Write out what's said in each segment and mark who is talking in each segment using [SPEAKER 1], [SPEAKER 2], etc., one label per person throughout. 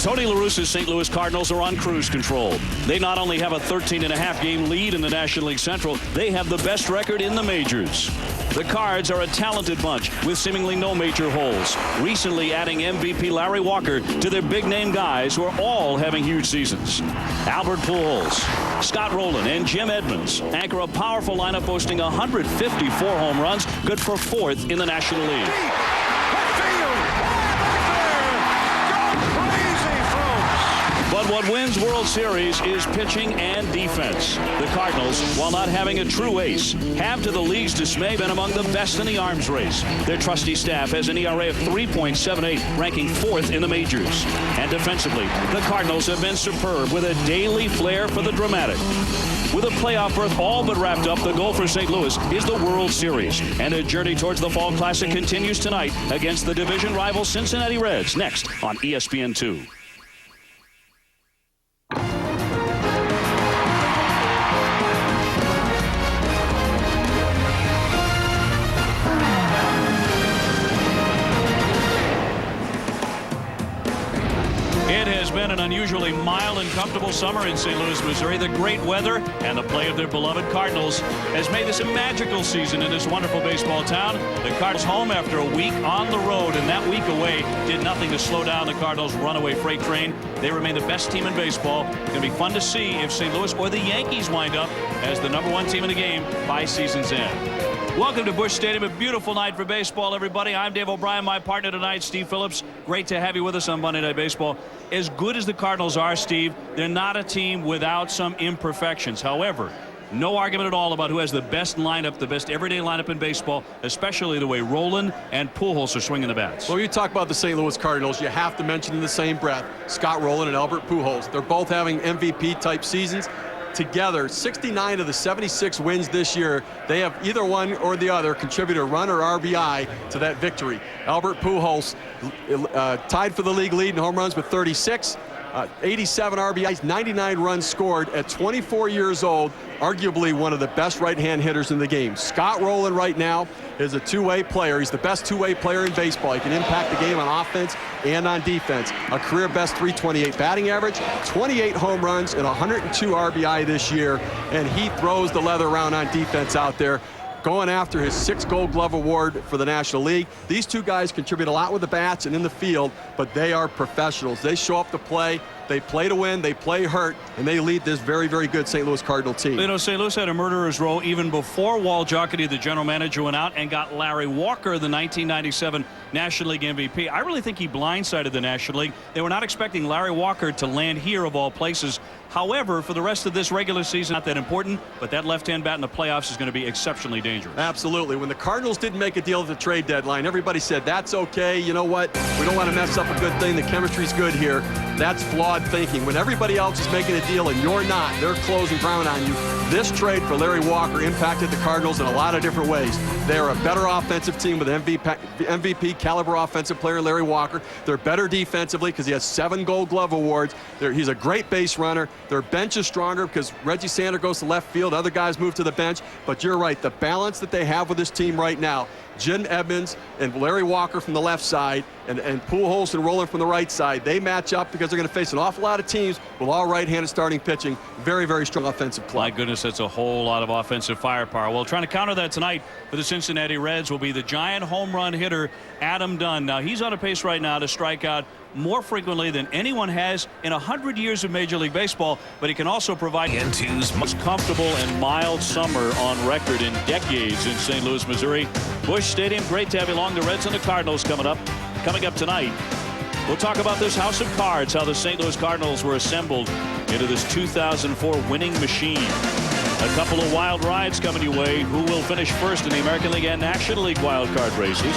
[SPEAKER 1] Tony La Russa's St. Louis Cardinals are on cruise control. They not only have a 13.5 game lead in the National League Central, they have the best record in the majors. The Cards are a talented bunch with seemingly no major holes, recently adding MVP Larry Walker to their big-name guys who are all having huge seasons. Albert Pujols, Scott Rowland, and Jim Edmonds anchor a powerful lineup boasting 154 home runs, good for 4th in the National League. But what wins World Series is pitching and defense. The Cardinals, while not having a true ace, have to the league's dismay been among the best in the arms race. Their trusty staff has an ERA of 3.78, ranking 4th in the majors. And defensively, the Cardinals have been superb with a daily flair for the dramatic. With a playoff berth all but wrapped up, the goal for St. Louis is the World Series. And their journey towards the Fall Classic continues tonight against the division rival Cincinnati Reds, next on ESPN2. An unusually mild and comfortable summer in St. Louis, Missouri. The great weather and the play of their beloved Cardinals has made this a magical season in this wonderful baseball town. The Cardinals home after a week on the road, and that week away did nothing to slow down the Cardinals' runaway freight train. They remain the best team in baseball. It's going to be fun to see if St. Louis or the Yankees wind up as the #1 team in the game by season's end. Welcome to Busch Stadium. A beautiful night for baseball, everybody. I'm Dave O'Brien. My partner tonight, Steve Phillips. Great to have you with us on Monday Night Baseball. As good as the Cardinals are, Steve, they're not a team without some imperfections. However, no argument at all about who has the best lineup, the best everyday lineup in baseball, especially the way Rowland and Pujols are swinging the bats.
[SPEAKER 2] Well, you talk about the St. Louis Cardinals, you have to mention in the same breath Scott Rowland and Albert Pujols. They're both having MVP-type seasons. Together, 69 of the 76 wins this year, they have either one or the other contributed a run or RBI to that victory. Albert Pujols tied for the league lead in home runs with 36. 87 RBIs, 99 runs scored at 24 years old, arguably one of the best right-hand hitters in the game. Scott Rowland right now is a two-way player. He's the best two-way player in baseball. He can impact the game on offense and on defense. A career best 328 batting average, 28 home runs, and 102 RBI this year, and he throws the leather around on defense out there, going after his 6th Gold Glove Award for the National League. These two guys contribute a lot with the bats and in the field, but they are professionals. They show up to play. They play to win, they play hurt, and they lead this very, very good St. Louis Cardinal team.
[SPEAKER 1] You know, St. Louis had a murderer's row even before Walt Jocketty, the general manager, went out and got Larry Walker, the 1997 National League MVP. I really think he blindsided the National League. They were not expecting Larry Walker to land here of all places. However, for the rest of this regular season, not that important, but that left-hand bat in the playoffs is going to be exceptionally dangerous.
[SPEAKER 2] Absolutely. When the Cardinals didn't make a deal at the trade deadline, everybody said, that's okay. You know what? We don't want to mess up a good thing. The chemistry's good here. That's flawed thinking. When everybody else is making a deal and you're not, they're closing ground on you. This trade for Larry Walker impacted the Cardinals in a lot of different ways. They're a better offensive team with MVP caliber offensive player Larry Walker. They're better defensively because he has 7 Gold Glove awards. He's a great base runner. Their bench is stronger because Reggie Sander goes to left field. Other guys move to the bench. But you're right, the balance that they have with this team right now, Jim Edmonds and Larry Walker from the left side and Pujols and Rowland from the right side, they match up because they're going to face an awful lot of teams with all right-handed starting pitching. Very, very strong offensive club.
[SPEAKER 1] My goodness, that's a whole lot of offensive firepower. Well, trying to counter that tonight for the Cincinnati Reds will be the giant home run hitter Adam Dunn. Now, he's on a pace right now to strike out more frequently than anyone has in 100 years of Major League Baseball, but he can also provide N2's most comfortable and mild summer on record in decades in St. Louis, Missouri. Busch Stadium, great to have you along. The Reds and the Cardinals coming up tonight. We'll talk about this house of cards, how the St. Louis Cardinals were assembled into this 2004 winning machine. A couple of wild rides coming your way. Who will finish first in the American League and National League wild card races?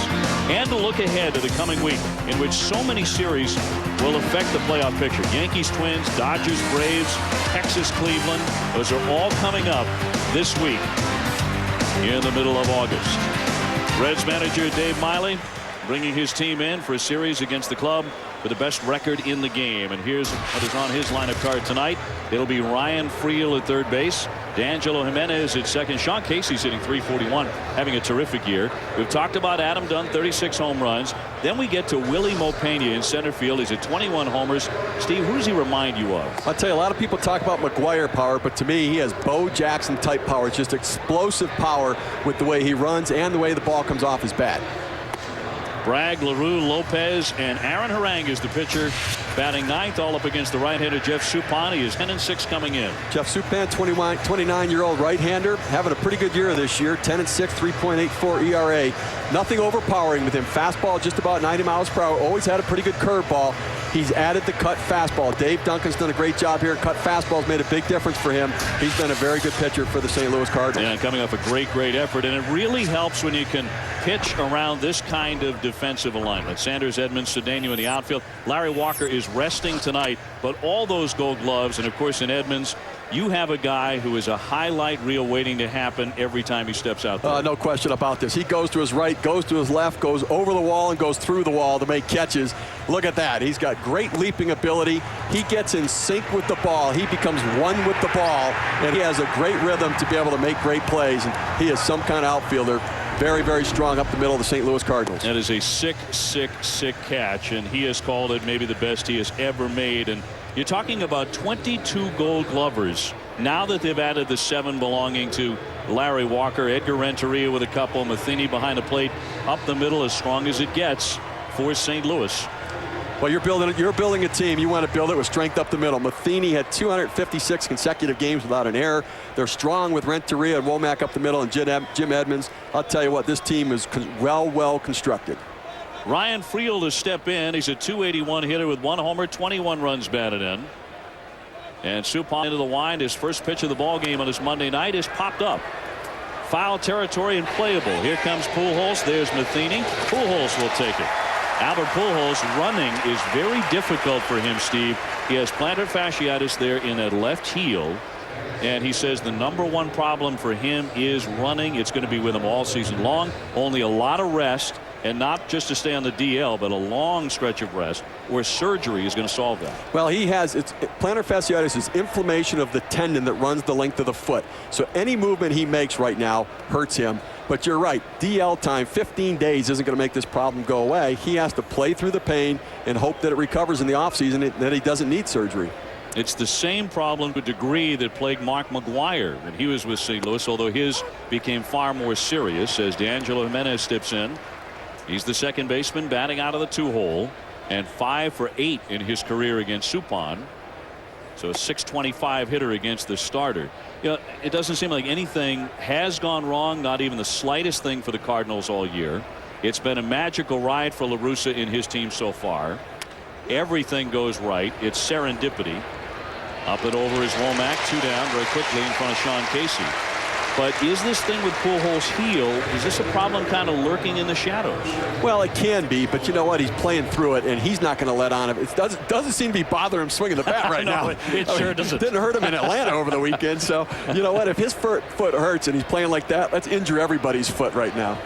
[SPEAKER 1] And a look ahead to the coming week in which so many series will affect the playoff picture. Yankees, Twins, Dodgers, Braves, Texas, Cleveland. Those are all coming up this week in the middle of August. Reds manager Dave Miley bringing his team in for a series against the club with the best record in the game. And here's what is on his lineup card tonight. It'll be Ryan Friel at third base, D'Angelo Jimenez at second. Sean Casey's hitting .341, having a terrific year. We've talked about Adam Dunn, 36 home runs. Then we get to Willie Mopena in center field. He's at 21 homers. Steve, who does he remind you of?
[SPEAKER 2] I'll tell you, a lot of people talk about McGuire power, but to me, he has Bo Jackson type power. It's just explosive power with the way he runs and the way the ball comes off his bat.
[SPEAKER 1] Bragg, LaRue, Lopez, and Aaron Harang is the pitcher, batting ninth, all up against the right-hander Jeff Suppan. He is 10-6 coming in.
[SPEAKER 2] Jeff Suppan, 29-year-old right-hander, having a pretty good year this year. 10-6, 3.84 ERA. Nothing overpowering with him. Fastball just about 90 miles per hour. Always had a pretty good curveball. He's added the cut fastball. Dave Duncan's done a great job here. Cut fastball's made a big difference for him. He's been a very good pitcher for the St. Louis Cardinals.
[SPEAKER 1] Yeah, coming off a great effort, and it really helps when you can pitch around this kind of defensive alignment. Sanders, Edmonds, Cedeno in the outfield. Larry Walker is resting tonight, but all those Gold Gloves, and of course in Edmonds, you have a guy who is a highlight reel waiting to happen every time he steps out there.
[SPEAKER 2] No question about this. He goes to his right, goes to his left, goes over the wall, and goes through the wall to make catches. Look at that. He's got great leaping ability. He gets in sync with the ball. He becomes one with the ball, and he has a great rhythm to be able to make great plays. And he is some kind of outfielder. Very strong up the middle of the St. Louis Cardinals.
[SPEAKER 1] That is a sick catch, and he has called it maybe the best he has ever made. And you're talking about 22 Gold Glovers now that they've added the 7 belonging to Larry Walker. Edgar Renteria with a couple. Matheny behind the plate, up the middle, as strong as it gets for St. Louis.
[SPEAKER 2] Well, you're building a team. You want to build it with strength up the middle. Matheny had 256 consecutive games without an error. They're strong with Renteria and Womack up the middle and Jim Edmonds. I'll tell you what, this team is well constructed.
[SPEAKER 1] Ryan Friel to step in. He's a .281 hitter with 1 homer, 21 runs batted in. And Suppan into the wind. His first pitch of the ball game on this Monday night is popped up. Foul territory and playable. Here comes Pujols. There's Matheny. Pujols will take it. Albert Pujols running is very difficult for him, Steve. He has plantar fasciitis there in that left heel. And he says the #1 problem for him is running. It's going to be with him all season long. Only a lot of rest, and not just to stay on the DL, but a long stretch of rest, where surgery is going to solve that.
[SPEAKER 2] Well, plantar fasciitis is inflammation of the tendon that runs the length of the foot. So any movement he makes right now hurts him. But you're right, DL time, 15 days isn't going to make this problem go away. He has to play through the pain and hope that it recovers in the offseason, and that he doesn't need surgery.
[SPEAKER 1] It's the same problem to a degree that plagued Mark McGwire when he was with St. Louis, although his became far more serious as D'Angelo Jimenez steps in. He's the second baseman batting out of the 2-hole, and 5 for 8 in his career against Suppan. So a .625 hitter against the starter. You know, it doesn't seem like anything has gone wrong, not even the slightest thing for the Cardinals all year. It's been a magical ride for La Russa in his team so far. Everything goes right. It's serendipity. Up and over is Womack, 2 down very quickly in front of Sean Casey. But is this thing with Pujols' heel, is this a problem kind of lurking in the shadows?
[SPEAKER 2] Well, it can be, but you know what? He's playing through it, and he's not going to let on. It doesn't seem to be bothering him swinging the bat right
[SPEAKER 1] No,
[SPEAKER 2] now.
[SPEAKER 1] It sure doesn't.
[SPEAKER 2] Didn't hurt him in Atlanta over the weekend. So, you know what? If his foot hurts and he's playing like that, let's injure everybody's foot right now.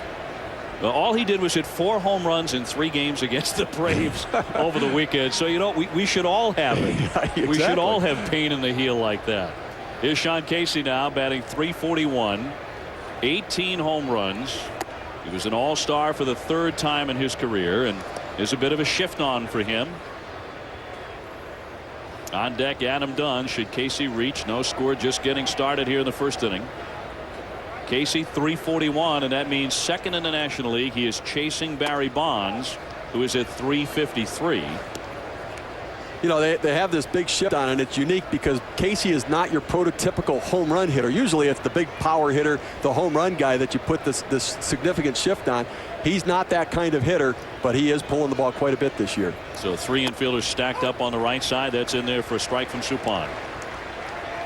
[SPEAKER 1] Well, all he did was hit 4 home runs in 3 games against the Braves over the weekend. So, you know, we should all have it.
[SPEAKER 2] Yeah, exactly.
[SPEAKER 1] We should all have pain in the heel like that. Here's Sean Casey now batting .341, 18 home runs. He was an all-star for the 3rd time in his career, and there's a bit of a shift on for him. On deck, Adam Dunn. Should Casey reach? No score, just getting started here in the first inning. Casey .341, and that means second in the National League. He is chasing Barry Bonds, who is at .353.
[SPEAKER 2] You know, they have this big shift on, and it's unique because Casey is not your prototypical home run hitter. Usually it's the big power hitter, the home run guy that you put this significant shift on. He's not that kind of hitter, but he is pulling the ball quite a bit this year. So
[SPEAKER 1] 3 infielders stacked up on the right side. That's in there for a strike from Suppan.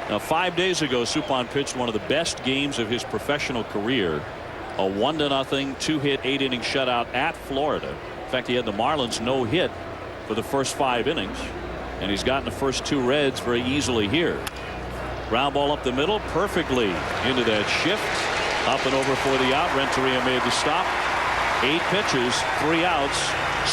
[SPEAKER 1] Now 5 days ago, Suppan pitched one of the best games of his professional career. A 1-0 2-hit 8-inning shutout at Florida. In fact, he had the Marlins no-hit for the first 5 innings. And he's gotten the first 2 Reds very easily here. Ground ball up the middle, perfectly into that shift. Up and over for the out. Renteria made the stop. 8 pitches, 3 outs.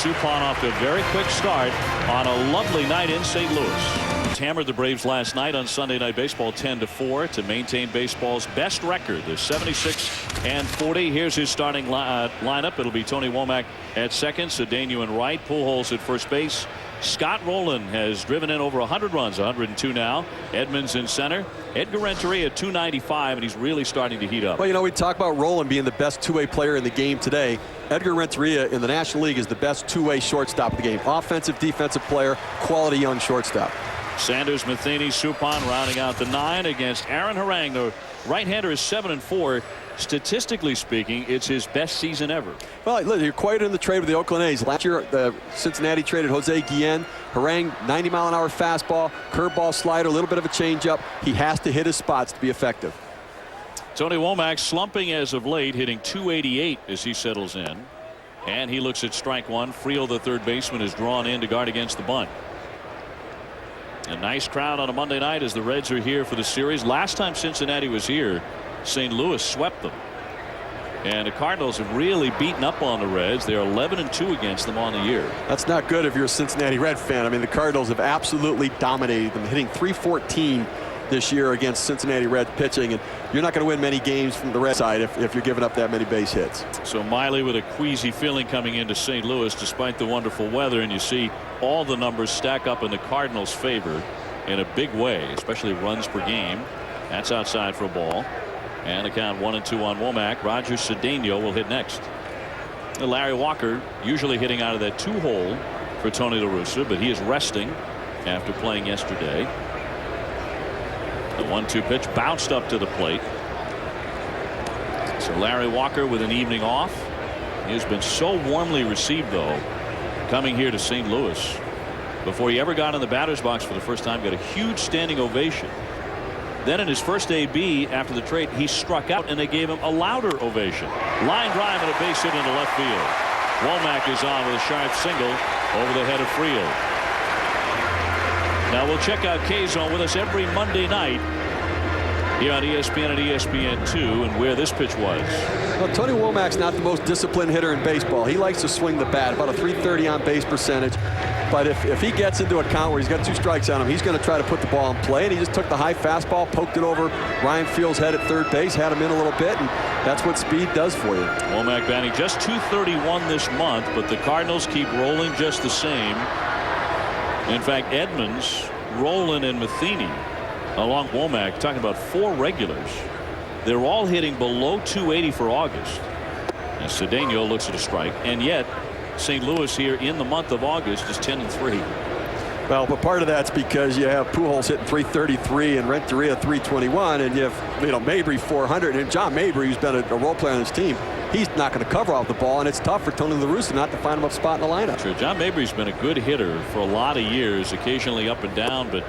[SPEAKER 1] Suppan off to a very quick start on a lovely night in St. Louis. Hammered the Braves last night on Sunday Night Baseball 10-4 to maintain baseball's best record. They're 76-40. Here's his starting lineup. It'll be Tony Womack at second, Cedeno in right, Pujols at first base. Scott Rowland has driven in over 100 runs, 102 now. Edmonds in center. Edgar Renteria at 295, and he's really starting to heat up.
[SPEAKER 2] Well, you know, we talk about Rowland being the best two-way player in the game today. Edgar Renteria in the National League is the best two-way shortstop of the game. Offensive, defensive player, quality young shortstop.
[SPEAKER 1] Sanders, Matheny, Suppan rounding out the 9 against Aaron Harang. The right-hander is 7-4. Statistically speaking, it's his best season ever. Well, look, you're quite in the trade with the Oakland A's. Last year, Cincinnati traded Jose Guillen. Harang, 90-mile-an-hour fastball, curveball, slider, a little bit of a changeup. He has to hit his spots to be effective. Tony Womack slumping as of late, hitting .288 as he settles in. And he looks at strike one. Friel, the third baseman, is drawn in to guard against the bunt. A nice crowd on a Monday night as the Reds are here for the series. Last time Cincinnati was here, St. Louis swept them. And the Cardinals have really beaten up on the Reds. They're 11-2 against them on the year. That's not good if you're a Cincinnati Red fan. I mean, the Cardinals have absolutely dominated them, hitting .314 this year against Cincinnati Reds pitching, and you're not going to win many games from the Red side if you're giving up that many base hits. So Miley with a queasy feeling coming into St. Louis despite the wonderful weather, and you see all the numbers stack up in the Cardinals' favor in a big way, especially runs per game. That's outside for a ball. And a count 1-2 on Womack. Roger Cedeno will hit next. Larry Walker usually hitting out of that 2-hole for Tony La Russa, but he is resting after playing yesterday. The 1-2 pitch bounced up to the plate. So Larry Walker with an evening off. He has been so warmly received, though, coming here to St. Louis. Before he ever got in the batter's box for the first time, got a huge standing ovation. Then in his first AB after the trade, he struck out and they gave him a louder ovation. Line drive and a base hit into left field. Womack is on with a sharp single over the head of Friel. Now we'll check out K-Zone with us every Monday night here on ESPN and ESPN2, and where this pitch was. Well, Tony Womack's not the most disciplined hitter in baseball. He likes to swing the bat, about a .330 on base percentage. But if he gets into a count where he's got 2 strikes on him, he's going to try to put the ball in play. And he just took the high fastball, poked it over Ryan Field's head at third base, had him in a little bit, and that's what speed does for you. Womack batting just .231 this month, but the Cardinals keep rolling just the same. In fact, Edmonds, Rowland, and Matheny, along Womack, talking about 4 regulars. They're all hitting below .280 for August. And Cedeno looks at a strike, and yet St. Louis here in the month of August is 10-3. Well, but part of that's because you have Pujols hitting .333 and Renteria .321, and you have Mabry .400, and John Mabry, who's been a role player on this team, he's not going to cover off the ball, and it's tough for Tony La Russa not to find him a spot in the lineup. Sure, John Mabry's been a good hitter for a lot of years, occasionally up and down, but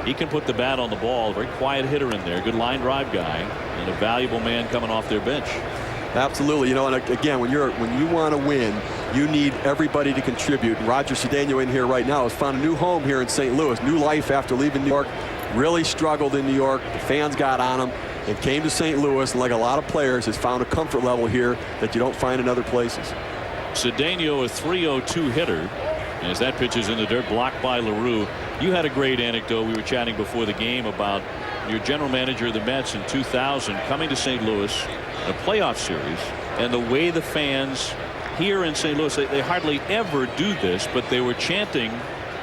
[SPEAKER 1] he can put the bat on the ball. Very quiet hitter in there, good line drive guy, and a valuable man coming off their bench. Absolutely. And again, when you want to win, you need everybody to contribute. And Roger Cedeno in here right now has found a new home here in St. Louis, new life after leaving New York. Really struggled in New York. The fans got on him and came to St. Louis, and like a lot of players, has found a comfort level here that you don't find in other places. Cedeno, a .302 hitter, as that pitch is in the dirt, blocked by LaRue. You had a great anecdote. We were chatting before the game about your general manager of the Mets in 2000 coming to St. Louis in a playoff series, and the way the fans here in St. Louis, they hardly ever do this, but they were chanting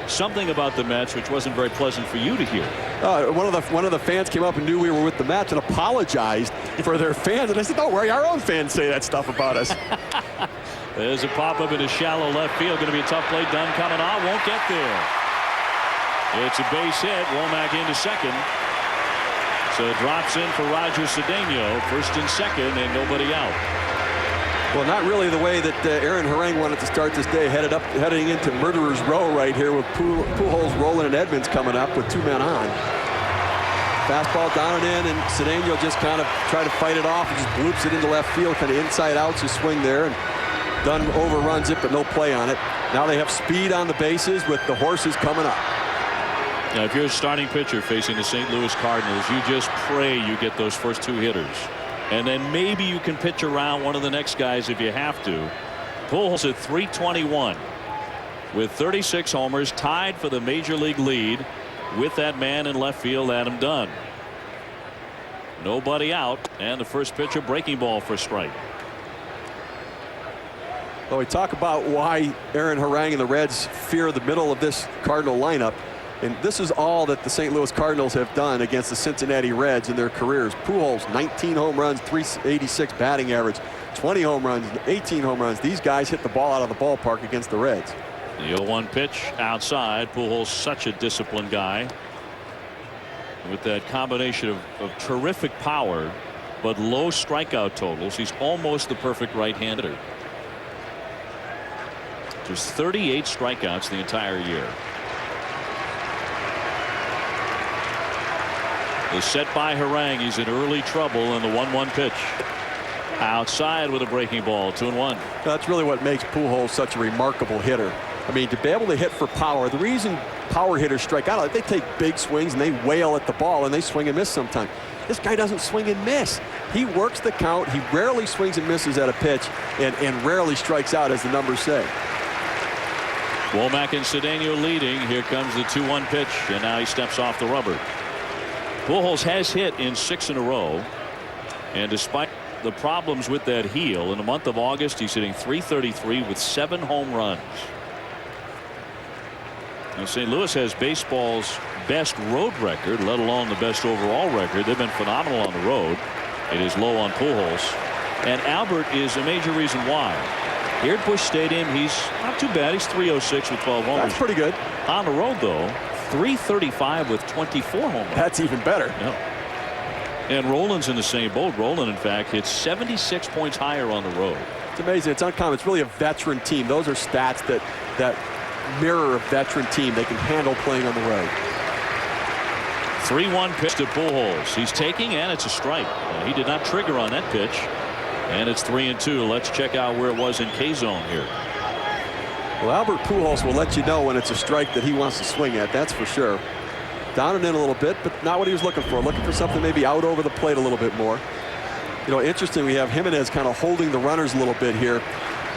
[SPEAKER 1] something about the Mets which wasn't very pleasant for you to hear. One of the fans came up and knew we were with the Mets and apologized for their fans, and I said, don't worry, our own fans say that stuff about us. There's a pop-up into shallow left field. Going to be a tough play. Dunn coming on, won't get there. It's a base hit. Womack into second. So it drops in for Roger Cedeno, first and second, and nobody out. Well, not really the way that Aaron Harang wanted to start this day, heading into Murderer's Row right here with Pujols, Rowland, and Edmonds coming up with 2 men on. Fastball down and in, and Cedeno just kind of tried to fight it off and just bloops it into left field, kind of inside out to swing there, and Dunn overruns it, but no play on it. Now they have speed on the bases with the horses coming up. Now, if you're a starting pitcher facing the St. Louis Cardinals, you just pray you get those first 2 hitters. And then maybe you can pitch around one of the next guys if you have to. Pujols at .321 with 36 homers, tied for the major league lead with that man in left field, Adam Dunn. Nobody out, and the first pitch a breaking ball for a strike.
[SPEAKER 2] Well, we talk about why Aaron Harang and the Reds fear the middle of this Cardinal lineup. And this is all that the St. Louis Cardinals have done against the Cincinnati Reds in their careers. Pujols, 19 home runs, 386 batting average, 20 home runs, 18 home runs. These guys hit the ball out of the ballpark against the Reds.
[SPEAKER 1] The 0-1 pitch outside. Pujols, such a disciplined guy with that combination of terrific power but low strikeout totals. He's almost the perfect right-hander. There's 38 strikeouts the entire year. The set by Harang. He's in early trouble in the 1-1 pitch. Outside with a breaking ball, 2-1.
[SPEAKER 2] That's really what makes Pujols such a remarkable hitter. I mean, to be able to hit for power, the reason power hitters strike out, they take big swings and they wail at the ball and they swing and miss sometimes. This guy doesn't swing and miss. He works the count. He rarely swings and misses at a pitch and rarely strikes out, as the numbers say.
[SPEAKER 1] Womack and Cedeno leading. Here comes the 2-1 pitch, and now he steps off the rubber. Pujols has hit in 6 in a row, and despite the problems with that heel, in the month of August he's hitting .333 with 7 home runs. Now, St. Louis has baseball's best road record, let alone the best overall record. They've been phenomenal on the road. It is low on Pujols, and Albert is a major reason why. Here at Busch Stadium, he's not too bad. He's .306 with 12 homers.
[SPEAKER 2] That's pretty good.
[SPEAKER 1] On the road, though, .335 with 24 home runs.
[SPEAKER 2] That's even better.
[SPEAKER 1] Yeah. And Roland's in the same boat. Roland, in fact, hits 76 points higher on the road.
[SPEAKER 2] It's amazing. It's uncommon. It's really a veteran team. Those are stats that mirror a veteran team. They can handle playing on the road.
[SPEAKER 1] 3-1 pitch to Pujols. He's taking, and it's a strike. He did not trigger on that pitch. And it's 3-2. Let's check out where it was in K-zone here.
[SPEAKER 2] Well, Albert Pujols will let you know when it's a strike that he wants to swing at. That's for sure. Down and in a little bit, but not what he was looking for. Looking for something maybe out over the plate a little bit more. You know, interesting, we have Jimenez kind of holding the runners a little bit here.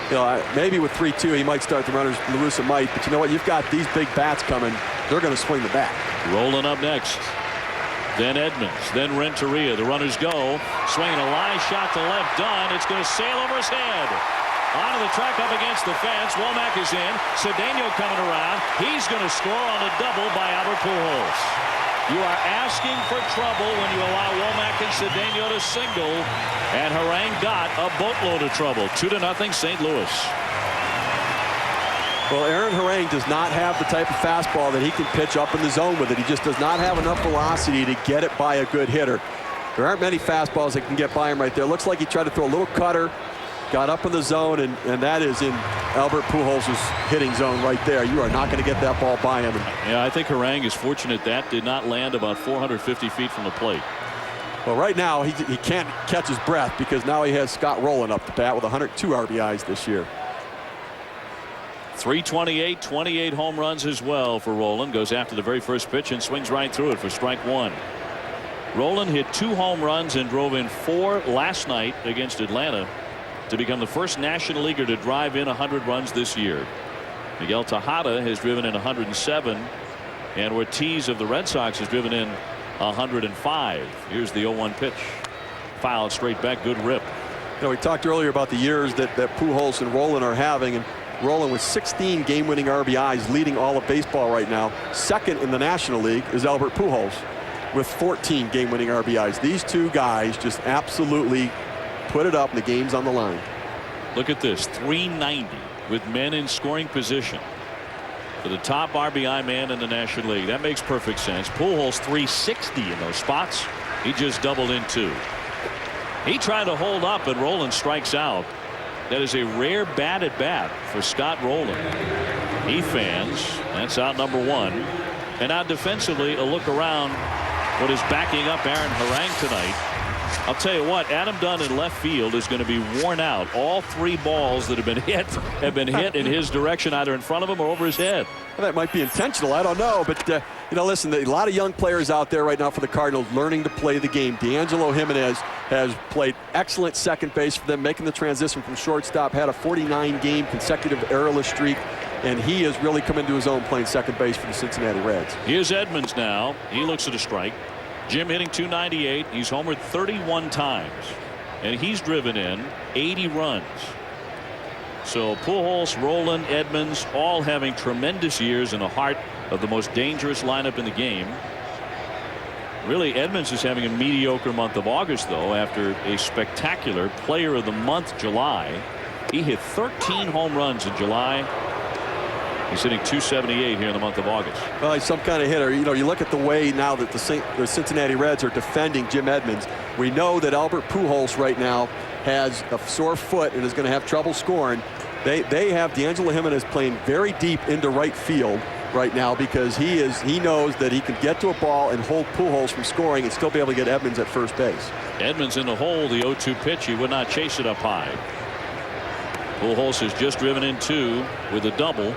[SPEAKER 2] You know, maybe with 3-2 he might start the runners. La Russa might, but you know what? You've got these big bats coming. They're going to swing the bat.
[SPEAKER 1] Rolling up next. Then Edmonds, then Renteria. The runners go. Swinging a line shot to left. Dunn. It's going to sail over his head. Onto the track up against the fence. Womack is in. Cedeno coming around. He's going to score on a double by Albert Pujols. You are asking for trouble when you allow Womack and Cedeno to single. And Harang got a boatload of trouble. 2-0 St. Louis.
[SPEAKER 2] Well, Aaron Harang does not have the type of fastball that he can pitch up in the zone with it. He just does not have enough velocity to get it by a good hitter. There aren't many fastballs that can get by him right there. Looks like he tried to throw a little cutter, got up in the zone, and that is in Albert Pujols' hitting zone right there. You are not going to get that ball by him.
[SPEAKER 1] Yeah, I think Harang is fortunate that did not land about 450 feet from the plate.
[SPEAKER 2] Well, right now he can't catch his breath because now he has Scott Rowland up the bat with 102 RBIs this year.
[SPEAKER 1] 328, 28 home runs as well for Rowland. Goes after the very first pitch and swings right through it for strike 1. Rowland hit 2 home runs and drove in 4 last night against Atlanta to become the first National Leaguer to drive in 100 runs this year. Miguel Tejada has driven in 107, and Ortiz of the Red Sox has driven in 105. Here's the 0-1 pitch. Fouled straight back. Good rip.
[SPEAKER 2] You know, we talked earlier about the years that Pujols and Rowland are having, and Rowland with 16 game-winning RBIs, leading all of baseball right now. Second in the National League is Albert Pujols with 14 game-winning RBIs. These two guys just absolutely put it up, and the game's on the line.
[SPEAKER 1] Look at this, 390 with men in scoring position for the top RBI man in the National League. That makes perfect sense. Pujols 360 in those spots. He just doubled in 2. He tried to hold up, and Rowland strikes out. That is a rare bat at bat for Scott Rowland. He fans. That's out number 1. And now defensively, a look around what is backing up Aaron Harang tonight. I'll tell you what, Adam Dunn in left field is going to be worn out. All 3 balls that have been hit in his direction, either in front of him or over his head.
[SPEAKER 2] Well, that might be intentional. I don't know. But, you know, listen, a lot of young players out there right now for the Cardinals learning to play the game. D'Angelo Jimenez has played excellent second base for them, making the transition from shortstop, had a 49-game consecutive errorless streak. and he has really come into his own playing second base for the Cincinnati Reds.
[SPEAKER 1] Here's Edmonds now. He looks at a strike. Jim hitting .298. He's homered 31 times, and he's driven in 80 runs. So Pujols, Rolen, Edmonds, all having tremendous years in the heart of the most dangerous lineup in the game. Really, Edmonds is having a mediocre month of August, though, after a spectacular Player of the Month July. He hit 13 home runs in July. He's hitting .278 here in the month of August.
[SPEAKER 2] Well, he's some kind of hitter. You know, you look at the way now that the Cincinnati Reds are defending Jim Edmonds. We know that Albert Pujols right now has a sore foot and is going to have trouble scoring. They have D'Angelo Jimenez playing very deep into right field right now because he knows that he can get to a ball and hold Pujols from scoring and still be able to get Edmonds at first base.
[SPEAKER 1] Edmonds in the hole, the 0-2 pitch. He would not chase it up high. Pujols has just driven in 2 with a double.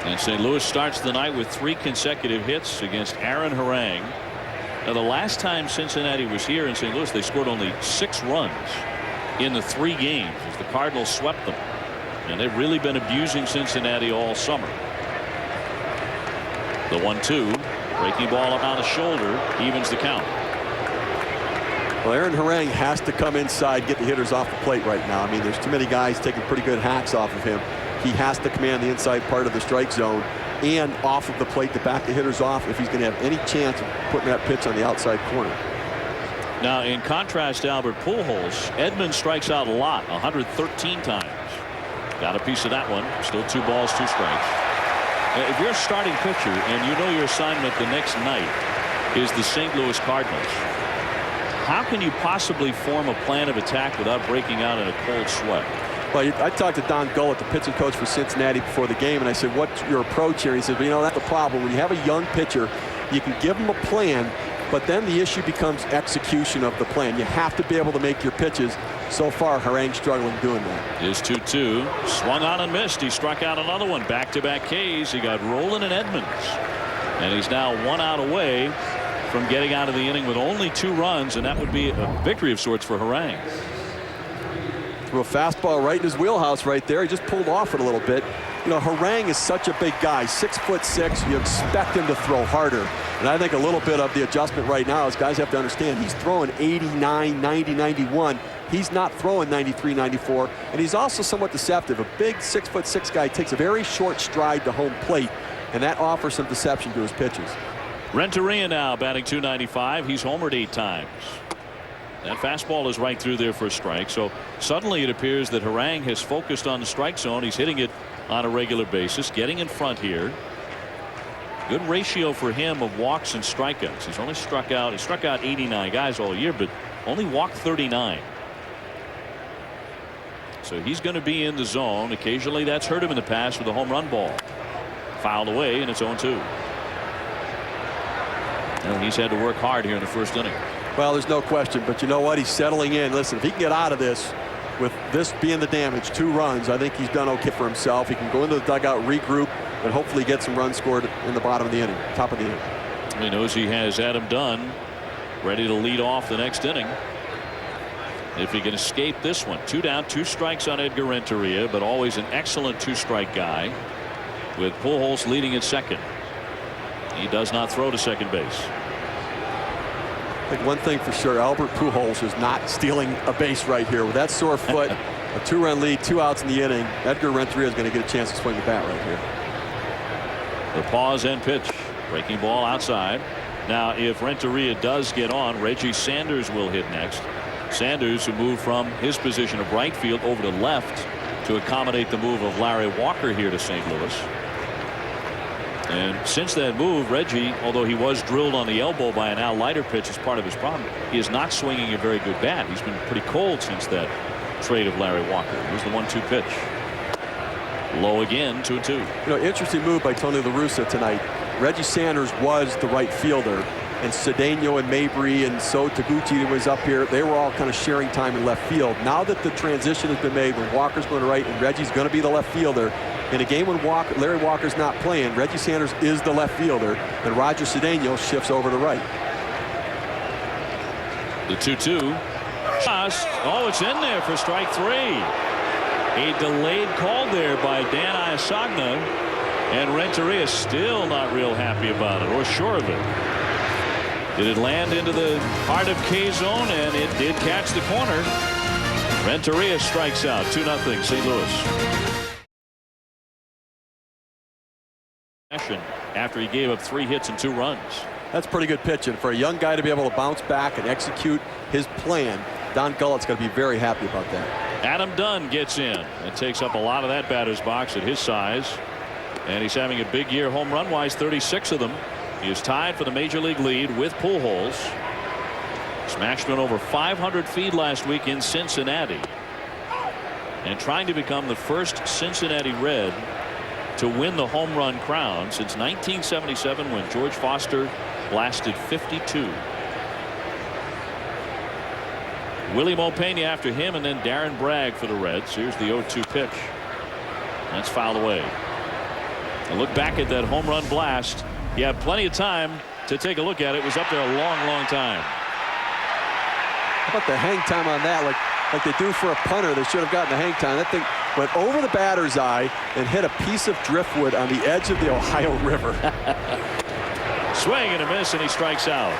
[SPEAKER 1] And St. Louis starts the night with 3 consecutive hits against Aaron Harang. Now, the last time Cincinnati was here in St. Louis, they scored only 6 runs in the 3 games as the Cardinals swept them. And they've really been abusing Cincinnati all summer. The 1-2, breaking ball up on the shoulder, evens the count.
[SPEAKER 2] Well, Aaron Harang has to come inside, get the hitters off the plate right now. I mean, there's too many guys taking pretty good hacks off of him. He has to command the inside part of the strike zone and off of the plate to back the hitters off if he's going to have any chance of putting that pitch on the outside corner.
[SPEAKER 1] Now, in contrast to Albert Pujols, Edmonds strikes out a lot, 113 times. Got a piece of that one. Still 2 balls, 2 strikes. If you're a starting pitcher and you know your assignment the next night is the St. Louis Cardinals, how can you possibly form a plan of attack without breaking out in a cold sweat?
[SPEAKER 2] Well, I talked to Don Gullett, the pitching coach for Cincinnati, before the game, and I said, what's your approach here? He said, well, you know, that's the problem. When you have a young pitcher, you can give him a plan, but then the issue becomes execution of the plan. You have to be able to make your pitches. So far, Harang's struggling doing that.
[SPEAKER 1] His 2-2, swung on and missed. He struck out another one. Back-to-back Ks. He got Rolen and Edmonds. And he's now 1 out away from getting out of the inning with only 2 runs, and that would be a victory of sorts for Harang.
[SPEAKER 2] Threw a fastball right in his wheelhouse right there. He just pulled off it a little bit. You know, Harang is such a big guy, 6'6". You expect him to throw harder. And I think a little bit of the adjustment right now is guys have to understand he's throwing 89, 90, 91. He's not throwing 93, 94. And he's also somewhat deceptive. A big 6'6" guy takes a very short stride to home plate, and that offers some deception to his pitches.
[SPEAKER 1] Renteria now batting .295. He's homered 8 times. That fastball is right through there for a strike. So suddenly it appears that Harang has focused on the strike zone. He's hitting it on a regular basis, getting in front here. Good ratio for him of walks and strikeouts. He's only struck out 89 guys all year, but only walked 39. So he's going to be in the zone. Occasionally that's hurt him in the past with a home run ball. Fouled away, and it's 0-2. And he's had to work hard here in the first inning.
[SPEAKER 2] Well, there's no question, but you know what? He's settling in. Listen, if he can get out of this, with this being the damage, 2 runs, I think he's done okay for himself. He can go into the dugout, regroup, and hopefully get some runs scored in the bottom of the inning, top of the inning.
[SPEAKER 1] He knows he has Adam Dunn ready to lead off the next inning. If he can escape this one. 2 down, 2 strikes on Edgar Renteria, but always an excellent 2-strike guy, with Pujols leading at second. He does not throw to second base.
[SPEAKER 2] I think one thing for sure, Albert Pujols is not stealing a base right here. With that sore foot, a 2-run lead, 2 outs in the inning, Edgar Renteria is going to get a chance to swing the bat right here.
[SPEAKER 1] The pause and pitch. Breaking ball outside. Now, if Renteria does get on, Reggie Sanders will hit next. Sanders, who moved from his position of right field over to left to accommodate the move of Larry Walker here to St. Louis. And since that move, Reggie, although he was drilled on the elbow by an Al Leiter pitch as part of his problem, he is not swinging a very good bat. He's been pretty cold since that trade of Larry Walker. Here's the 1-2 pitch. Low again, 2-2.
[SPEAKER 2] You know, interesting move by Tony La Russa tonight. Reggie Sanders was the right fielder, and Cedeno and Mabry and Taguchi was up here. They were all kind of sharing time in left field. Now that the transition has been made, when Walker's going to right and Reggie's going to be the left fielder, in a game when Larry Walker's not playing, Reggie Sanders is the left fielder, and Roger Cedeno shifts over to right.
[SPEAKER 1] The 2-2. Oh, it's in there for strike 3. A delayed call there by Dan Iasagna, and Renteria still not real happy about it, or sure of it. Did it land into the heart of K zone? And it did catch the corner. Renteria strikes out. 2-0 St. Louis. After he gave up 3 hits and 2 runs.
[SPEAKER 2] That's pretty good pitching for a young guy to be able to bounce back and execute his plan. Don Gullett's going to be very happy about that.
[SPEAKER 1] Adam Dunn gets in and takes up a lot of that batter's box at his size, and he's having a big year home run wise, 36 of them. He is tied for the major league lead with Pujols. Smashed one over 500 feet last week in Cincinnati, and trying to become the first Cincinnati Red to win the home run crown since 1977, when George Foster blasted 52. Willie Mo Pena after him, and then Darren Bragg for the Reds. Here's the 0-2 pitch. That's fouled away. A look back at that home run blast. You have plenty of time to take a look at it. It was up there a long time.
[SPEAKER 2] How about the hang time on that? Like they do for a punter, they should have gotten the hang time. That thing went over the batter's eye and hit a piece of driftwood on the edge of the Ohio River.
[SPEAKER 1] Swing and a miss, and he strikes out.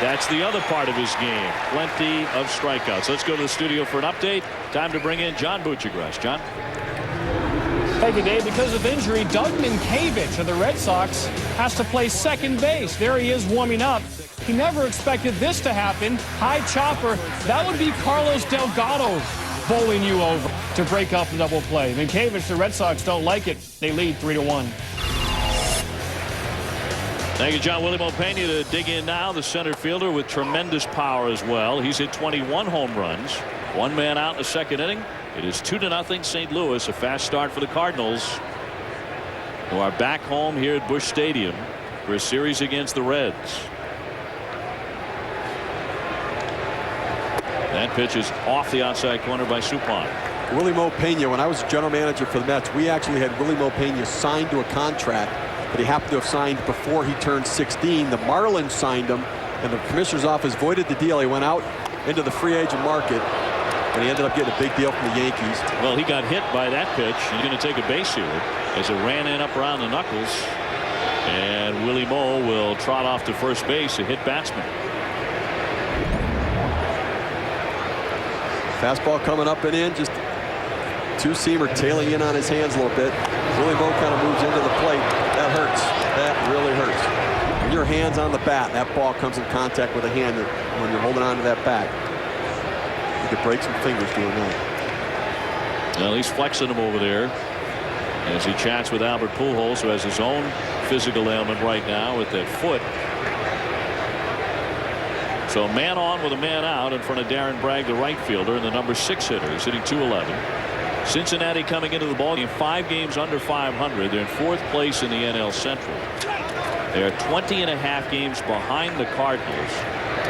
[SPEAKER 1] That's the other part of his game. Plenty of strikeouts. Let's go to the studio for an update. Time to bring in John Buccigross. John.
[SPEAKER 3] Thank you, Dave. Because of injury, Doug Minkiewicz of the Red Sox has to play second base. There he is warming up. He never expected this to happen. High chopper. That would be Carlos Delgado bowling you over to break up the double play. Minkiewicz, the Red Sox don't like it. They lead 3-1.
[SPEAKER 1] Thank you, John. Willie Mo Pena to dig in now, the center fielder with tremendous power as well. He's hit 21 home runs. 1 man out in the second inning. It is 2-0 St. Louis. A fast start for the Cardinals, who are back home here at Busch Stadium for a series against the Reds. That pitch is off the outside corner by Suppan.
[SPEAKER 2] Willie Mo Pena, when I was general manager for the Mets, we actually had Willie Mo Pena signed to a contract that he happened to have signed before he turned 16. The Marlins signed him, and the commissioner's office voided the deal. He went out into the free agent market, and he ended up getting a big deal from the Yankees.
[SPEAKER 1] Well, he got hit by that pitch. He's going to take a base here as it ran in up around the knuckles, and Willie Mo will trot off to first base, a hit batsman.
[SPEAKER 2] Fastball coming up and in, just two-seamer tailing in on his hands a little bit. Willie Mo kind of moves into the plate. That hurts. That really hurts. When your hand's on the bat, that ball comes in contact with a hand when you're holding on to that bat. You could break some fingers doing that.
[SPEAKER 1] Well, he's flexing them over there as he chats with Albert Pujols, who has his own physical ailment right now with that foot. So a man on with a man out in front of Darren Bragg, the right fielder, and the number 6 hitter. He's hitting .211. Cincinnati coming into the ball game 5 games under 500. They're in 4th place in the NL Central. They are 20.5 games behind the Cardinals.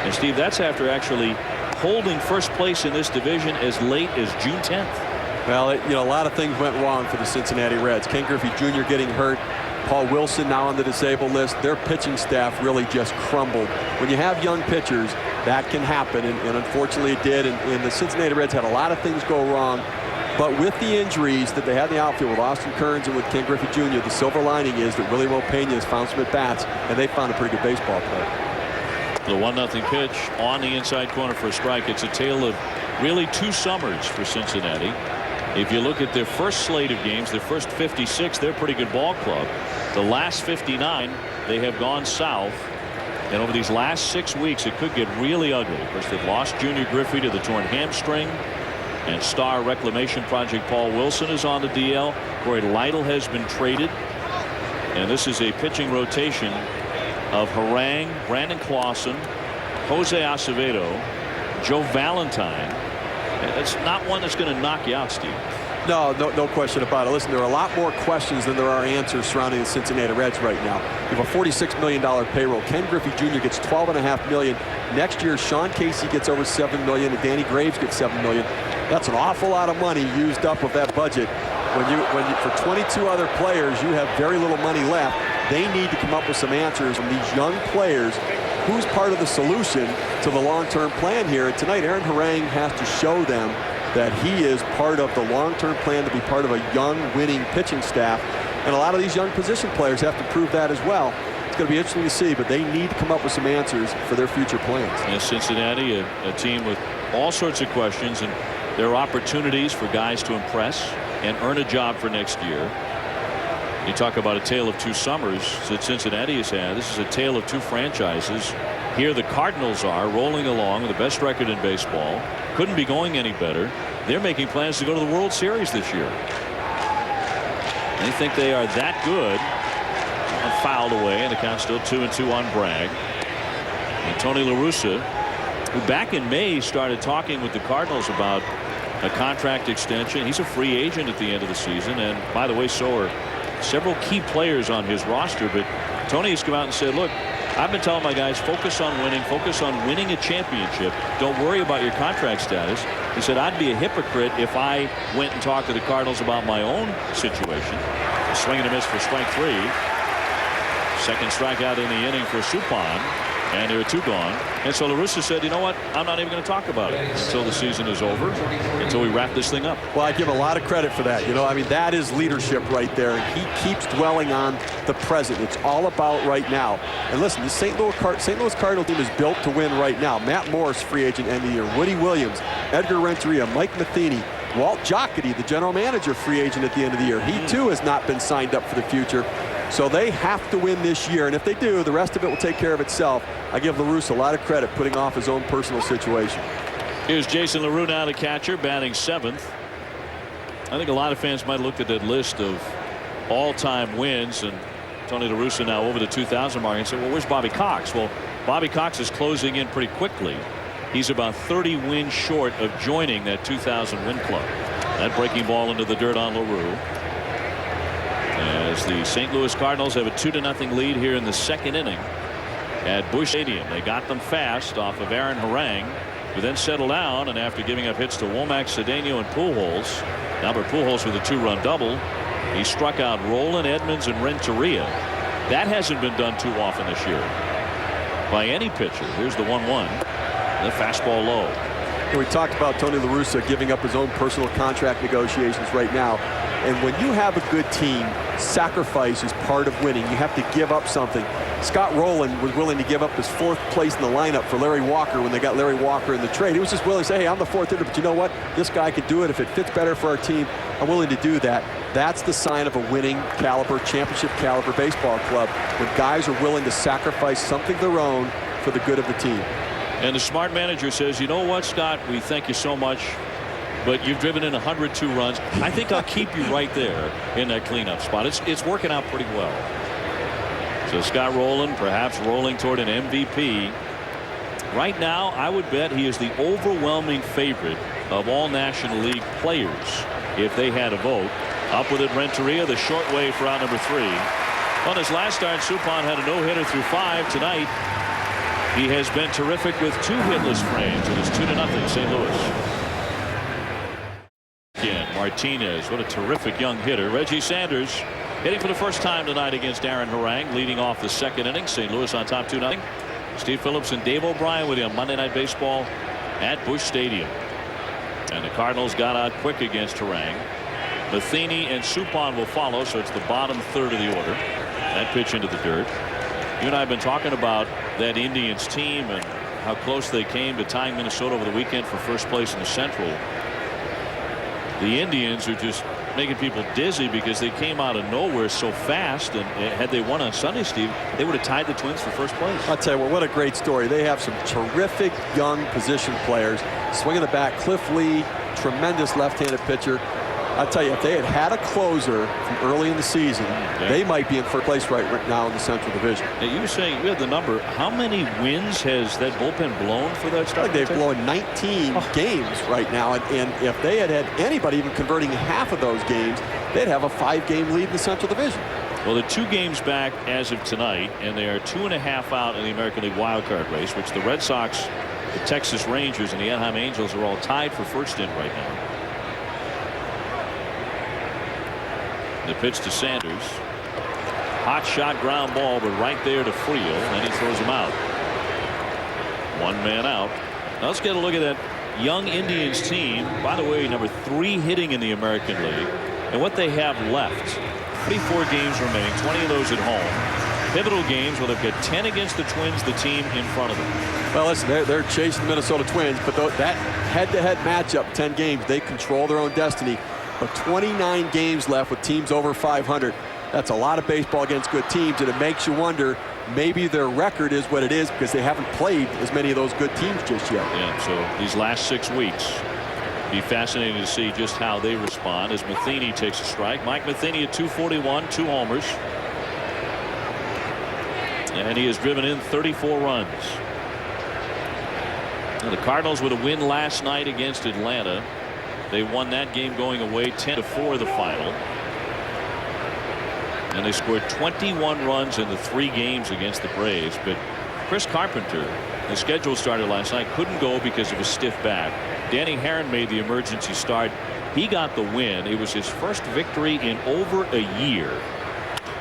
[SPEAKER 1] And Steve, that's after actually holding first place in this division as late as June 10th.
[SPEAKER 2] Well, a lot of things went wrong for the Cincinnati Reds. Ken Griffey Jr. getting hurt. Paul Wilson now on the disabled list. Their pitching staff really just crumbled. When you have young pitchers, that can happen, and unfortunately it did. And the Cincinnati Reds had a lot of things go wrong. But with the injuries that they had in the outfield with Austin Kearns and with Ken Griffey Jr., the silver lining is that Willie Mo Pena has found some at-bats, and they found a pretty good baseball player.
[SPEAKER 1] The 1-0 pitch on the inside corner for a strike. It's a tale of really 2 summers for Cincinnati. If you look at their first slate of games, their first 56, they're a pretty good ball club. The last 59, they have gone south. And over these last 6 weeks, it could get really ugly. Of course, they've lost Junior Griffey to the torn hamstring. And star reclamation project Paul Wilson is on the DL. Corey Lytle has been traded. And this is a pitching rotation of Harang, Brandon Clausen, Jose Acevedo, Joe Valentine. It's not one that's going to knock you out, Steve.
[SPEAKER 2] No question about it. Listen, there are a lot more questions than there are answers surrounding the Cincinnati Reds right now. You have a $46 million payroll. Ken Griffey Jr. gets $12.5 million. Next year, Sean Casey gets over $7 million, and Danny Graves gets $7 million. That's an awful lot of money used up of that budget. When you for 22 other players, you have very little money left. They need to come up with some answers from these young players. Who's part of the solution to the long-term plan here? And tonight, Aaron Harang has to show them that he is part of the long-term plan to be part of a young, winning pitching staff. And a lot of these young position players have to prove that as well. It's going to be interesting to see, but they need to come up with some answers for their future plans.
[SPEAKER 1] And Cincinnati, a team with all sorts of questions, and there are opportunities for guys to impress and earn a job for next year. You talk about a tale of two summers that Cincinnati has had. This is a tale of two franchises. Here the Cardinals are rolling along with the best record in baseball. Couldn't be going any better. They're making plans to go to the World Series this year. They think they are that good. Fouled away, and the count's still 2-2 on Bragg. And Tony La Russa, who back in May started talking with the Cardinals about a contract extension. He's a free agent at the end of the season, and by the way, so are several key players on his roster. But Tony has come out and said, look, I've been telling my guys, focus on winning a championship. Don't worry about your contract status. He said, I'd be a hypocrite if I went and talked to the Cardinals about my own situation. A swing and a miss for strike 3. Second strikeout in the inning for Suppan, and there are 2 gone. And so La Russa said, you know what, I'm not even going to talk about it until the season is over, until we wrap this thing up.
[SPEAKER 2] Well, I give a lot of credit for that. You know, I mean, that is leadership right there. And he keeps dwelling on the present. It's all about right now. And listen, the St. Louis Cardinal team is built to win right now. Matt Morris, free agent end of the year. Woody Williams, Edgar Renteria, Mike Matheny, Walt Jocketty, the general manager, free agent at the end of the year. He too has not been signed up for the future. So they have to win this year, and if they do, the rest of it will take care of itself. I give La Russa a lot of credit putting off his own personal situation.
[SPEAKER 1] Here's Jason LaRue now, the catcher, batting 7th. I think a lot of fans might have looked at that list of all-time wins, and Tony La Russa now over the 2,000 mark, and said, well, where's Bobby Cox? Well, Bobby Cox is closing in pretty quickly. He's about 30 wins short of joining that 2,000 win club. That breaking ball into the dirt on LaRue. As the St. Louis Cardinals have a 2-0 lead here in the 2nd inning at Busch Stadium. They got them fast off of Aaron Harang, who then settled down, and after giving up hits to Womack, Cedeno, and Pujols, Albert Pujols with a 2-run double, he struck out Rolen, Edmonds, and Renteria. That hasn't been done too often this year by any pitcher. Here's the 1-1. The fastball low.
[SPEAKER 2] We talked about Tony La Russa giving up his own personal contract negotiations right now. And when you have a good team, sacrifice is part of winning. You have to give up something. Scott Rowland was willing to give up his 4th place in the lineup for Larry Walker when they got Larry Walker in the trade. He was just willing to say, hey, I'm the 4th hitter, but you know what? This guy could do it. If it fits better for our team, I'm willing to do that. That's the sign of a winning caliber, championship caliber baseball club, when guys are willing to sacrifice something of their own for the good of the team.
[SPEAKER 1] And the smart manager says, you know what, Scott, we thank you so much, but you've driven in 102 runs. I think I'll keep you right there in that cleanup spot. It's working out pretty well. So Scott Rowland perhaps rolling toward an MVP. Right now, I would bet he is the overwhelming favorite of all National League players if they had a vote. Up with it, Renteria, the short way for out number 3. On his last start, Suppan had a no-hitter through 5 tonight. He has been terrific with 2 hitless frames, and it's 2-0 St. Louis. Again, Martinez, what a terrific young hitter. Reggie Sanders hitting for the first time tonight against Aaron Harang, leading off the 2nd inning. St. Louis on top 2-0. Steve Phillips and Dave O'Brien with you on Monday Night Baseball at Busch Stadium. And the Cardinals got out quick against Harang. Matheny and Suppan will follow, so it's the bottom 3rd of the order. That pitch into the dirt. You and I have been talking about that Indians team and how close they came to tying Minnesota over the weekend for first place in the Central. The Indians are just making people dizzy because they came out of nowhere so fast, and had they won on Sunday, Steve, they would have tied the Twins for first place.
[SPEAKER 2] I'll tell you what a great story. They have some terrific young position players. Swinging the bat, Cliff Lee, tremendous left-handed pitcher. I'll tell you, if they had had a closer from early in the season, they might be in first place right now in the Central Division.
[SPEAKER 1] Now, you were saying you had the number. How many wins has that bullpen blown for that start?
[SPEAKER 2] They've blown 19 games right now, and if they had had anybody even converting half of those games, they'd have a 5-game lead in the Central Division.
[SPEAKER 1] Well, they're 2 games back as of tonight, and they are 2.5 out in the American League wildcard race, which the Red Sox, the Texas Rangers, and the Anaheim Angels are all tied for first in right now. The pitch to Sanders. Hot shot, ground ball, but right there to Friel, and he throws him out. 1 man out. Now let's get a look at that young Indians team, by the way, number 3 hitting in the American League. And what they have left, 34 games remaining, 20 of those at home. Pivotal games where they've got 10 against the Twins, the team in front of them.
[SPEAKER 2] Well, listen, they're chasing the Minnesota Twins, but that head-to-head matchup, 10 games, they control their own destiny. But 29 games left with teams over 500. That's a lot of baseball against good teams, and it makes you wonder, maybe their record is what it is because they haven't played as many of those good teams just yet.
[SPEAKER 1] Yeah, so these last 6 weeks, be fascinating to see just how they respond as Matheny takes a strike. Mike Matheny at 241, 2 homers. And he has driven in 34 runs. Now, the Cardinals with a win last night against Atlanta. They won that game going away 10-4 the final. And they scored 21 runs in the 3 games against the Braves. But Chris Carpenter, the schedule started last night, couldn't go because of a stiff back. Danny Herron made the emergency start. He got the win. It was his first victory in over a year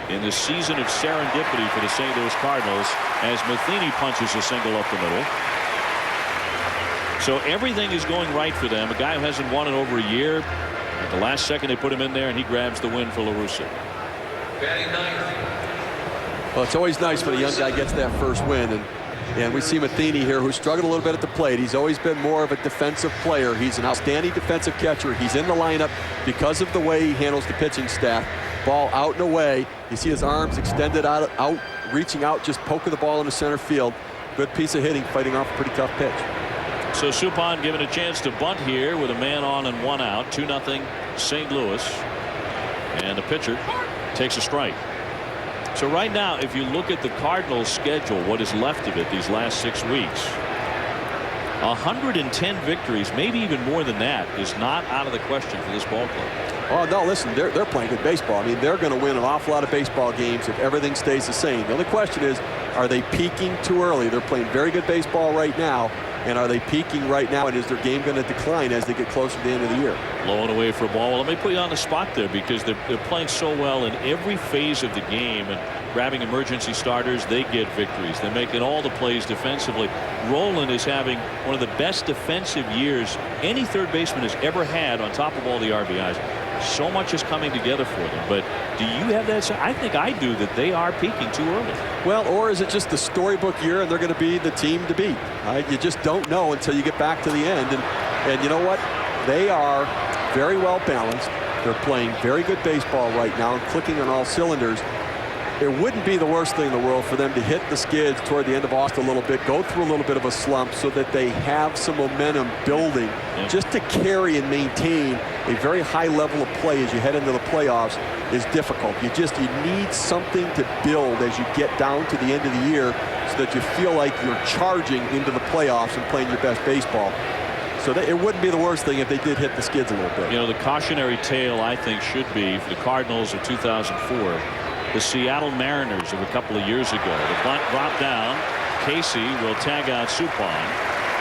[SPEAKER 1] in the season of serendipity for the St. Louis Cardinals as Matheny punches a single up the middle. So everything is going right for them. A guy who hasn't won in over a year. At the last second they put him in there and he grabs the win for La Russa.
[SPEAKER 2] Well, it's always nice when a young guy gets that first win, and we see Matheny here, who struggled a little bit at the plate. He's always been more of a defensive player. He's an outstanding defensive catcher. He's in the lineup because of the way he handles the pitching staff. Ball out and away. You see his arms extended out, reaching out, just poking the ball into center field. Good piece of hitting, fighting off a pretty tough pitch.
[SPEAKER 1] So Suppan given a chance to bunt here with a man on and 1 out. 2-0 St. Louis. And the pitcher takes a strike. So right now, if you look at the Cardinals schedule, what is left of it these last 6 weeks, 110 victories, maybe even more than that, is not out of the question for this ball club.
[SPEAKER 2] Oh, no, listen, they're playing good baseball. I mean, they're going to win an awful lot of baseball games if everything stays the same. The only question is, are they peaking too early? They're playing very good baseball right now. And are they peaking right now, and is their game going to decline as they get closer to the end of the year?
[SPEAKER 1] Low and away for a ball. Well, let me put you on the spot there because they're playing so well in every phase of the game and grabbing emergency starters. They get victories. They're making all the plays defensively. Roland is having one of the best defensive years any third baseman has ever had on top of all the RBIs. So much is coming together for them. But do you have that? I think I do, that they are peaking too early.
[SPEAKER 2] Well, or is it just the storybook year and they're going to be the team to beat? You just don't know until you get back to the end. And you know what? They are very well balanced. They're playing very good baseball right now and clicking on all cylinders. It wouldn't be the worst thing in the world for them to hit the skids toward the end of August a little bit, go through a little bit of a slump so that they have some momentum building. Just to carry and maintain a very high level of play as you head into the playoffs is difficult. You need something to build as you get down to the end of the year so that you feel like you're charging into the playoffs and playing your best baseball. So it wouldn't be the worst thing if they did hit the skids a little bit.
[SPEAKER 1] You know, the cautionary tale, I think, should be for the Cardinals of 2004. The Seattle Mariners of a couple of years ago. The bunt dropped down. Casey will tag out Suppan,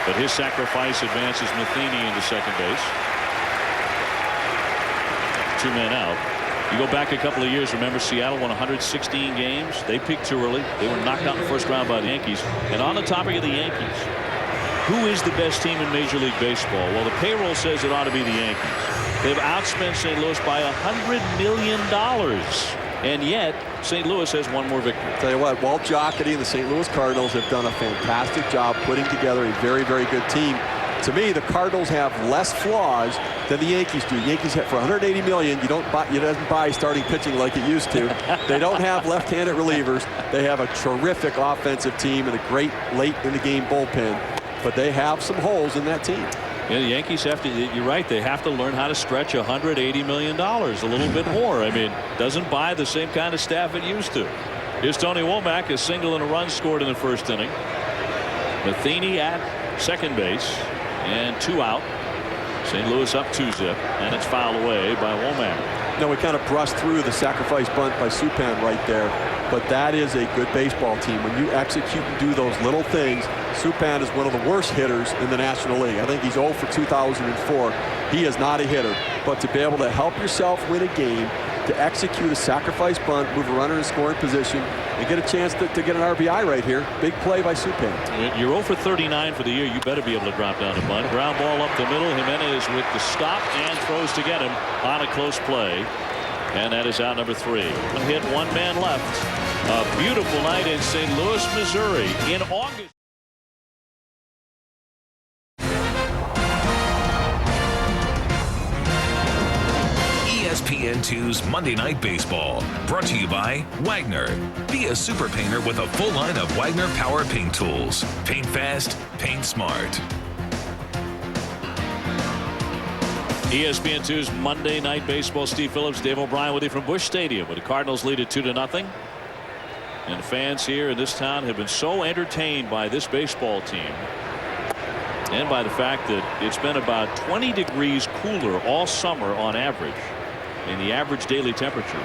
[SPEAKER 1] but his sacrifice advances Matheny into second base. 2 men out. You go back a couple of years, remember Seattle won 116 games. They peaked too early. They were knocked out in the first round by the Yankees. And on the topic of the Yankees, who is the best team in Major League Baseball? Well, the payroll says it ought to be the Yankees. They've outspent St. Louis by $100 million. And yet, St. Louis has one more victory.
[SPEAKER 2] Tell you what, Walt Jocketty and the St. Louis Cardinals have done a fantastic job putting together a very, very good team. To me, the Cardinals have less flaws than the Yankees do. Yankees have, for $180 million, you doesn't buy starting pitching like it used to. They don't have left-handed relievers. They have a terrific offensive team and a great late-in-the-game bullpen. But they have some holes in that team.
[SPEAKER 1] Yeah, the Yankees have to, you're right, they have to learn how to stretch $180 million a little bit more. I mean, doesn't buy the same kind of staff it used to. Here's Tony Womack, a single and a run scored in the first inning. Matheny at second base and 2 out. St. Louis up 2-zip, and it's fouled away by Womack.
[SPEAKER 2] Now, we kind of brushed through the sacrifice bunt by Suppan right there, but that is a good baseball team. When you execute and do those little things, Suppan is one of the worst hitters in the National League. I think he's 0 for 2004. He is not a hitter, but to be able to help yourself win a game to execute a sacrifice bunt, move a runner in scoring position, and get a chance to get an RBI right here. Big play by Supan.
[SPEAKER 4] You're 0 for 39 for the year. You better be able to drop down a bunt. Ground ball up the middle. Jimenez with the stop and throws to get him on a close play. And that is out number 3. One hit, one man left. A beautiful night in St. Louis, Missouri in August.
[SPEAKER 5] ESPN2's Monday Night Baseball, brought to you by Wagner. Be a super painter with a full line of Wagner Power Paint Tools. Paint fast, paint smart.
[SPEAKER 4] ESPN2's Monday Night Baseball. Steve Phillips, Dave O'Brien with you from Busch Stadium, where the Cardinals lead it 2-0. And fans here in this town have been so entertained by this baseball team, and by the fact that it's been about 20 degrees cooler all summer on average in the average daily temperature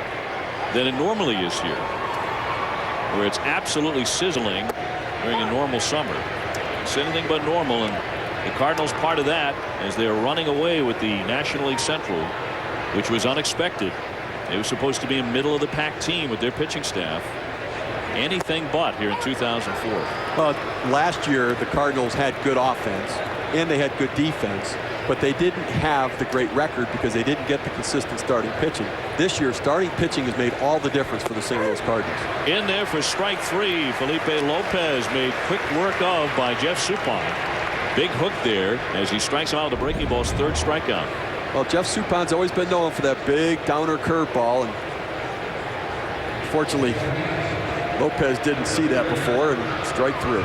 [SPEAKER 4] than it normally is here, where it's absolutely sizzling during a normal summer. It's anything but normal, and the Cardinals part of that as they're running away with the National League Central, which was unexpected. They were supposed to be a middle of the pack team with their pitching staff. Anything but here in 2004.
[SPEAKER 2] Well, last year the Cardinals had good offense and they had good defense, but they didn't have the great record because they didn't get the consistent starting pitching. This year, starting pitching has made all the difference for the St. Louis Cardinals.
[SPEAKER 4] In there for strike 3, Felipe Lopez made quick work of by Jeff Suppan. Big hook there as he strikes him out with the breaking ball's 3rd strikeout.
[SPEAKER 2] Well, Jeff Supan's always been known for that big downer curveball, and unfortunately Lopez didn't see that before, and strike 3.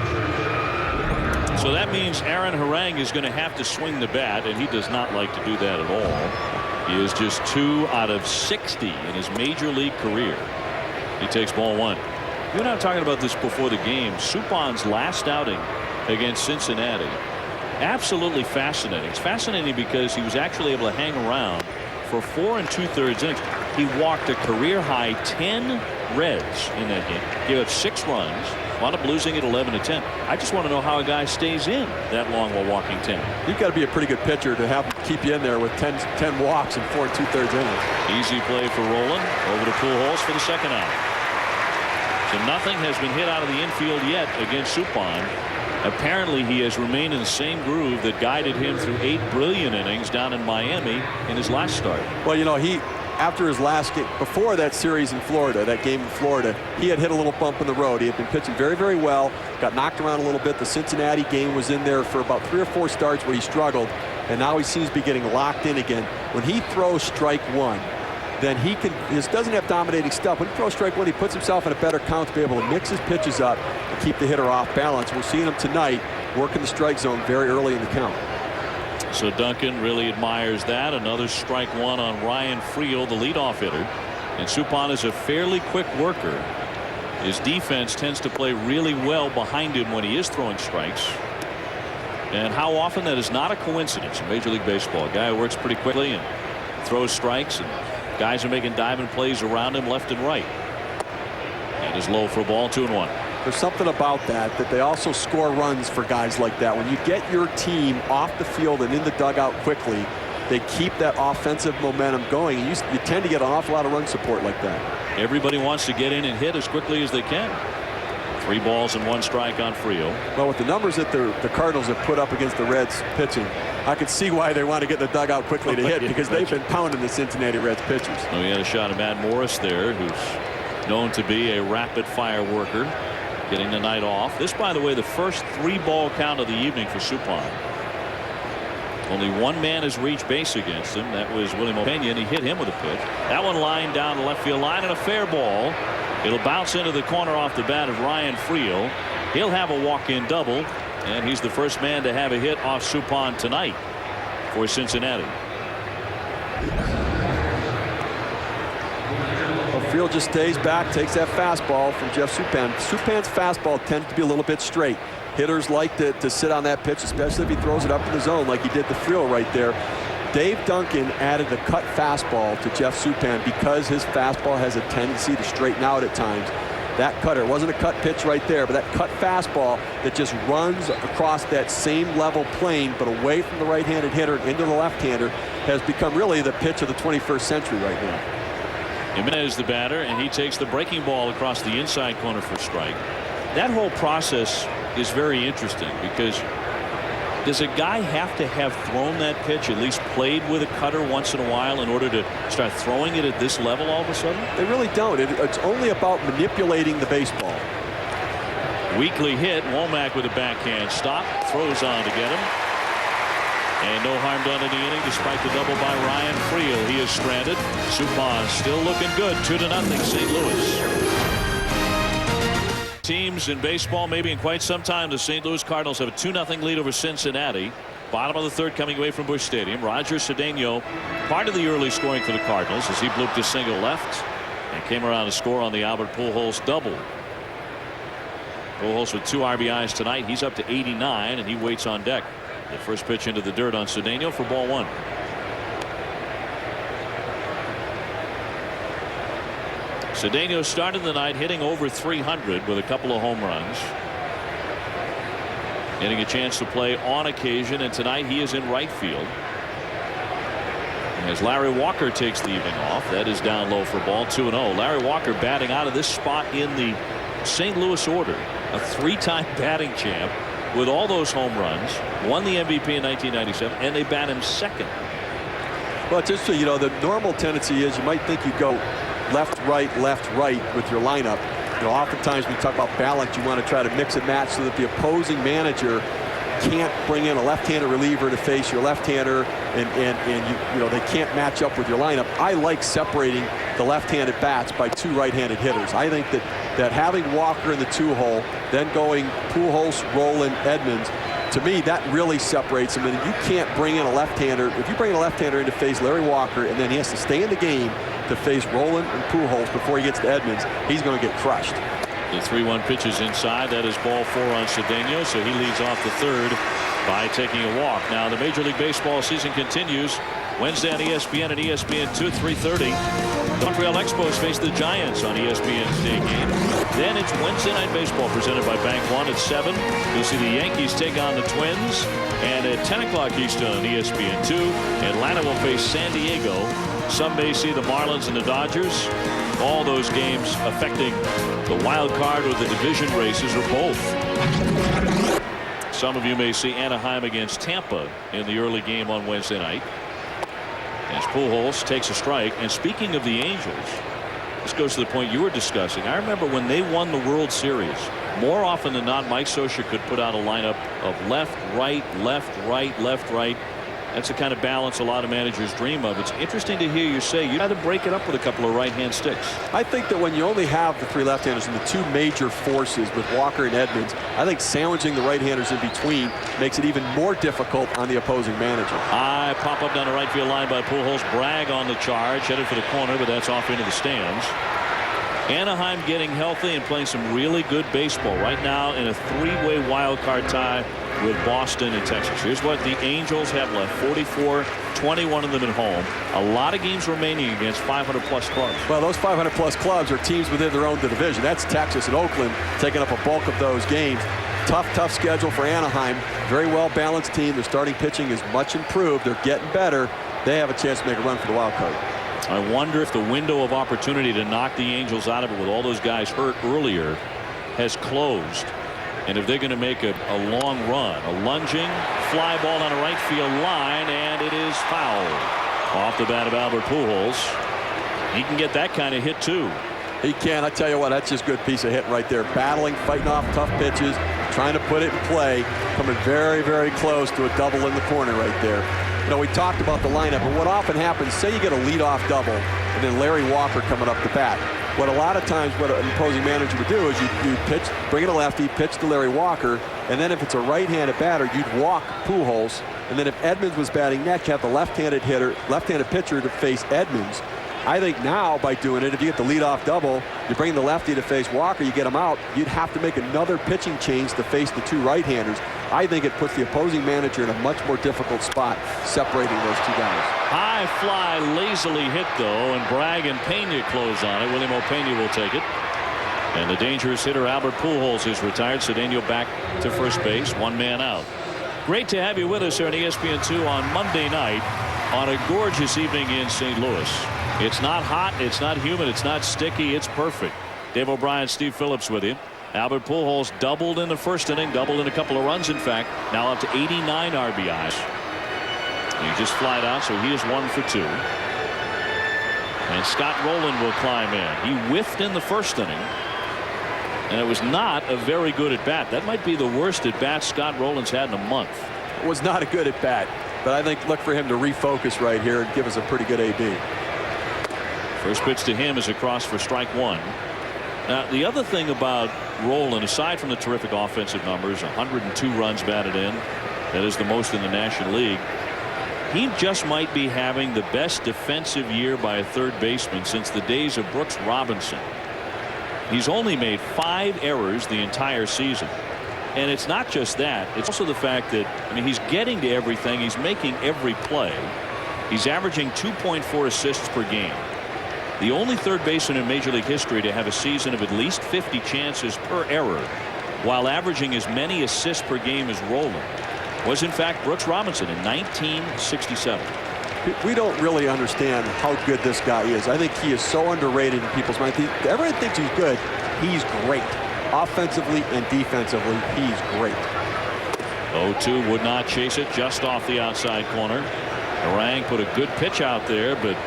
[SPEAKER 4] So that means Aaron Harang is going to have to swing the bat, and he does not like to do that at all. He is just 2 out of 60 in his major league career. He takes ball 1. You and I were talking about this before the game. Supan's last outing against Cincinnati, absolutely fascinating. It's fascinating because he was actually able to hang around for 4 2/3 innings. He walked a career high 10 Reds in that game. Gave up 6 runs. Wound up losing it 11-10. I just want to know how a guy stays in that long while walking 10.
[SPEAKER 2] You've got to be a pretty good pitcher to have to keep you in there with 10 walks and 4 2/3 innings.
[SPEAKER 4] Easy play for Rolen over to Pujols for the 2nd out. So nothing has been hit out of the infield yet against Suppan. Apparently he has remained in the same groove that guided him through 8 brilliant innings down in Miami in his last start.
[SPEAKER 2] Well, you know, after his last game, before that series in Florida, that game in Florida, he had hit a little bump in the road. He had been pitching very, very well, got knocked around a little bit. The Cincinnati game was in there for about 3 or 4 starts where he struggled, and now he seems to be getting locked in again. When he throws strike 1, then he doesn't have dominating stuff. When he throws strike 1, he puts himself in a better count to be able to mix his pitches up and keep the hitter off balance. We're seeing him tonight working the strike zone very early in the count.
[SPEAKER 4] So Duncan really admires that. Another strike 1 on Ryan Friel, the leadoff hitter. And Suppan is a fairly quick worker. His defense tends to play really well behind him when he is throwing strikes. And how often that is not a coincidence in Major League Baseball. A guy who works pretty quickly and throws strikes, and guys are making diamond plays around him left and right. And is low for a ball, 2-1.
[SPEAKER 2] There's something about that they also score runs for guys like that. When you get your team off the field and in the dugout quickly, they keep that offensive momentum going. You tend to get an awful lot of run support like that.
[SPEAKER 4] Everybody wants to get in and hit as quickly as they can. 3 balls and 1 strike on Friel.
[SPEAKER 2] Well, with the numbers that the Cardinals have put up against the Reds pitching, I could see why they want to get in the dugout quickly to hit, because they've been pounding the Cincinnati Reds pitchers.
[SPEAKER 4] We had a shot of Matt Morris there, who's known to be a rapid-fire worker, getting the night off. This, by the way, the first 3-ball count of the evening for Suppan. Only 1 man has reached base against him. That was William Opeña, and he hit him with a pitch. That one lined down the left field line, and a fair ball. It'll bounce into the corner off the bat of Ryan Friel. He'll have a walk-in double, and he's the first man to have a hit off Suppan tonight for Cincinnati.
[SPEAKER 2] Friel just stays back, takes that fastball from Jeff Suppan. Suppan's fastball tends to be a little bit straight. Hitters like to sit on that pitch, especially if he throws it up in the zone like he did to Friel right there. Dave Duncan added the cut fastball to Jeff Suppan because his fastball has a tendency to straighten out at times. That cutter wasn't a cut pitch right there, but that cut fastball that just runs across that same level plane but away from the right-handed hitter and into the left-hander has become really the pitch of the 21st century right now.
[SPEAKER 4] Jimenez the batter, and he takes the breaking ball across the inside corner for strike. That whole process is very interesting because does a guy have to have thrown that pitch, at least played with a cutter once in a while in order to start throwing it at this level all of a sudden?
[SPEAKER 2] They really don't. It's only about manipulating the baseball.
[SPEAKER 4] Weakly hit. Womack with a backhand stop. Throws on to get him. And no harm done in the inning despite the double by Ryan Friel. He is stranded. Suppan still looking good. 2-0 St. Louis. Teams in baseball maybe in quite some time. The St. Louis Cardinals have a 2-0 lead over Cincinnati. Bottom of the third coming away from Busch Stadium. Roger Cedeno part of the early scoring for the Cardinals as he blooped a single left and came around to score on the Albert Pujols double. Pujols with 2 RBIs tonight. He's up to 89 and he waits on deck. The first pitch into the dirt on Cedeno for ball 1. Cedeno started the night hitting over 300 with a couple of home runs. Getting a chance to play on occasion, and tonight he is in right field. As Larry Walker takes the evening off, that is down low for ball 2-0. Larry Walker batting out of this spot in the St. Louis order. A 3-time batting champ with all those home runs. Won the MVP in 1997, and they bat him second.
[SPEAKER 2] Well, it's just so you know, the normal tendency is you might think you go left, right with your lineup. You know, oftentimes when you talk about balance, you want to try to mix and match so that the opposing manager can't bring in a left-handed reliever to face your left-hander, and you know they can't match up with your lineup. I like separating the left-handed bats by 2 right-handed hitters. I think that having Walker in the 2-hole, then going Pujols, Rolen, Edmonds, to me that really separates them. And you can't bring in a left-hander. If you bring in a left-hander in to face Larry Walker and then he has to stay in the game to face Rolen and Pujols before he gets to Edmonds, he's going to get crushed.
[SPEAKER 4] The 3-1 pitch is inside. That is ball 4 on Cedeno, so he leads off the third by taking a walk. Now the Major League Baseball season continues Wednesday on ESPN and ESPN2 at 3:30. The Montreal Expos face the Giants on ESPN's day game. Then it's Wednesday Night Baseball presented by Bank One at 7. You'll see the Yankees take on the Twins, and at 10 o'clock Eastern on ESPN2, Atlanta will face San Diego. Some may see the Marlins and the Dodgers. All those games affecting the wild card or the division races or both. Some of you may see Anaheim against Tampa in the early game on Wednesday night. As Pujols takes a strike. And speaking of the Angels, this goes to the point you were discussing. I remember when they won the World Series, more often than not, Mike Scioscia could put out a lineup of left, right, left, right, left, right. That's the kind of balance a lot of managers dream of. It's interesting to hear you say you had to break it up with a couple of right-hand sticks.
[SPEAKER 2] I think that when you only have the 3 left-handers and the 2 major forces with Walker and Edmonds, I think sandwiching the right-handers in between makes it even more difficult on the opposing manager.
[SPEAKER 4] High pop-up down the right field line by Pujols. Bragg on the charge, headed for the corner, but that's off into the stands. Anaheim getting healthy and playing some really good baseball right now in a 3-way wild card tie with Boston and Texas. Here's what the Angels have left: 44, 21 of them at home. A lot of games remaining against 500-plus clubs.
[SPEAKER 2] Well, those 500-plus clubs are teams within their own division. That's Texas and Oakland taking up a bulk of those games. Tough schedule for Anaheim. Very well-balanced team. Their starting pitching is much improved. They're getting better. They have a chance to make a run for the wild card.
[SPEAKER 4] I wonder if the window of opportunity to knock the Angels out of it with all those guys hurt earlier has closed. And if they're going to make a long run, a lunging fly ball down a right field line, and it is foul off the bat of Albert Pujols. He can get that kind of hit too.
[SPEAKER 2] He can. I tell you what, that's just a good piece of hit right there. Battling, fighting off tough pitches, trying to put it in play, coming very, very close to a double in the corner right there. You know, we talked about the lineup, and what often happens, say you get a leadoff double, and then Larry Walker coming up the bat. What a lot of times what an opposing manager would do is you pitch, bring in a lefty, pitch to Larry Walker, and then if it's a right-handed batter, you'd walk Pujols, and then if Edmonds was batting next, you have the left-handed pitcher to face Edmonds. I think now by doing it, if you get the leadoff double, you bring the lefty to face Walker, you get him out, you'd have to make another pitching change to face the 2 right-handers. I think it puts the opposing manager in a much more difficult spot separating those 2 guys.
[SPEAKER 4] High fly lazily hit though, and Bragg and Pena close on it. William Opeña will take it. And the dangerous hitter Albert Pujols is retired. Cedeno back to first base, 1 man out. Great to have you with us here on ESPN2 on Monday night on a gorgeous evening in St. Louis. It's not hot, it's not humid, it's not sticky, it's perfect. Dave O'Brien, Steve Phillips with you. Albert Pujols doubled in the first inning, doubled in a couple of runs, in fact, now up to 89 RBIs. He just flied out, so he is 1 for 2. And Scott Rowland will climb in. He whiffed in the first inning, and it was not a very good at bat. That might be the worst at bat Scott Rowland's had in a month.
[SPEAKER 2] It was not a good at bat, but I think look for him to refocus right here and give us a pretty good AB.
[SPEAKER 4] First pitch to him is across for strike 1. Now, the other thing about Rowland, aside from the terrific offensive numbers, 102 runs batted in, that is the most in the National League, he just might be having the best defensive year by a third baseman since the days of Brooks Robinson. He's only made 5 errors the entire season. And it's not just that. It's also the fact that, I mean, he's getting to everything. He's making every play. He's averaging 2.4 assists per game. The only third baseman in Major League history to have a season of at least 50 chances per error while averaging as many assists per game as Rowland was in fact Brooks Robinson in 1967.
[SPEAKER 2] We don't really understand how good this guy is. I think he is so underrated in people's minds. Everyone thinks he's good. He's great. Offensively and defensively, he's great.
[SPEAKER 4] 0-2 would not chase it, just off the outside corner. Harang put a good pitch out there, but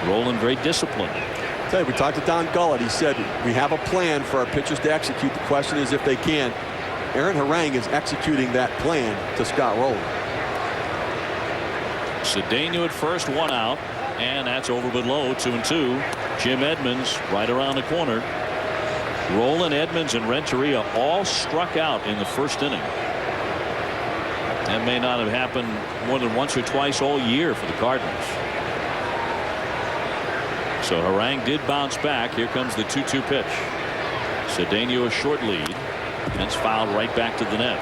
[SPEAKER 4] Rowland very disciplined.
[SPEAKER 2] I tell you, we talked to Don Gullett. He said we have a plan for our pitchers to execute. The question is if they can. Aaron Harang is executing that plan to Scott Rowland.
[SPEAKER 4] Cedeno at first, 1 out, and that's over but low, 2-2. Jim Edmonds right around the corner. Rowland, Edmonds, and Renteria all struck out in the first inning. That may not have happened more than once or twice all year for the Cardinals. So Harang did bounce back. Here comes the 2-2 pitch. Cedeno a short lead. That's fouled right back to the net.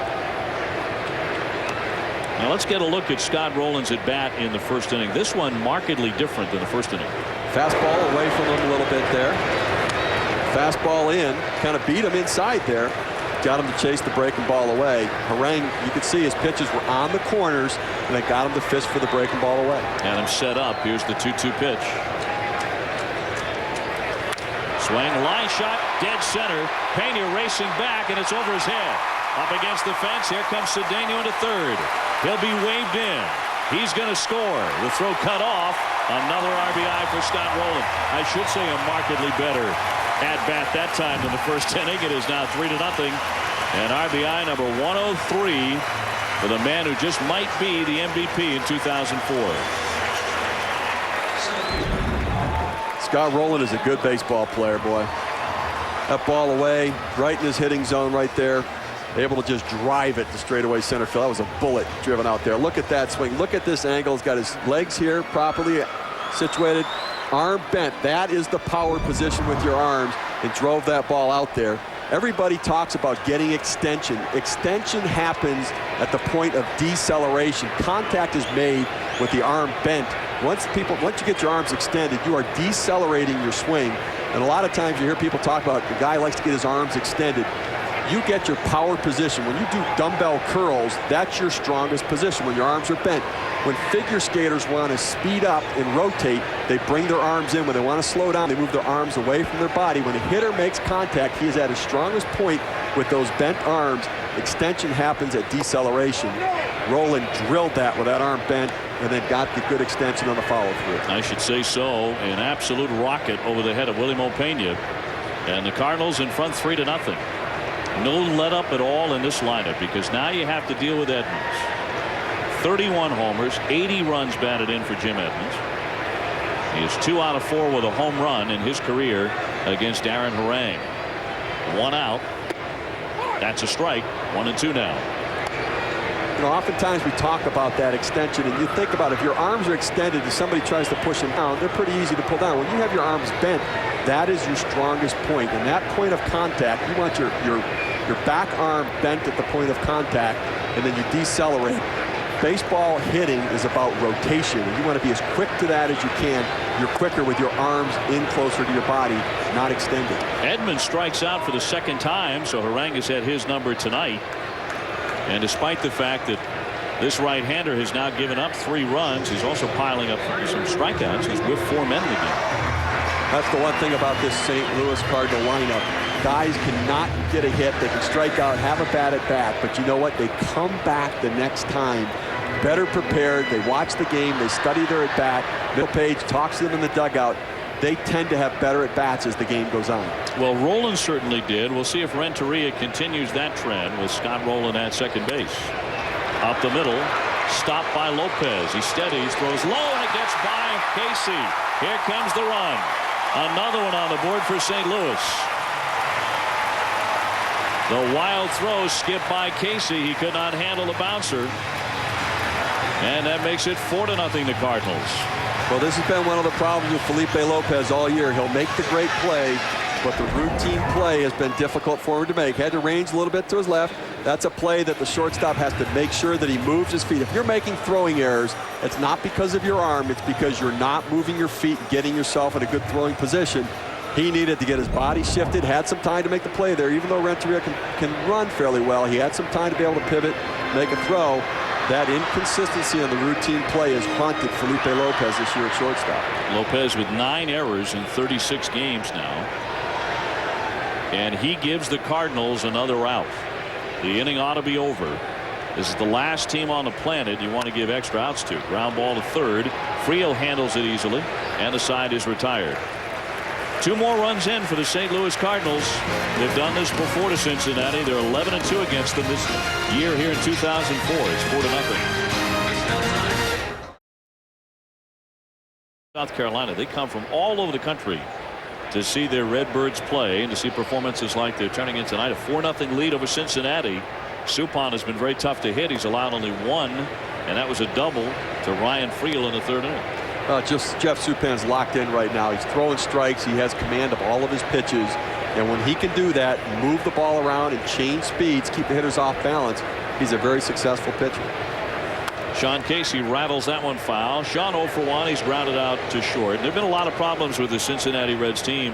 [SPEAKER 4] Now let's get a look at Scott Rowland's at bat in the first inning. This one markedly different than the first inning.
[SPEAKER 2] Fastball away from him a little bit there. Fastball in, kind of beat him inside there. Got him to chase the breaking ball away. Harang, you could see his pitches were on the corners, and they got him to fist for the breaking ball away.
[SPEAKER 4] And him set up. Here's the 2-2 pitch. Swing, line shot, dead center. Pena racing back, and it's over his head. Up against the fence. Here comes Cedeno into third. He'll be waved in. He's going to score. The throw cut off. Another RBI for Scott Rowland. I should say a markedly better at bat that time than the first inning. It is now 3-0. And RBI number 103 for the man who just might be the MVP in 2004.
[SPEAKER 2] Scott Rowland is a good baseball player, boy. That ball away, right in his hitting zone right there. Able to just drive it to straightaway center field. That was a bullet driven out there. Look at that swing. Look at this angle. He's got his legs here properly situated. Arm bent. That is the power position with your arms, and drove that ball out there. Everybody talks about getting extension. Extension happens at the point of deceleration. Contact is made with the arm bent. Once you get your arms extended, you are decelerating your swing. And a lot of times you hear people talk about the guy likes to get his arms extended. You get your power position. When you do dumbbell curls, that's your strongest position, when your arms are bent. When figure skaters want to speed up and rotate, they bring their arms in. When they want to slow down, they move their arms away from their body. When a hitter makes contact, he is at his strongest point with those bent arms. Extension happens at deceleration. Rowland drilled that with that arm bent, and then got the good extension on the follow-through.
[SPEAKER 4] I should say so. An absolute rocket over the head of Willie Pena. And the Cardinals in front 3-0. No let up at all in this lineup, because now you have to deal with Edmonds. 31 homers, 80 runs batted in for Jim Edmonds. He is 2 out of 4 with a home run in his career against Aaron Harang. 1 out. That's a strike. 1-2 now.
[SPEAKER 2] You know, oftentimes we talk about that extension, and you think about if your arms are extended and somebody tries to push them down, they're pretty easy to pull down. When you have your arms bent, that is your strongest point. And that point of contact, you want your back arm bent at the point of contact, and then you decelerate. Baseball hitting is about rotation, and you want to be as quick to that as you can. You're quicker with your arms in closer to your body, not extended.
[SPEAKER 4] Edmonds strikes out for the second time, so Harang has had his number tonight. And despite the fact that this right-hander has now given up 3 runs, he's also piling up some strikeouts. He's with 4 men in the game.
[SPEAKER 2] That's the one thing about this St. Louis Cardinal lineup. Guys cannot get a hit. They can strike out, have a bat at bat, but you know what? They come back the next time better prepared. They watch the game. They study their at bat. Bill Page talks to them in the dugout. They tend to have better at bats as the game goes on.
[SPEAKER 4] Well, Rolen certainly did. We'll see if Renteria continues that trend with Scott Rolen at second base. Up the middle, stopped by Lopez. He steadies, throws low, and it gets by Casey. Here comes the run. Another one on the board for St. Louis. The wild throw skipped by Casey. He could not handle the bouncer. And that makes it 4-0 the Cardinals.
[SPEAKER 2] Well, this has been one of the problems with Felipe Lopez all year. He'll make the great play, but the routine play has been difficult for him to make. Had to range a little bit to his left. That's a play that the shortstop has to make sure that he moves his feet. If you're making throwing errors, it's not because of your arm. It's because you're not moving your feet and getting yourself in a good throwing position. He needed to get his body shifted, had some time to make the play there. Even though Renteria can run fairly well, he had some time to be able to pivot, make a throw. That inconsistency on the routine play has haunted Felipe Lopez this year at shortstop.
[SPEAKER 4] Lopez with 9 errors in 36 games now. And he gives the Cardinals another out. The inning ought to be over. This is the last team on the planet you want to give extra outs to. Ground ball to third. Frio handles it easily, and the side is retired. 2 more runs in for the St. Louis Cardinals. They've done this before to Cincinnati. They're 11-2 against them this year here in 2004. It's 4-0. South Carolina, they come from all over the country to see their Redbirds play and to see performances like they're turning in tonight. A 4-0 lead over Cincinnati. Suppan has been very tough to hit. He's allowed only 1, and that was a double to Ryan Friel in the 3rd inning.
[SPEAKER 2] Just Jeff Suppan's locked in right now. He's throwing strikes. He has command of all of his pitches. And when he can do that, move the ball around and change speeds, keep the hitters off balance, he's a very successful pitcher.
[SPEAKER 4] Sean Casey rattles that one foul. Sean 0 for 1. He's grounded out to short. There have been a lot of problems with the Cincinnati Reds team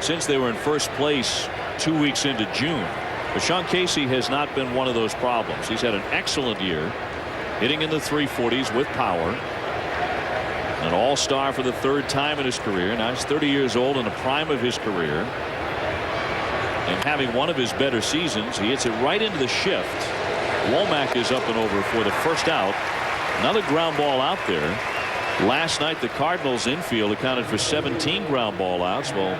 [SPEAKER 4] since they were in first place 2 weeks into June. But Sean Casey has not been one of those problems. He's had an excellent year, hitting in the 340s with power. An all-star for the 3rd time in his career. Now he's 30 years old in the prime of his career. And having one of his better seasons, he hits it right into the shift. Womack is up and over for the first out. Another ground ball out there. Last night the Cardinals infield accounted for 17 ground ball outs. Well,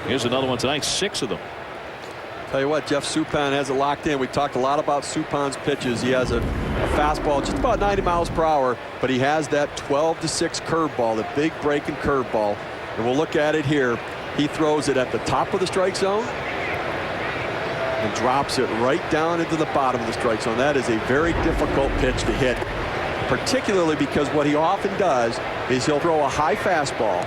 [SPEAKER 4] here's another one tonight, 6 of them.
[SPEAKER 2] Tell you what, Jeff Suppan has it locked in. We talked a lot about Suppan's pitches. He has a fastball just about 90 miles per hour, but he has that 12-6 curveball, the big breaking curveball. And we'll look at it here. He throws it at the top of the strike zone and drops it right down into the bottom of the strike zone. That is a very difficult pitch to hit, particularly because what he often does is he'll throw a high fastball,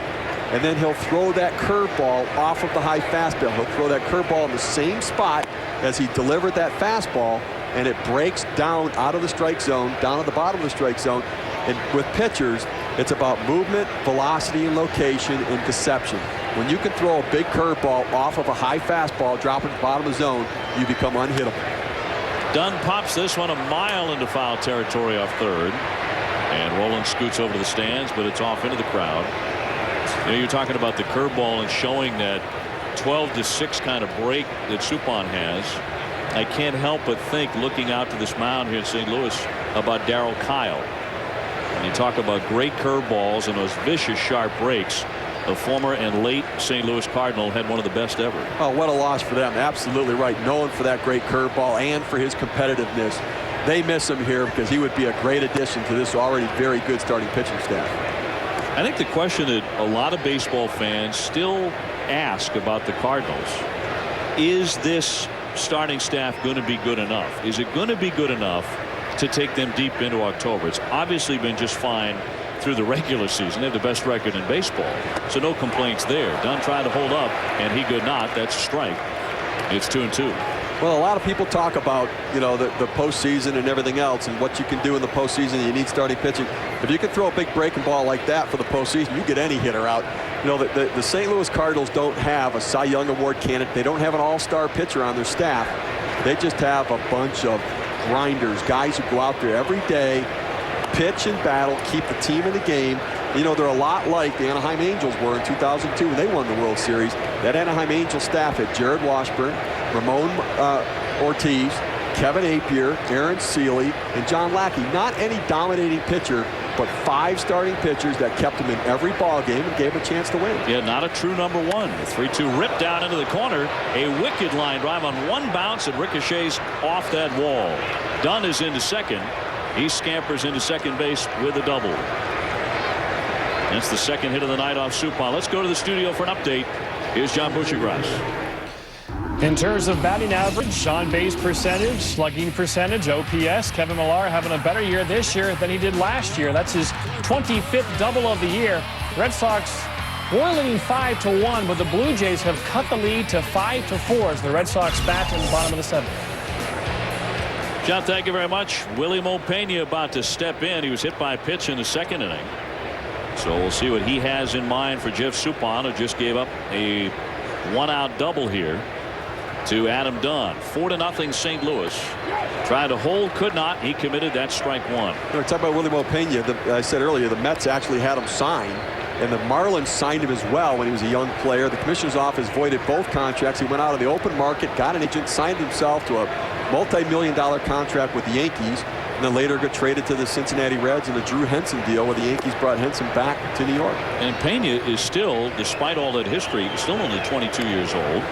[SPEAKER 2] and then he'll throw that curveball off of the high fastball. He'll throw that curveball in the same spot as he delivered that fastball, and it breaks down out of the strike zone, down at the bottom of the strike zone. And with pitchers, it's about movement, velocity, and location, and deception. When you can throw a big curveball off of a high fastball, drop it at the bottom of the zone, you become unhittable.
[SPEAKER 4] Dunn pops this one a mile into foul territory off third. And Rolen scoots over to the stands, but it's off into the crowd. You know, you're talking about the curveball and showing that 12-6 kind of break that Suppan has. I can't help but think, looking out to this mound here in St. Louis, about Darryl Kyle. And you talk about great curveballs and those vicious, sharp breaks. The former and late St. Louis Cardinal had one of the best ever.
[SPEAKER 2] Oh, what a loss for them. Absolutely right. Known for that great curveball and for his competitiveness. They miss him here because he would be a great addition to this already very good starting pitching staff.
[SPEAKER 4] I think the question that a lot of baseball fans still ask about the Cardinals, is this starting staff going to be good enough? Is it going to be good enough to take them deep into October? It's obviously been just fine through the regular season. They have the best record in baseball, so no complaints there. Dunn tried to hold up, and he could not. That's a strike. It's 2-2.
[SPEAKER 2] Well, a lot of people talk about, you know, the postseason and everything else and what you can do in the postseason. You need starting pitching. If you can throw a big breaking ball like that for the postseason, you get any hitter out. You know, the St. Louis Cardinals don't have a Cy Young Award candidate. They don't have an all-star pitcher on their staff. They just have a bunch of grinders, guys who go out there every day, pitch and battle, keep the team in the game. You know, they're a lot like the Anaheim Angels were in 2002 when they won the World Series. That Anaheim Angels staff had Jared Washburn, Ramon Ortiz, Kevin Apier, Aaron Seeley, and John Lackey. Not any dominating pitcher, but 5 starting pitchers that kept him in every ball game and gave him a chance to win.
[SPEAKER 4] Yeah, not a true number one. The 3-2 ripped down into the corner. A wicked line drive on one bounce that ricochets off that wall. Dunn is into second. He scampers into second base with a double. That's the second hit of the night off Suppan. Let's go to the studio for an update. Here's John Bushgrass.
[SPEAKER 3] In terms of batting average, on base percentage, slugging percentage, OPS, Kevin Millar having a better year this year than he did last year. That's his 25th double of the year. Red Sox were leading 5-1, but the Blue Jays have cut the lead to 5-4 as the Red Sox bat in the bottom of the 7th.
[SPEAKER 4] John, thank you very much. Willie Mopena about to step in. He was hit by a pitch in the second inning. So we'll see what he has in mind for Jeff Suppan, who just gave up a 1-out double here to Adam Dunn. 4-0 St. Louis. Tried to hold, could not. He committed that strike one.
[SPEAKER 2] We're talking about Willie Mopena. I said earlier, the Mets actually had him signed, and the Marlins signed him as well when he was a young player. The commissioner's office voided both contracts. He went out of the open market, got an agent, signed himself to a multi-million-dollar contract with the Yankees, and then later got traded to the Cincinnati Reds in a Drew Henson deal where the Yankees brought Henson back to New York.
[SPEAKER 4] And Pena is still, despite all that history, still only 22 years old.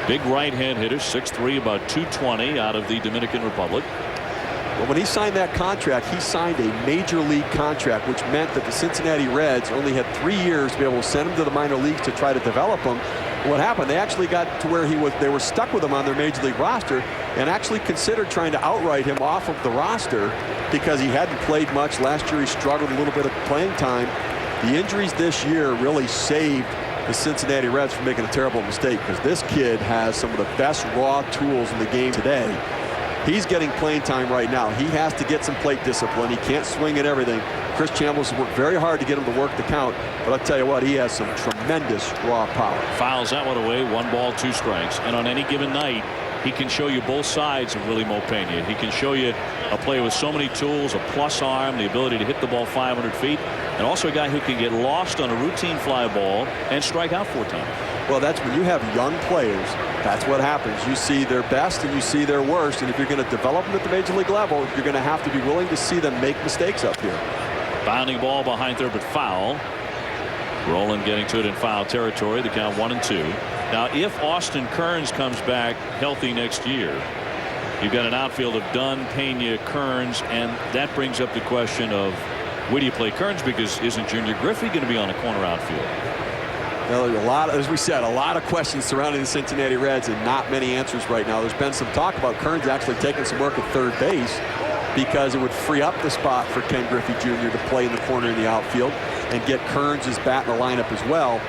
[SPEAKER 4] Big right-hand hitter, 6'3", about 220 out of the Dominican Republic.
[SPEAKER 2] Well, when he signed that contract, he signed a major league contract, which meant that the Cincinnati Reds only had 3 years to be able to send him to the minor leagues to try to develop him. What happened? They actually got to where they were stuck with him on their major league roster and actually considered trying to outright him off of the roster because he hadn't played much. Last year he struggled a little bit of playing time. The injuries this year really saved the Cincinnati Reds from making a terrible mistake, because this kid has some of the best raw tools in the game today. He's getting playing time right now. He has to get some plate discipline. He can't swing at everything. Chris Chambliss has worked very hard to get him to work the count, but I'll tell you what, he has some tremendous raw power.
[SPEAKER 4] Fouls that one away. 1 ball, 2 strikes. And on any given night, he can show you both sides of Willie Mopena. He can show you a player with so many tools, a plus arm, the ability to hit the ball 500 feet, and also a guy who can get lost on a routine fly ball and strike out 4 times.
[SPEAKER 2] Well, that's when you have young players. That's what happens. You see their best and you see their worst. And if you're going to develop them at the major league level, you're going to have to be willing to see them make mistakes up here.
[SPEAKER 4] Bounding ball behind third, but foul. Roland getting to it in foul territory. The count 1-2. Now, if Austin Kearns comes back healthy next year, you've got an outfield of Dunn, Pena, Kearns, and that brings up the question of where do you play Kearns, because isn't Junior Griffey going to be on a corner outfield?
[SPEAKER 2] Well, a lot, as we said, a lot of questions surrounding the Cincinnati Reds and not many answers right now. There's been some talk about Kearns actually taking some work at third base because it would free up the spot for Ken Griffey Jr. to play in the corner in the outfield and get Kearns' bat in the lineup as well.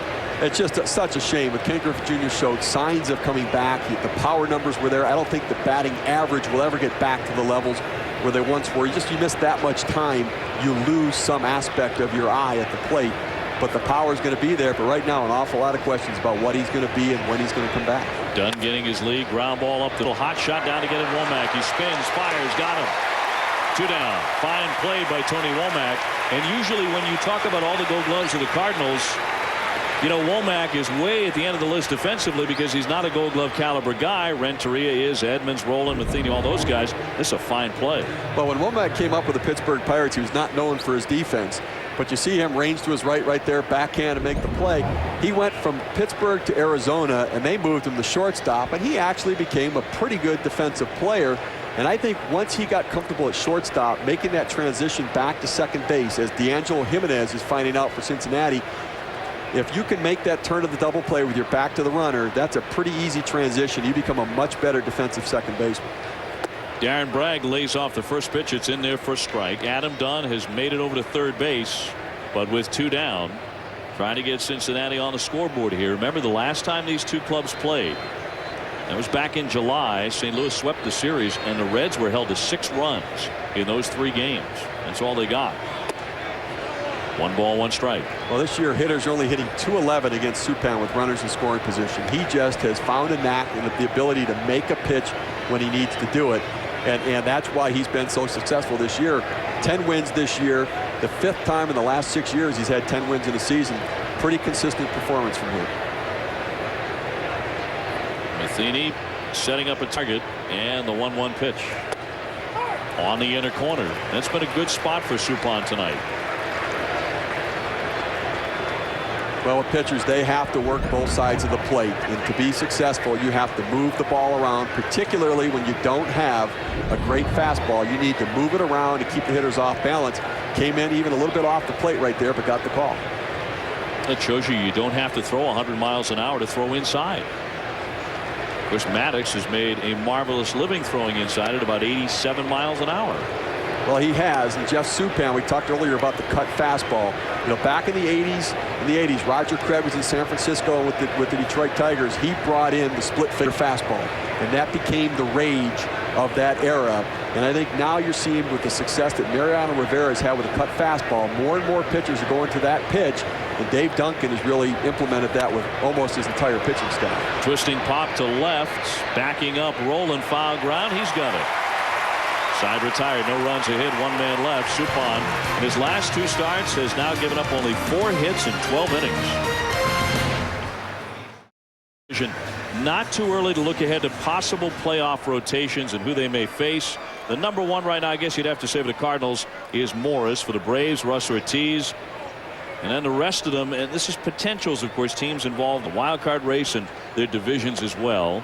[SPEAKER 2] It's just such a shame. But Ken Griffey Jr. showed signs of coming back. The power numbers were there. I don't think the batting average will ever get back to the levels where they once were. You miss that much time, you lose some aspect of your eye at the plate. But the power is going to be there. But right now, an awful lot of questions about what he's going to be and when he's going to come back.
[SPEAKER 4] Dunn getting his lead. Ground ball up. Little hot shot down to get it. Womack. He spins, fires, got him. 2 down. Fine play by Tony Womack. And usually when you talk about all the Gold Gloves of the Cardinals, you know, Womack is way at the end of the list defensively because he's not a Gold Glove caliber guy. Renteria is, Edmonds, Roland, Matheny, all those guys. This is a fine play.
[SPEAKER 2] Well, when Womack came up with the Pittsburgh Pirates, he was not known for his defense. But you see him range to his right there, backhand to make the play. He went from Pittsburgh to Arizona, and they moved him to shortstop, and he actually became a pretty good defensive player. And I think once he got comfortable at shortstop, making that transition back to second base, as D'Angelo Jimenez is finding out for Cincinnati, if you can make that turn of the double play with your back to the runner, that's a pretty easy transition. You become a much better defensive second baseman.
[SPEAKER 4] Darren Bragg lays off the first pitch. It's in there for a strike. Adam Dunn has made it over to third base, but with 2 down, trying to get Cincinnati on the scoreboard here. Remember the last time these two clubs played, that was back in July. St. Louis swept the series, and the Reds were held to 6 runs in those 3 games. That's all they got. 1 ball, 1 strike.
[SPEAKER 2] Well, this year hitters are only hitting .211 against Suppan with runners in scoring position. He just has found a knack and the ability to make a pitch when he needs to do it. And that's why he's been so successful this year. 10 wins this year. The 5th time in the last 6 years he's had 10 wins in a season. Pretty consistent performance from him.
[SPEAKER 4] Matheny setting up a target, and the 1-1 pitch on the inner corner. That's been a good spot for Suppan tonight.
[SPEAKER 2] Well, with pitchers, they have to work both sides of the plate, and to be successful you have to move the ball around, particularly when you don't have a great fastball. You need to move it around to keep the hitters off balance. Came in even a little bit off the plate right there, but got the call.
[SPEAKER 4] That shows you don't have to throw 100 miles an hour to throw inside. Of course, Maddox has made a marvelous living throwing inside at about 87 miles an hour.
[SPEAKER 2] Well, he has. And Jeff Suppan, we talked earlier about the cut fastball. You know, back in the 80s, Roger Craig was in San Francisco with the Detroit Tigers. He brought in the split finger fastball, and that became the rage of that era. And I think now you're seeing, with the success that Mariano Rivera has had with a cut fastball, more and more pitchers are going to that pitch. And Dave Duncan has really implemented that with almost his entire pitching staff.
[SPEAKER 4] Twisting pop to left, backing up, rolling foul ground. He's got it. Side retired, no runs a hit, 1 man left. Suppan, in his last 2 starts, has now given up only 4 hits in 12 innings. Not too early to look ahead to possible playoff rotations and who they may face. The number 1 right now, I guess you'd have to say, for the Cardinals is Morris. For the Braves, Russ Ortiz. And then the rest of them, and this is potentials, of course, teams involved in the wild card race and their divisions as well.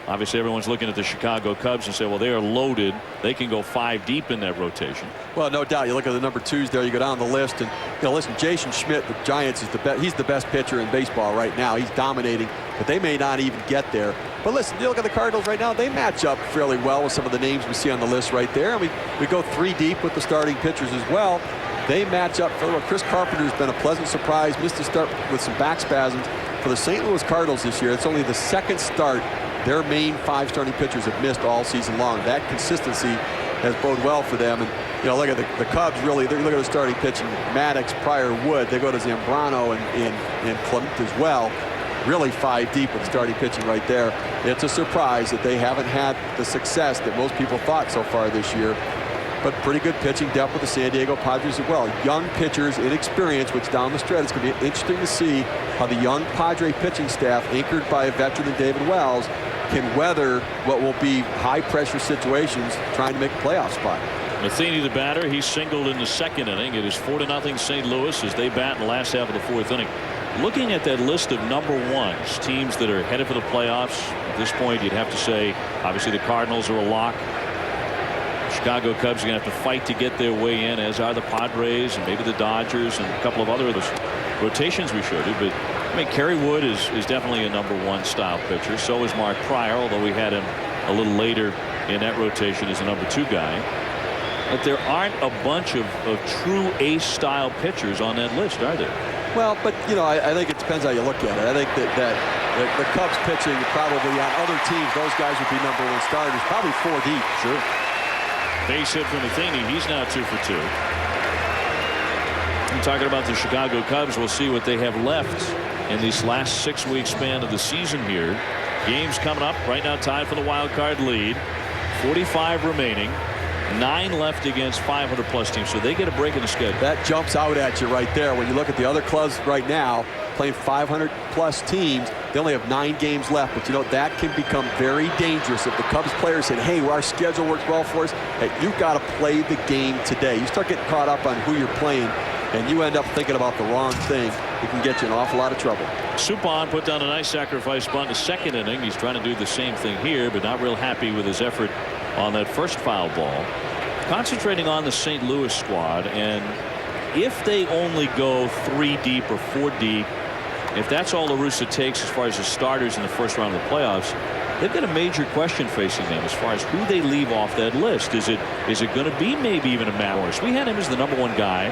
[SPEAKER 4] Obviously, everyone's looking at the Chicago Cubs and say, well, they are loaded. They can go 5 deep in that rotation.
[SPEAKER 2] Well, no doubt. You look at the number 2s there. You go down the list, and listen, Jason Schmidt, the Giants, is the best. He's the best pitcher in baseball right now. He's dominating, but they may not even get there. But listen, you look at the Cardinals right now. They match up fairly well with some of the names we see on the list right there. And we go 3 deep with the starting pitchers as well. They match up fairly well. Chris Carpenter has been a pleasant surprise. Missed the start with some back spasms for the St. Louis Cardinals this year. It's only the 2nd start their main 5 starting pitchers have missed all season long. That consistency has boded well for them. And look at the Cubs. Really, look at the starting pitching: Maddox, Pryor, Wood. They go to Zambrano and Clement as well. Really 5 deep with starting pitching right there. It's a surprise that they haven't had the success that most people thought so far this year. But pretty good pitching depth with the San Diego Padres as well. Young pitchers, inexperienced, which down the stretch it's going to be interesting to see how the young Padre pitching staff, anchored by a veteran in David Wells, can weather what will be high-pressure situations trying to make a playoff spot.
[SPEAKER 4] Matheny, the batter, he singled in the 2nd inning. It is 4-0 St. Louis as they bat in the last half of the 4th inning. Looking at that list of number 1s, teams that are headed for the playoffs, at this point you'd have to say, obviously the Cardinals are a lock. Chicago Cubs are going to have to fight to get their way in, as are the Padres and maybe the Dodgers and a couple of other rotations we showed you. But I mean, Kerry Wood is definitely a number 1 style pitcher. So is Mark Pryor, although we had him a little later in that rotation as a number 2 guy. But there aren't a bunch of true ace style pitchers on that list, are there?
[SPEAKER 2] Well, but I think it depends how you look at it. I think that the Cubs pitching, probably on other teams, those guys would be number 1 starters, probably 4 deep. Sure.
[SPEAKER 4] Base hit from Matheny. He's now 2 for 2. I'm talking about the Chicago Cubs. We'll see what they have left in this last 6-week span of the season here. Games coming up right now, tied for the wild card lead. 45 remaining. 9 left against 500+ teams, so they get a break in the schedule.
[SPEAKER 2] That jumps out at you right there. When you look at the other clubs right now playing 500+ teams, they only have 9 games left. But that can become very dangerous if the Cubs players said, hey, our schedule works well for us. Hey, you've got to play the game today. You start getting caught up on who you're playing, and you end up thinking about the wrong thing. It can get you in an awful lot of trouble.
[SPEAKER 4] Suppan put down a nice sacrifice bunt in the 2nd inning. He's trying to do the same thing here, but not real happy with his effort on that first foul ball. Concentrating on the St. Louis squad, and if they only go 3 deep or 4 deep, if that's all La Russa takes as far as the starters in the first round of the playoffs, they've got a major question facing them as far as who they leave off that list. Is it going to be maybe even a Matt Morris? We had him as the number 1 guy,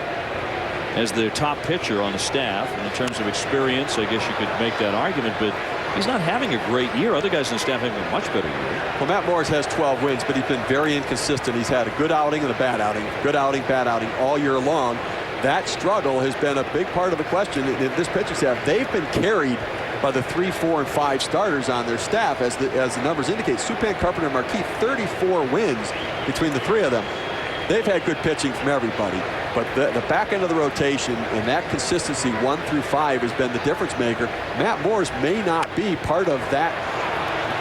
[SPEAKER 4] as their top pitcher on the staff, and in terms of experience, I guess you could make that argument, but he's not having a great year. Other guys on the staff having a much better year.
[SPEAKER 2] Well, Matt Morris has 12 wins, but he's been very inconsistent. He's had a good outing and a bad outing, good outing, bad outing all year long. That struggle has been a big part of the question in this pitching staff. They've been carried by the 3, 4, and 5 starters on their staff. As the numbers indicate, Supan, Carpenter, and Marquis, 34 wins between the 3 of them. They've had good pitching from everybody, but the back end of the rotation and that consistency 1 through 5 has been the difference maker. Matt Morris may not be part of that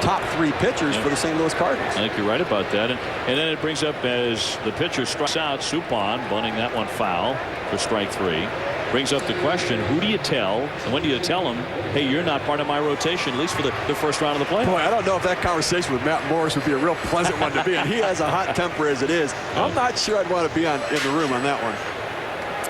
[SPEAKER 2] top 3 pitchers for the St. Louis Cardinals.
[SPEAKER 4] I think you're right about that. And then it brings up, as the pitcher strikes out, Supan, bunting that one foul for strike 3. Brings up the question, who do you tell, and when do you tell him, hey, you're not part of my rotation, at least for the first round of the playoffs?
[SPEAKER 2] Boy, I don't know if that conversation with Matt Morris would be a real pleasant one to be in. He has a hot temper as it is. I'm not sure I'd want to be in the room on that one.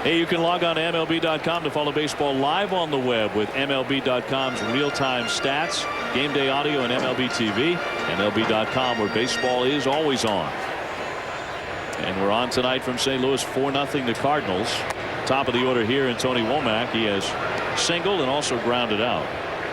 [SPEAKER 4] Hey, you can log on to MLB.com to follow baseball live on the web with MLB.com's real-time stats, game day audio, and MLB TV. MLB.com, where baseball is always on. And we're on tonight from St. Louis, 4-0 the Cardinals. Top of the order here in Tony Womack. He has singled and also grounded out.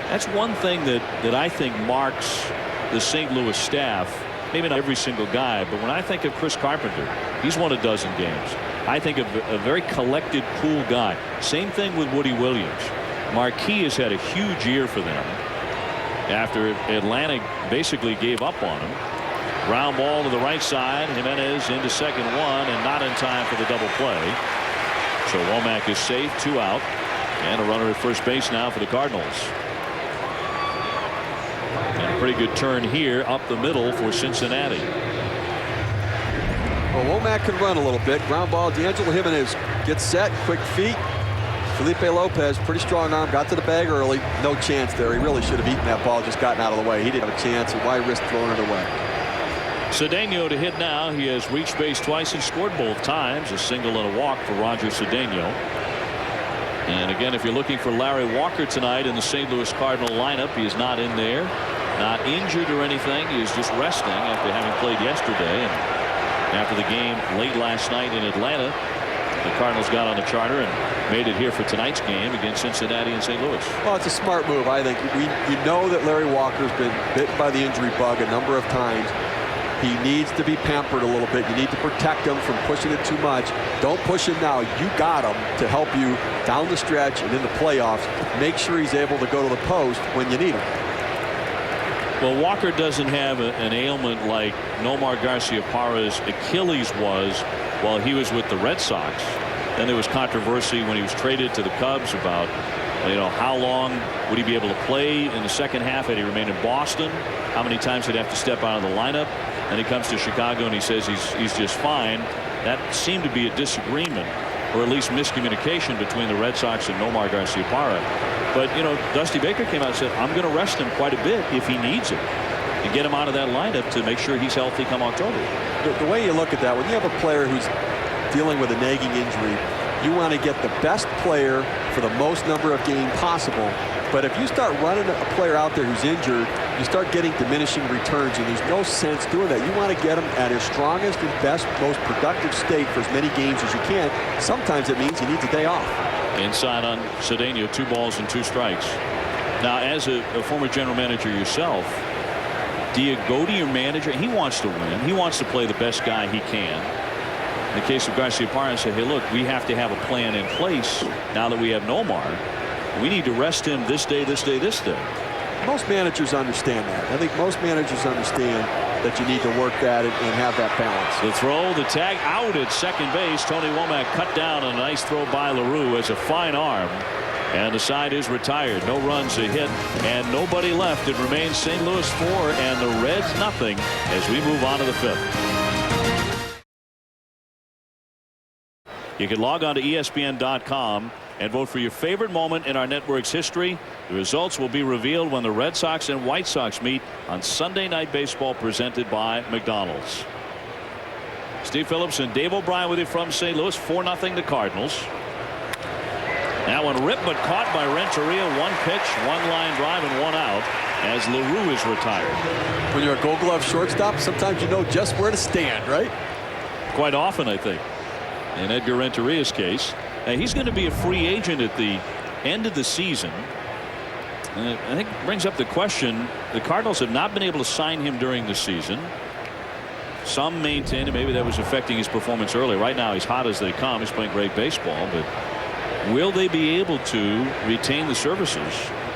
[SPEAKER 4] That's one thing that I think marks the St. Louis staff. Maybe not every single guy, but when I think of Chris Carpenter, he's won a dozen games. I think of a very collected, cool guy. Same thing with Woody Williams. Marquis has had a huge year for them after Atlanta basically gave up on him. Ground ball to the right side. Jimenez into second one, and not in time for the double play. So Womack is safe, 2 out, and a runner at first base now for the Cardinals. And a pretty good turn here up the middle for Cincinnati.
[SPEAKER 2] Well, Womack can run a little bit. Ground ball. D'Angelo Jimenez gets set, quick feet. Felipe Lopez, pretty strong arm, got to the bag early. No chance there. He really should have eaten that ball, just gotten out of the way. He didn't have a chance, and why risk throwing it away?
[SPEAKER 4] Cedeno to hit now. He has reached base twice and scored both times. A single and a walk for Roger Cedeno. And again, if you're looking for Larry Walker tonight in the St. Louis Cardinal lineup, he is not in there. Not injured or anything. He is just resting after having played yesterday. And after the game late last night in Atlanta, the Cardinals got on the charter and made it here for tonight's game against Cincinnati and St. Louis.
[SPEAKER 2] Well, it's a smart move, I think. You know that Larry Walker's been bitten by the injury bug a number of times. He needs to be pampered a little bit. You need to protect him from pushing it too much. Don't push him now. You got him to help you down the stretch and in the playoffs. Make sure he's able to go to the post when you need him.
[SPEAKER 4] Well, Walker doesn't have an ailment like Nomar Garciaparra's Achilles was while he was with the Red Sox. Then there was controversy when he was traded to the Cubs about, how long would he be able to play in the second half had he remained in Boston? How many times he'd have to step out of the lineup? And he comes to Chicago and he says he's just fine. That seemed to be a disagreement, or at least miscommunication, between the Red Sox and Nomar Garciaparra. But Dusty Baker came out and said, I'm going to rest him quite a bit if he needs it, and get him out of that lineup to make sure he's healthy come October.
[SPEAKER 2] The way you look at that, when you have a player who's dealing with a nagging injury, you want to get the best player for the most number of games possible. But if you start running a player out there who's injured, you start getting diminishing returns, and there's no sense doing that. You want to get him at his strongest and best, most productive state for as many games as you can. Sometimes it means he needs a day off.
[SPEAKER 4] Inside on Cedeno, 2 balls and 2 strikes. Now, as a former general manager yourself, do you go to your manager? He wants to win. He wants to play the best guy he can. In the case of Garciaparra, say, hey, look, we have to have a plan in place now that we have Nomar. We need to rest him this day, this day, this day.
[SPEAKER 2] Most managers understand that. I think most managers understand that you need to work that and have that balance.
[SPEAKER 4] The throw, the tag, out at second base. Tony Womack cut down on a nice throw by LaRue as a fine arm. And the side is retired. No runs, a hit, and nobody left. It remains St. Louis 4 and the Reds nothing as we move on to the 5th. You can log on to ESPN.com and vote for your favorite moment in our network's history. The results will be revealed when the Red Sox and White Sox meet on Sunday Night Baseball, presented by McDonald's. Steve Phillips and Dave O'Brien with you from St. Louis. 4-0 the Cardinals. That one ripped but caught by Renteria. 1 pitch, 1 line drive, and 1 out as LaRue is retired.
[SPEAKER 2] When you're a Gold Glove shortstop, sometimes you know just where to stand, right?
[SPEAKER 4] Quite often, I think, in Edgar Renteria's case. Now, he's going to be a free agent at the end of the season. And I think it brings up the question, the Cardinals have not been able to sign him during the season. Some maintain that maybe that was affecting his performance early. Right now he's hot as they come. He's playing great baseball, but will they be able to retain the services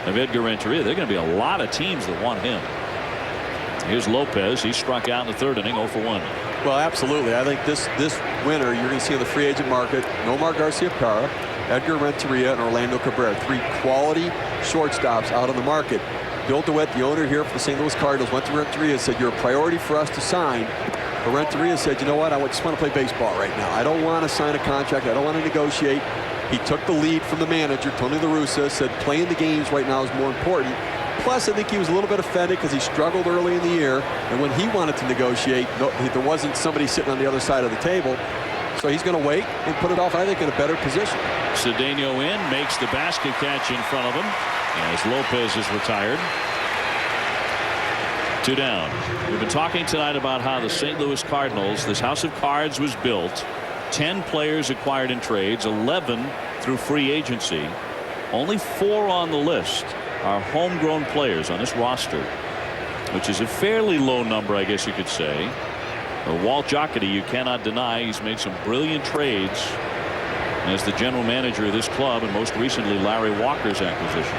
[SPEAKER 4] of Edgar Renteria. There are going to be a lot of teams that want him. Here's Lopez. He struck out in the 3rd inning, 0 for 1.
[SPEAKER 2] Well, absolutely. I think this winter you're going to see in the free agent market Nomar Garciaparra, Edgar Renteria, and Orlando Cabrera. 3 quality shortstops out on the market. Bill DeWitt, the owner here for the St. Louis Cardinals, went to Renteria and said, "You're a priority for us to sign." But Renteria said, "You know what? I just want to play baseball right now. I don't want to sign a contract. I don't want to negotiate." He took the lead from the manager, Tony La Russa, said playing the games right now is more important. Plus, I think he was a little bit offended because he struggled early in the year, and when he wanted to negotiate, there wasn't somebody sitting on the other side of the table. So he's going to wait and put it off, I think, in a better position.
[SPEAKER 4] Cedeno in, makes the basket catch in front of him as Lopez is retired. 2 down. We've been talking tonight about how the St. Louis Cardinals, this house of cards, was built. 10 players acquired in trades, 11 through free agency. Only 4 on the list are homegrown players on this roster, which is a fairly low number, I guess you could say. Walt Jocketty, you cannot deny he's made some brilliant trades as the general manager of this club, and most recently Larry Walker's acquisition.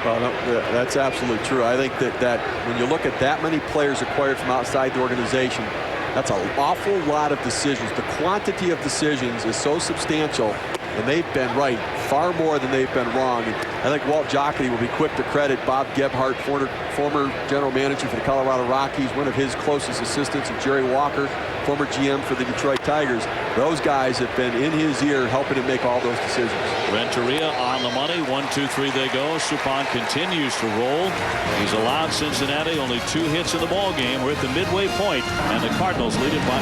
[SPEAKER 2] Well, no, that's absolutely true. I think that when you look at that many players acquired from outside the organization, that's an awful lot of decisions. The quantity of decisions is so substantial, and they've been right far more than they've been wrong. And I think Walt Jocketty will be quick to credit Bob Gebhardt, former general manager for the Colorado Rockies, one of his closest assistants, and Jerry Walker, former GM for the Detroit Tigers. Those guys have been in his ear helping him make all those decisions.
[SPEAKER 4] Renteria on the money. 1, 2, 3 they go. Suppan continues to roll. He's allowed Cincinnati only 2 hits in the ball game. We're at the midway point, and the Cardinals lead it by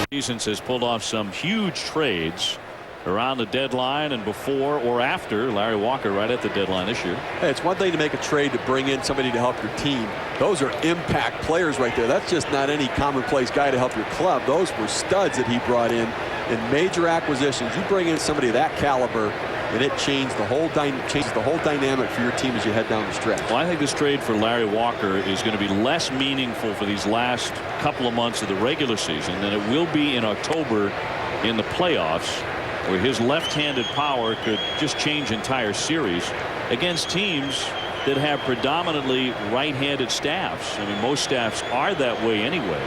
[SPEAKER 4] 4. Seasons has pulled off some huge trades around the deadline and before or after. Larry Walker right at the deadline this year.
[SPEAKER 2] Hey, it's one thing to make a trade to bring in somebody to help your team. Those are impact players right there. That's just not any commonplace guy to help your club. Those were studs that he brought in major acquisitions. You bring in somebody of that caliber, and it changed the whole dynamic for your team as you head down the stretch.
[SPEAKER 4] Well, I think this trade for Larry Walker is going to be less meaningful for these last couple of months of the regular season than it will be in October in the playoffs, where his left-handed power could just change entire series against teams that have predominantly right-handed staffs. I mean, most staffs are that way anyway.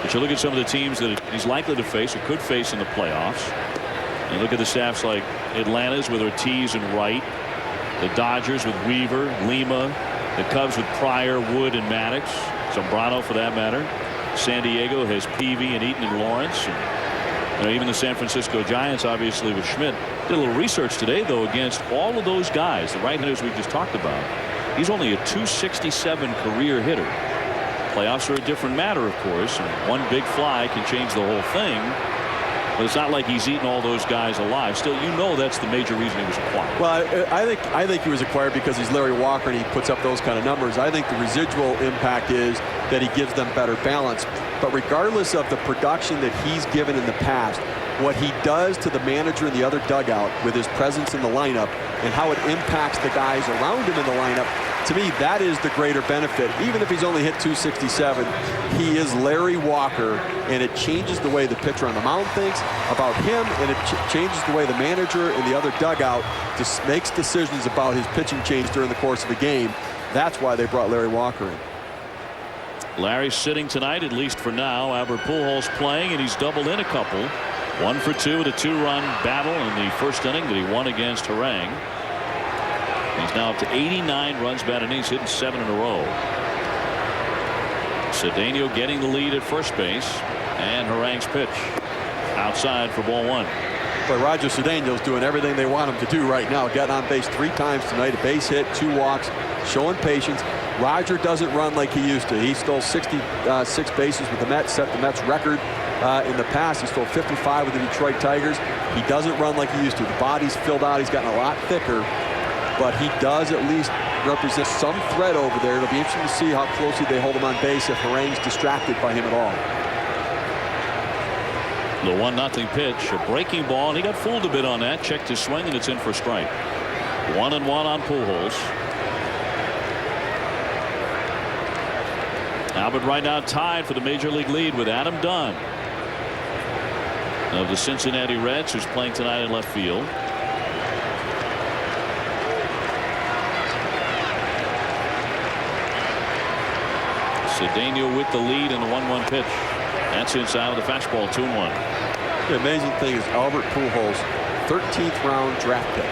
[SPEAKER 4] But you look at some of the teams that he's likely to face or could face in the playoffs. And look at the staffs like Atlanta's with Ortiz and Wright, the Dodgers with Weaver, Lima, the Cubs with Pryor, Wood, and Maddox, Zambrano for that matter. San Diego has Peavy and Eaton and Lawrence. And even the San Francisco Giants, obviously, with Schmidt. Did a little research today, though, against all of those guys, the right-handers we just talked about. He's only a .267 career hitter. Playoffs are a different matter, of course. And one big fly can change the whole thing. But it's not like he's eaten all those guys alive. Still, you know that's the major reason he was acquired.
[SPEAKER 2] Well, I think he was acquired because he's Larry Walker and he puts up those kind of numbers. I think the residual impact is that he gives them better balance. But regardless of the production that he's given in the past, what he does to the manager in the other dugout with his presence in the lineup and how it impacts the guys around him in the lineup, to me, that is the greater benefit. Even if he's only hit .267, he is Larry Walker, and it changes the way the pitcher on the mound thinks about him, and it changes the way the manager in the other dugout just makes decisions about his pitching change during the course of the game. That's why they brought Larry Walker in.
[SPEAKER 4] Larry's sitting tonight, at least for now. Albert Pujols playing, and he's doubled in a couple. 1 for 2 with a 2-run battle in the first inning that he won against Harang. He's now up to 89 runs batted, and he's hitting 7 in a row. Cedeno getting the lead at first base, and Harang's pitch outside for ball 1.
[SPEAKER 2] But Roger Cedeno's doing everything they want him to do right now. Getting on base 3 times tonight, a base hit, 2 walks, showing patience. Roger doesn't run like he used to. He stole 66 bases with the Mets, set the Mets record in the past. He stole 55 with the Detroit Tigers. He doesn't run like he used to. The body's filled out. He's gotten a lot thicker, but he does at least represent some threat over there. It'll be interesting to see how closely they hold him on base if Harang's distracted by him at all.
[SPEAKER 4] The 1-0 pitch, a breaking ball, and he got fooled a bit on that. Checked his swing, and it's in for a strike. 1-1 on Pujols. Albert right now tied for the major league lead with Adam Dunn of the Cincinnati Reds, who's playing tonight in left field. Cedeno with the lead in the 1-1 pitch. That's inside of the fastball. 2-1.
[SPEAKER 2] The amazing thing is Albert Pujols, 13th round draft pick.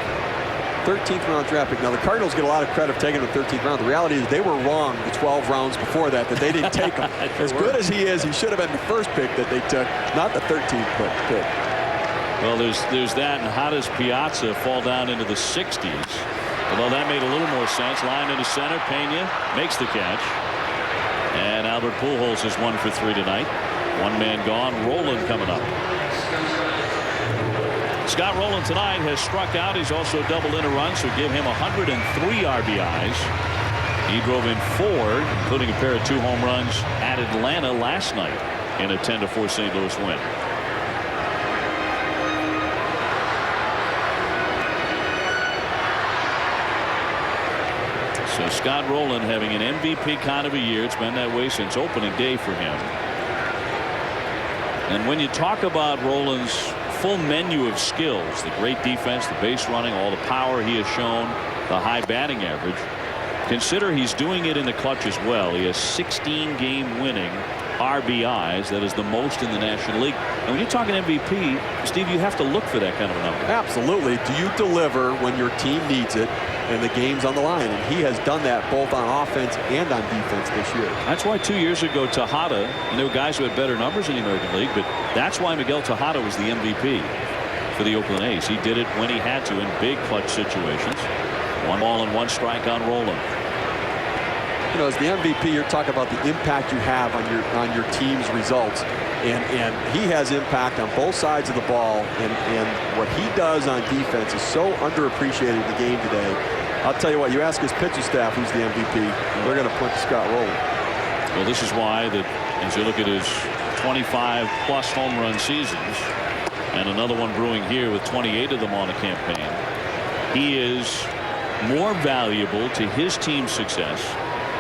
[SPEAKER 2] 13th round draft pick. Now the Cardinals get a lot of credit for taking the 13th round. The reality is they were wrong the 12 rounds before that they didn't take him. As good as he is, he should have been the first pick that they took, not the 13th pick.
[SPEAKER 4] Well, there's that, and how does Piazza fall down into the 60s? Although that made a little more sense. Line into center. Pena makes the catch. And Albert Pujols is 1 for 3 tonight. One man gone. Rolen coming up. Scott Rolen tonight has struck out. He's also doubled in a run, so give him 103 RBIs. He drove in 4, including a pair of 2 home runs at Atlanta last night in a 10-4 St. Louis win. So Scott Rolen having an MVP kind of a year. It's been that way since opening day for him. And when you talk about Rolen's full menu of skills, the great defense, the base running, all the power he has shown, the high batting average, consider he's doing it in the clutch as well. He has 16 game winning RBIs. That is the most in the National League. And when you're talking MVP, Steve, you have to look for that kind of a number.
[SPEAKER 2] Absolutely. Do you deliver when your team needs it and the game's on the line? And he has done that both on offense and on defense this year.
[SPEAKER 4] That's why 2 years ago Tejada, and there were guys who had better numbers in the American League, but that's why Miguel Tejada was the MVP for the Oakland A's. He did it when he had to in big clutch situations. 1 ball and 1 strike on Rolen.
[SPEAKER 2] You know, as the MVP, you're talking about the impact you have on your team's results, and he has impact on both sides of the ball, and what he does on defense is so underappreciated in the game today. I'll tell you what, you ask his pitching staff who's the MVP, they're going to point to Scott Rolen.
[SPEAKER 4] Well, this is why that as you look at his 25+ home run seasons, and another one brewing here with 28 of them on a campaign, he is more valuable to his team's success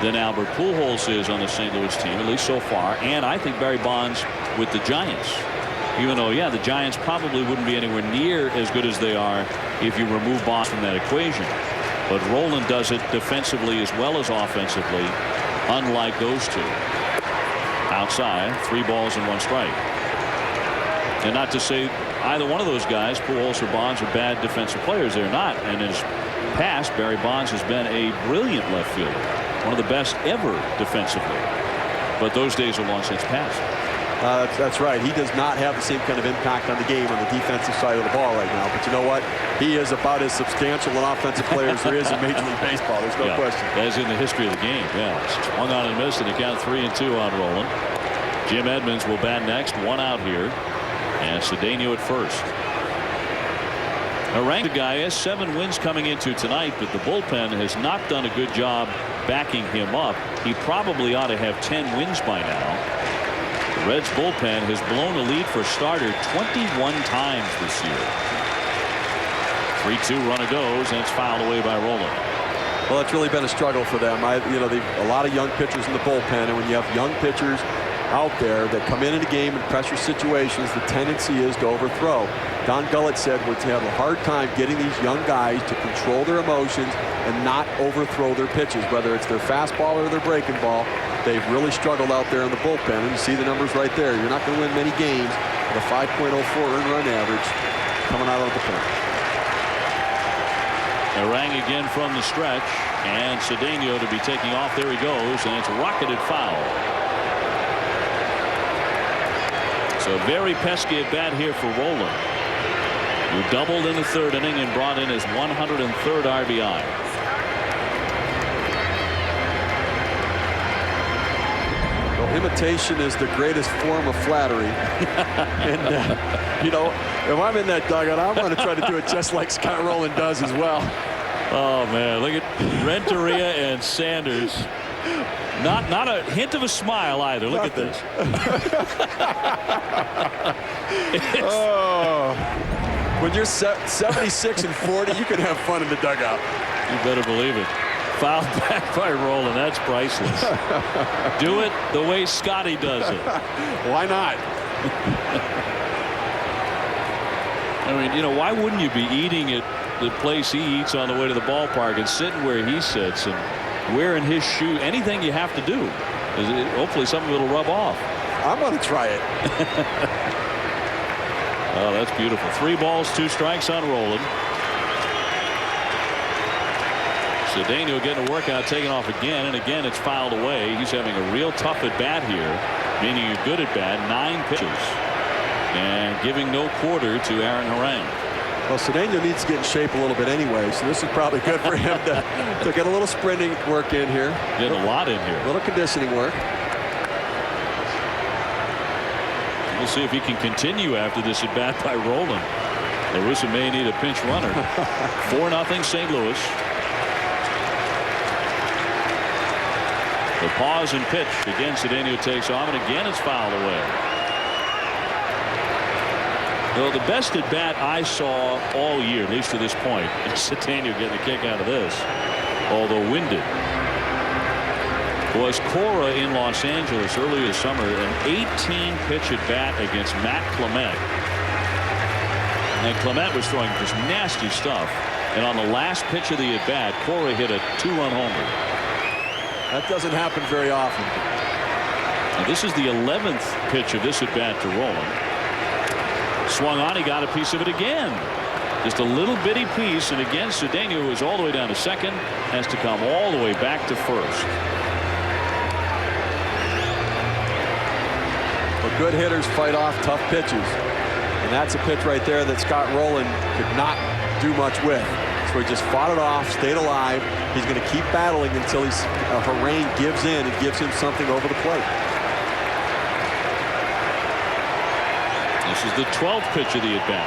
[SPEAKER 4] than Albert Pujols is on the St. Louis team, at least so far, and I think Barry Bonds with the Giants. Even though, yeah, the Giants probably wouldn't be anywhere near as good as they are if you remove Bonds from that equation. But Rolen does it defensively as well as offensively, unlike those two. Outside, 3 balls and 1 strike. And not to say either one of those guys, Pujols or Bonds, are bad defensive players. They're not. And in his past, Barry Bonds has been a brilliant left fielder. One of the best ever defensively. But those days are long since past.
[SPEAKER 2] That's right. He does not have the same kind of impact on the game on the defensive side of the ball right now. But you know what? He is about as substantial an offensive player as there is in Major League Baseball. There's no question.
[SPEAKER 4] As in the history of the game. Yeah. Swung on and missed, and the count 3-2 on Rolen. Jim Edmonds will bat next. 1 out here. And Cedeno at first. Arangagaya has 7 wins coming into tonight, but the bullpen has not done a good job backing him up. He probably ought to have 10 wins by now. The Reds bullpen has blown a lead for starter 21 times this year. 3-2 runner goes, and it's fouled away by Rolen.
[SPEAKER 2] Well, it's really been a struggle for them. A lot of young pitchers in the bullpen, and when you have young pitchers out there that come in a game in pressure situations, the tendency is to overthrow. Don Gullett said we're to have a hard time getting these young guys to control their emotions and not overthrow their pitches, whether it's their fastball or their breaking ball. They've really struggled out there in the bullpen, and you see the numbers right there. You're not going to win many games with a 5.04 earned run average coming out of the pen.
[SPEAKER 4] Arang again from the stretch, and Cedeno to be taking off. There he goes, and it's rocketed foul. So very pesky at bat here for Rolen, who doubled in the 3rd inning and brought in his 103rd RBI.
[SPEAKER 2] Well, imitation is the greatest form of flattery. And, you know, if I'm in that dugout, I'm going to try to do it just like Scott Rolen does as well.
[SPEAKER 4] Oh, man, look at Renteria and Sanders. Not a hint of a smile either. Look at this.
[SPEAKER 2] Oh, when you're 76 and 40, you can have fun in the dugout.
[SPEAKER 4] You better believe it. Fouled back by Rolen. That's priceless. Do it the way Scotty does it.
[SPEAKER 2] Why not?
[SPEAKER 4] I mean, you know, why wouldn't you be eating at the place he eats on the way to the ballpark and sitting where he sits and wearing his shoe? Anything you have to do. Hopefully some of it will rub off.
[SPEAKER 2] I'm going to try it.
[SPEAKER 4] Oh, that's beautiful. 3 balls, 2 strikes on Roland. Cedeno getting a workout, taken off again, and again it's fouled away. He's having a real tough at bat here, meaning a good at bat. 9 pitches, and giving no quarter to Aaron Harang.
[SPEAKER 2] Well, Cedeno needs to get in shape a little bit anyway, so this is probably good for him to get a little sprinting work in here.
[SPEAKER 4] Getting a lot in here.
[SPEAKER 2] A little conditioning work.
[SPEAKER 4] We'll see if he can continue after this at bat by Roland. La Russa may need a pinch runner. 4-0 St. Louis. The pause and pitch. Again, Cedeno takes off, and again it's fouled away. Well, the best at bat I saw all year, at least to this point, is Cedeno getting a kick out of this, although winded, was Cora in Los Angeles earlier this summer. An 18-pitch at bat against Matt Clement. And Clement was throwing just nasty stuff. And on the last pitch of the at bat, Cora hit a 2-run homer.
[SPEAKER 2] That doesn't happen very often.
[SPEAKER 4] Now, this is the 11th pitch of this at bat to Roland. Swung on, he got a piece of it again. Just a little bitty piece, and again Cedeno, who is all the way down to second, has to come all the way back to first.
[SPEAKER 2] Well, good hitters fight off tough pitches, and that's a pitch right there that Scott Rolen could not do much with. So he just fought it off, stayed alive. He's going to keep battling until Harang gives in and gives him something over the plate.
[SPEAKER 4] This is the 12th pitch of the at bat.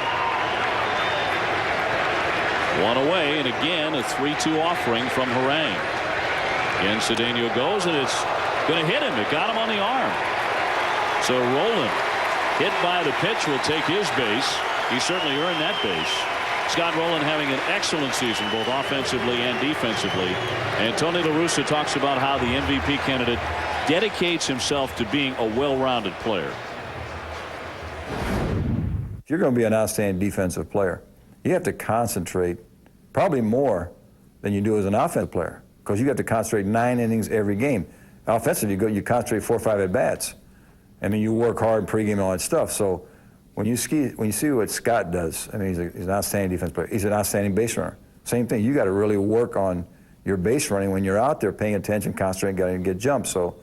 [SPEAKER 4] 1 away, and again a 3-2 offering from Harang. Again Cedeno goes, and it's going to hit him. It got him on the arm. So Roland, hit by the pitch, will take his base. He certainly earned that base. Scott Rolen having an excellent season, both offensively and defensively. And Tony La Russa talks about how the MVP candidate dedicates himself to being a well-rounded player.
[SPEAKER 6] If you're going to be an outstanding defensive player, you have to concentrate probably more than you do as an offensive player, because you have to concentrate 9 innings every game. Offensively, you concentrate 4 or 5 at-bats. I mean, you work hard pregame and all that stuff. So when you see what Scott does, I mean, he's an outstanding defense player. He's an outstanding base runner. Same thing. You got to really work on your base running when you're out there, paying attention, concentrating, got to get jumps. So,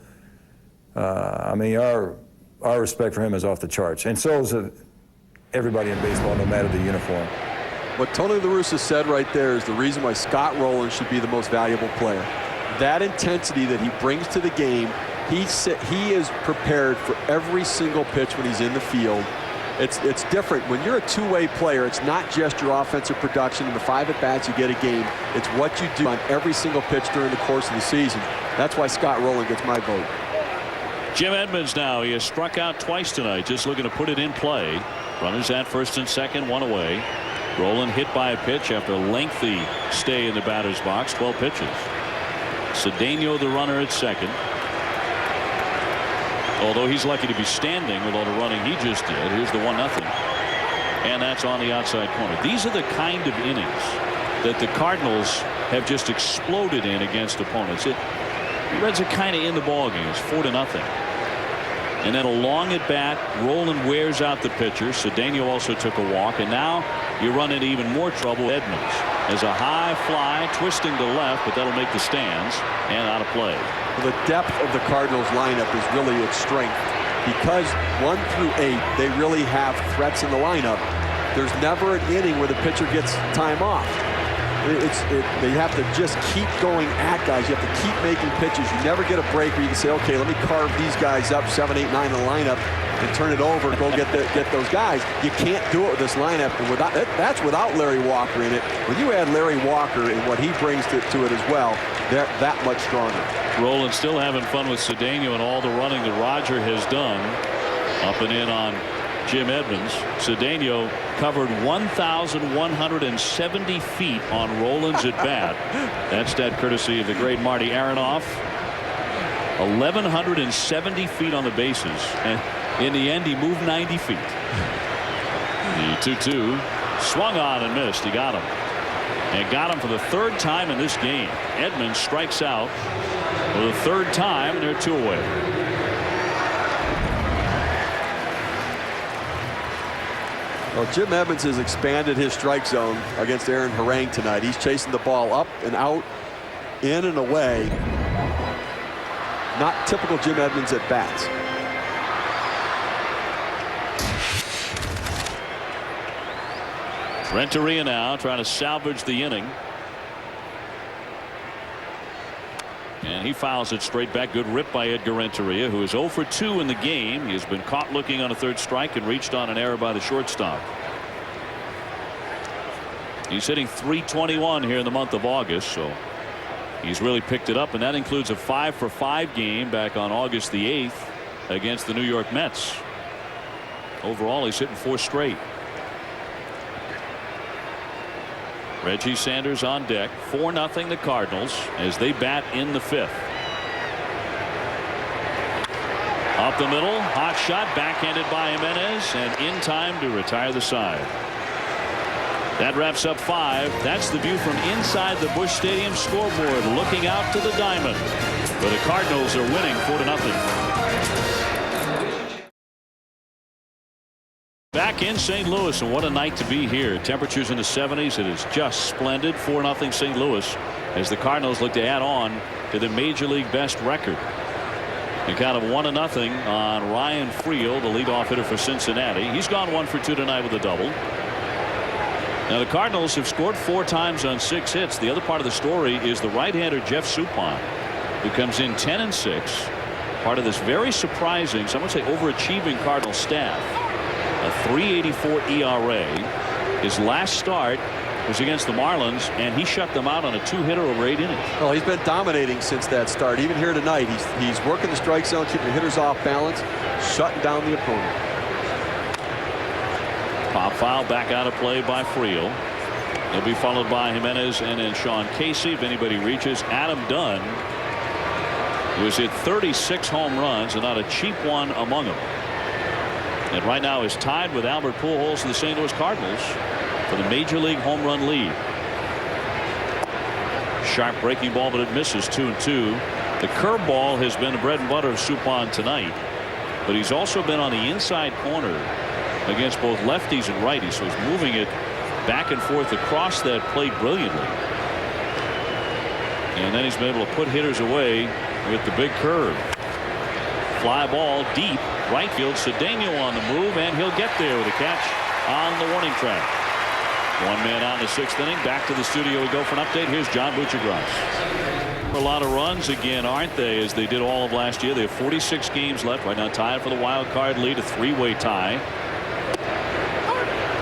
[SPEAKER 6] I mean, our respect for him is off the charts, and so is everybody in baseball, no matter the uniform.
[SPEAKER 2] What Tony La Russa said right there is the reason why Scott Rolen should be the most valuable player. That intensity that he brings to the game, he is prepared for every single pitch when he's in the field. It's different. When you're a two-way player, it's not just your offensive production and the 5 at-bats you get a game. It's what you do on every single pitch during the course of the season. That's why Scott Rolen gets my vote.
[SPEAKER 4] Jim Edmonds now. He has struck out twice tonight, just looking to put it in play. Runners at first and second, 1 away. Rolen hit by a pitch after a lengthy stay in the batter's box, 12 pitches. Cedeno the runner at second. Although he's lucky to be standing with all the running he just did. Here's the 1-0. And that's on the outside corner. These are the kind of innings that the Cardinals have just exploded in against opponents. The Reds are kind of in the ballgame. It's 4-0. And then a long at bat. Rolen wears out the pitcher. Cedeno also took a walk. And now you run into even more trouble. Edmonds as a high fly twisting to left, but that'll make the stands and out of play.
[SPEAKER 2] The depth of the Cardinals lineup is really its strength. Because 1 through 8, they really have threats in the lineup. There's never an inning where the pitcher gets time off. They have to just keep going at guys. You have to keep making pitches. You never get a break where you can say, okay, let me carve these guys up 7, 8, 9 in the lineup and turn it over, go get those guys. You can't do it with this lineup, and that's without Larry Walker in it. When you add Larry Walker and what he brings to it as well, they're that much stronger.
[SPEAKER 4] Rolen still having fun with Cedeno and all the running that Roger has done. Up and in on Jim Edmonds. Cedeno covered 1,170 feet on Rolen's at bat. That's that courtesy of the great Marty Aronoff. 1,170 feet on the bases, and in the end he moved 90 feet. The 2-2 swung on and missed. He got him, and got him for the 3rd time in this game. Edmonds strikes out. for the third time, and they're 2 away.
[SPEAKER 2] Well, Jim Edmonds has expanded his strike zone against Aaron Harang tonight. He's chasing the ball up and out, in and away. Not typical Jim Edmonds at bats.
[SPEAKER 4] Renteria now trying to salvage the inning. And he fouls it straight back. Good rip by Edgar Renteria, who is 0 for 2 in the game. He has been caught looking on a third strike and reached on an error by the shortstop. He's hitting .321 here in the month of August, so he's really picked it up, and that includes a 5 for 5 game back on August the 8th against the New York Mets. Overall, he's hitting 4 straight. Reggie Sanders on deck. 4-0 the Cardinals as they bat in the 5th. Up the middle, hot shot, backhanded by Jimenez, and in time to retire the side. That wraps up 5. That's the view from inside the Busch Stadium scoreboard, looking out to the diamond, where the Cardinals are winning 4-0. Back in St. Louis, and what a night to be here. Temperatures in the 70s. It is just splendid. 4-0 St. Louis as the Cardinals look to add on to the Major League best record. The count of 1-0 on Ryan Friel, the leadoff hitter for Cincinnati. He's gone 1 for 2 tonight with a double. Now the Cardinals have scored 4 times on 6 hits. The other part of the story is the right-hander Jeff Suppan, who comes in 10-6, part of this very surprising, some would say overachieving Cardinal staff. A .384 ERA. His last start was against the Marlins, and he shut them out on a 2-hitter over 8 innings.
[SPEAKER 2] Well, he's been dominating since that start. Even here tonight, he's working the strike zone, keeping the hitters off balance, shutting down the opponent.
[SPEAKER 4] Pop foul back out of play by Friel. He'll be followed by Jimenez and then Sean Casey. If anybody reaches, Adam Dunn, who has hit 36 home runs and not a cheap one among them. And right now is tied with Albert Pujols of the St. Louis Cardinals for the Major League home run lead. Sharp breaking ball, but it misses. 2-2. The curveball has been the bread and butter of Suppan tonight, but he's also been on the inside corner against both lefties and righties, so he's moving it back and forth across that plate brilliantly. And then he's been able to put hitters away with the big curve. Fly ball deep right field. Cedeno on the move, and he'll get there with a catch on the warning track. 1 man out in the 6th inning. Back to the studio we go for an update. Here's John Buccigross. A lot of runs again, aren't they, as they did all of last year. They have 46 games left right now, tied for the wild card lead, a 3-way tie.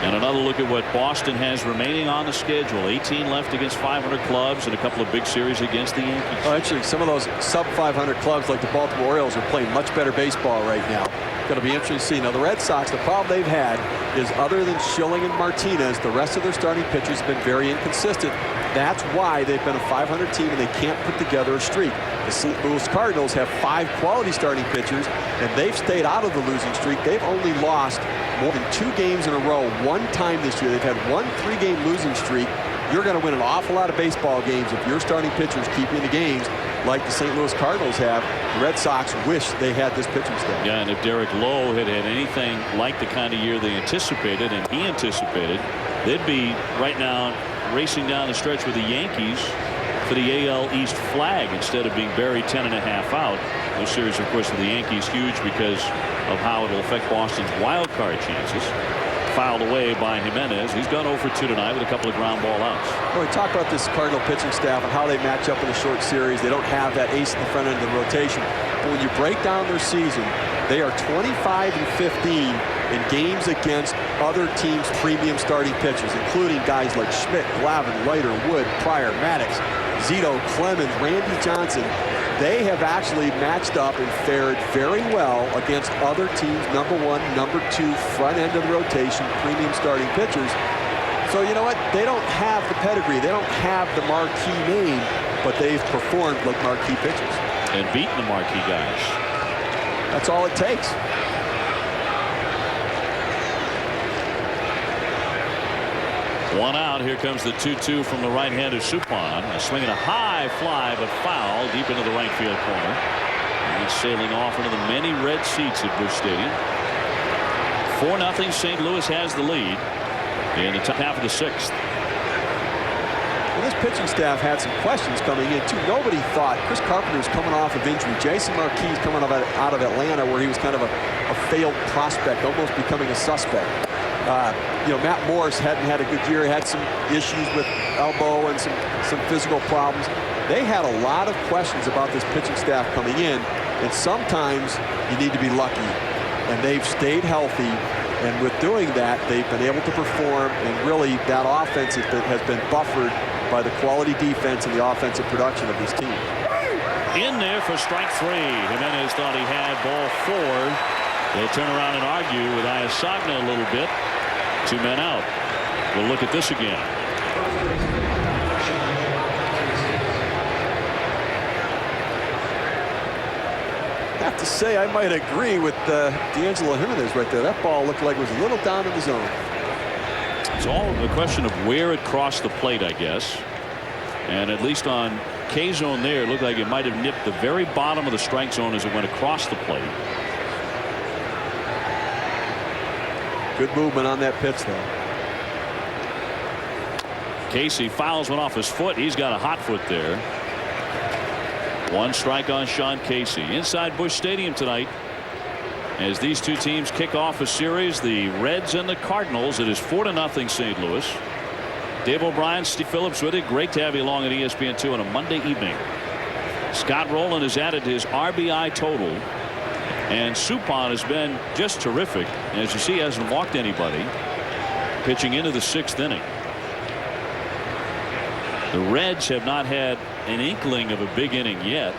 [SPEAKER 4] And another look at what Boston has remaining on the schedule. 18 left against 500 clubs and a couple of big series against the Yankees.
[SPEAKER 2] Oh, actually, some of those sub-500 clubs like the Baltimore Orioles are playing much better baseball right now. Going to be interesting to see. Now, the Red Sox, the problem they've had is other than Schilling and Martinez, the rest of their starting pitchers have been very inconsistent. That's why they've been a 500 team and they can't put together a streak. The St. Louis Cardinals have 5 quality starting pitchers, and they've stayed out of the losing streak. They've only lost more than 2 games in a row 1 time this year. They've had 1 3-game losing streak. You're going to win an awful lot of baseball games if your starting pitchers keep you in the games like the St. Louis Cardinals have. The Red Sox wish they had this pitching staff.
[SPEAKER 4] Yeah, and if Derek Lowe had anything like the kind of year they anticipated, and he anticipated, they'd be right now racing down the stretch with the Yankees for the AL East flag instead of being buried 10.5 out. Those series, of course, for the Yankees huge because of how it will affect Boston's wild card chances. Fouled away by Jimenez. He's gone 0 for 2 tonight with a couple of ground ball outs.
[SPEAKER 2] Well, we talk about this Cardinal pitching staff and how they match up in a short series. They don't have that ace in the front end of the rotation. But when you break down their season, they are 25-15 in games against other teams' premium starting pitchers, including guys like Schmidt, Glavine, Leiter, Wood, Pryor, Maddox, Zito, Clemens, Randy Johnson. They have actually matched up and fared very well against other teams' number 1, number 2, front end of the rotation, premium starting pitchers. So you know what? They don't have the pedigree. They don't have the marquee name, but they've performed like marquee pitchers.
[SPEAKER 4] And beaten the marquee guys.
[SPEAKER 2] That's all it takes.
[SPEAKER 4] One out. Here comes the 2-2 from the right-hander Suppan. Swinging a high fly, but foul deep into the right field corner. And he's sailing off into the many red seats at Busch Stadium. 4-0. St. Louis has the lead in the top half of the 6th.
[SPEAKER 2] Well, this pitching staff had some questions coming in, too. Nobody thought Chris Carpenter was coming off of injury. Jason Marquis coming out of Atlanta, where he was kind of a failed prospect, almost becoming a suspect. Matt Morris hadn't had a good year. He had some issues with elbow and some physical problems. They had a lot of questions about this pitching staff coming in, and sometimes you need to be lucky. And they've stayed healthy, and with doing that, they've been able to perform, and really that offense has been buffered by the quality defense and the offensive production of this team.
[SPEAKER 4] In there for strike 3. Jimenez thought he had ball 4. They'll turn around and argue with Ayasagna a little bit. 2 men out. We'll look at this again.
[SPEAKER 2] I have to say, I might agree with D'Angelo Jimenez right there. That ball looked like it was a little down in the zone.
[SPEAKER 4] It's all a question of where it crossed the plate, I guess. And at least on K-zone there, it looked like it might have nipped the very bottom of the strike zone as it went across the plate.
[SPEAKER 2] Good movement on that pitch, though.
[SPEAKER 4] Casey fouls one off his foot. He's got a hot foot there. 1 strike on Sean Casey. Inside Busch Stadium tonight, as these two teams kick off a series, the Reds and the Cardinals. It is 4-0 St. Louis. Dave O'Brien, Steve Phillips with it. Great to have you along at ESPN2 on a Monday evening. Scott Rowland has added his RBI total, and Suppan has been just terrific. As you see, he hasn't walked anybody, pitching into the 6th inning. The Reds have not had an inkling of a big inning yet.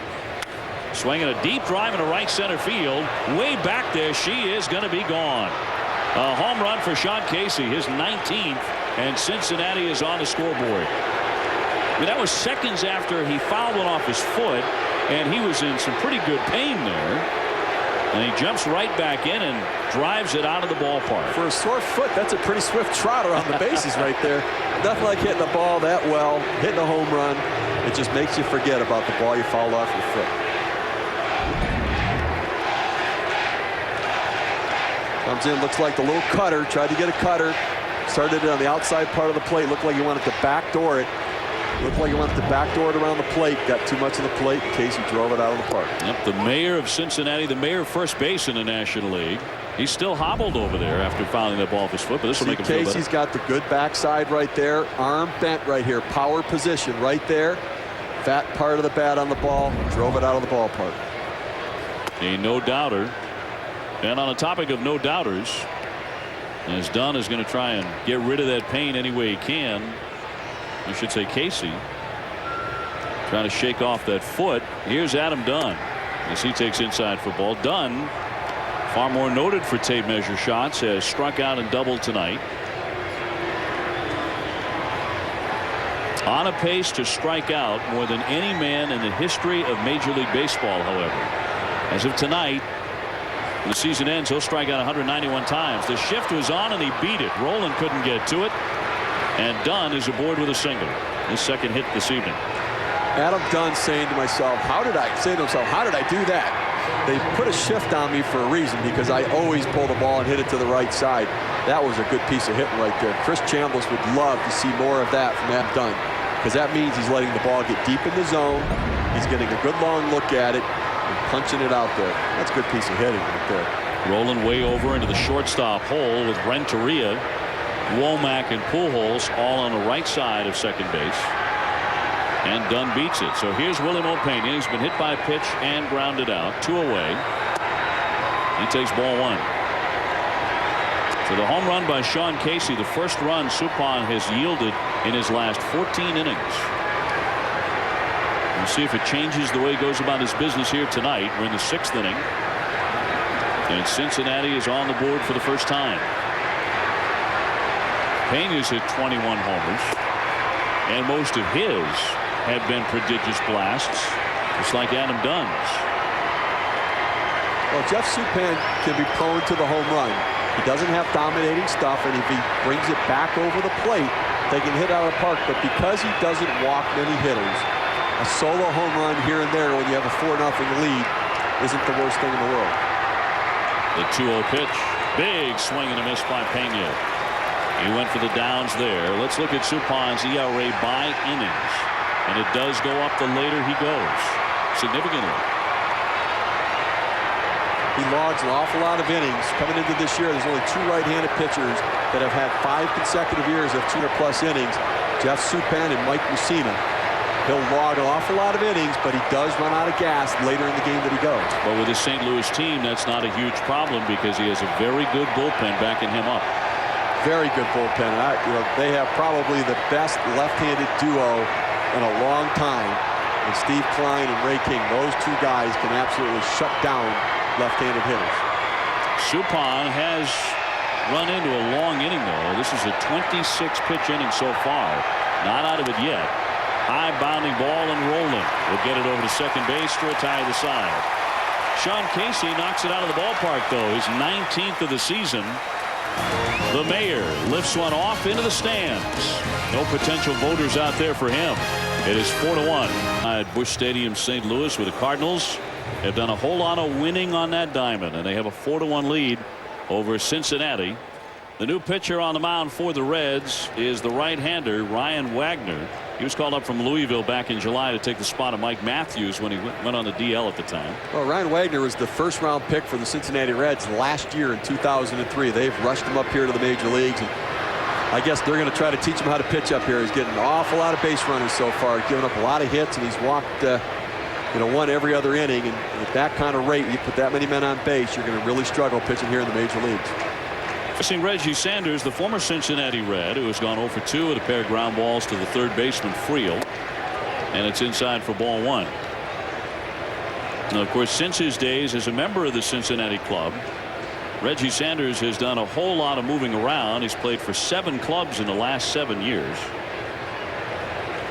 [SPEAKER 4] Swinging a deep drive into right center field. Way back there, she is going to be gone. A home run for Sean Casey, his 19th, and Cincinnati is on the scoreboard. I mean, that was seconds after he fouled one off his foot, and he was in some pretty good pain there. And he jumps right back in and drives it out of the ballpark.
[SPEAKER 2] For a sore foot, that's a pretty swift trot around the bases right there. Nothing like hitting the ball that well, hitting a home run. It just makes you forget about the ball you fouled off your foot. Comes in, looks like the little cutter, tried to get a cutter. Started it on the outside part of the plate. Looked like he wanted to backdoor it. Looked like he wanted to backdoor it around the plate. Got too much of the plate. Casey drove it out of the park.
[SPEAKER 4] Yep, the mayor of Cincinnati, the mayor of first base in the National League. He's still hobbled over there after fouling that ball off his foot, but this will make him feel better.
[SPEAKER 2] Casey's got the good backside right there. Arm bent right here. Power position right there. Fat part of the bat on the ball. Drove it out of the ballpark.
[SPEAKER 4] A no-doubter. And on the topic of no-doubters, as Dunn is going to try and get rid of that pain any way he can. You should say Casey trying to shake off that foot. Here's Adam Dunn as he takes inside football. Dunn, far more noted for tape measure shots, has struck out and doubled tonight. On a pace to strike out more than any man in the history of Major League Baseball, however. As of tonight, when the season ends, he'll strike out 191 times. The shift was on and he beat it. Rowland couldn't get to it. And Dunn is aboard with a single. His second hit this evening.
[SPEAKER 2] Adam Dunn saying to himself, how did I do that? They put a shift on me for a reason, because I always pull the ball and hit it to the right side. That was a good piece of hitting right there. Chris Chambliss would love to see more of that from Adam Dunn, because that means he's letting the ball get deep in the zone. He's getting a good long look at it and punching it out there. That's a good piece of hitting right there.
[SPEAKER 4] Rolling way over into the shortstop hole with Renteria, Womack, and Pujols all on the right side of second base. And Dunn beats it. So here's Willie Mopeña. He's been hit by a pitch and grounded out. 2 away. He takes ball 1. So the home run by Sean Casey, the first run Suppan has yielded in his last 14 innings. We'll see if it changes the way he goes about his business here tonight. We're in the 6th inning. And Cincinnati is on the board for the first time. Peña's hit 21 homers, and most of his have been prodigious blasts, just like Adam Dunn's.
[SPEAKER 2] Well, Jeff Suppan can be prone to the home run. He doesn't have dominating stuff, and if he brings it back over the plate, they can hit out of the park, but because he doesn't walk many hitters, a solo home run here and there when you have a 4-0 lead isn't the worst thing in the world.
[SPEAKER 4] The 2-0 pitch. Big swing and a miss by Pena. He went for the downs there. Let's look at Supan's ERA by innings. And it does go up the later he goes. Significantly.
[SPEAKER 2] He logs an awful lot of innings. Coming into this year, there's only 2 right-handed pitchers that have had 5 consecutive years of 200-plus innings. Jeff Supan and Mike Mussina. He'll log an awful lot of innings, but he does run out of gas later in the game that he goes.
[SPEAKER 4] But with his St. Louis team, that's not a huge problem because he has a very good bullpen backing him up.
[SPEAKER 2] Very good bullpen. They have probably the best left-handed duo in a long time. And Steve Klein and Ray King, those 2 guys can absolutely shut down left-handed hitters.
[SPEAKER 4] Supan has run into a long inning, though. This is a 26-pitch inning so far. Not out of it yet. High bounding ball and rolling. Will get it over to second base to retire the side. Sean Casey knocks it out of the ballpark, though. His 19th of the season. The mayor lifts one off into the stands. No potential voters out there for him. It is 4-1 at Busch Stadium, St. Louis, where the Cardinals have done a whole lot of winning on that diamond, and they have a 4-1 lead over Cincinnati. The new pitcher on the mound for the Reds is the right-hander Ryan Wagner. He was called up from Louisville back in July to take the spot of Mike Matthews when he went on the DL at the time.
[SPEAKER 2] Well, Ryan Wagner was the first-round pick for the Cincinnati Reds last year in 2003. They've rushed him up here to the major leagues, and I guess they're going to try to teach him how to pitch up here. He's getting an awful lot of base runners so far, giving up a lot of hits, and he's walked one every other inning. And at that kind of rate, you put that many men on base, you're going to really struggle pitching here in the major leagues.
[SPEAKER 4] Facing Reggie Sanders, the former Cincinnati Red, who has gone 0 for 2 with a pair of ground balls to the third baseman Friel, and it's inside for ball 1. Now, of course, since his days as a member of the Cincinnati club, Reggie Sanders has done a whole lot of moving around. He's played for 7 clubs in the last 7 years,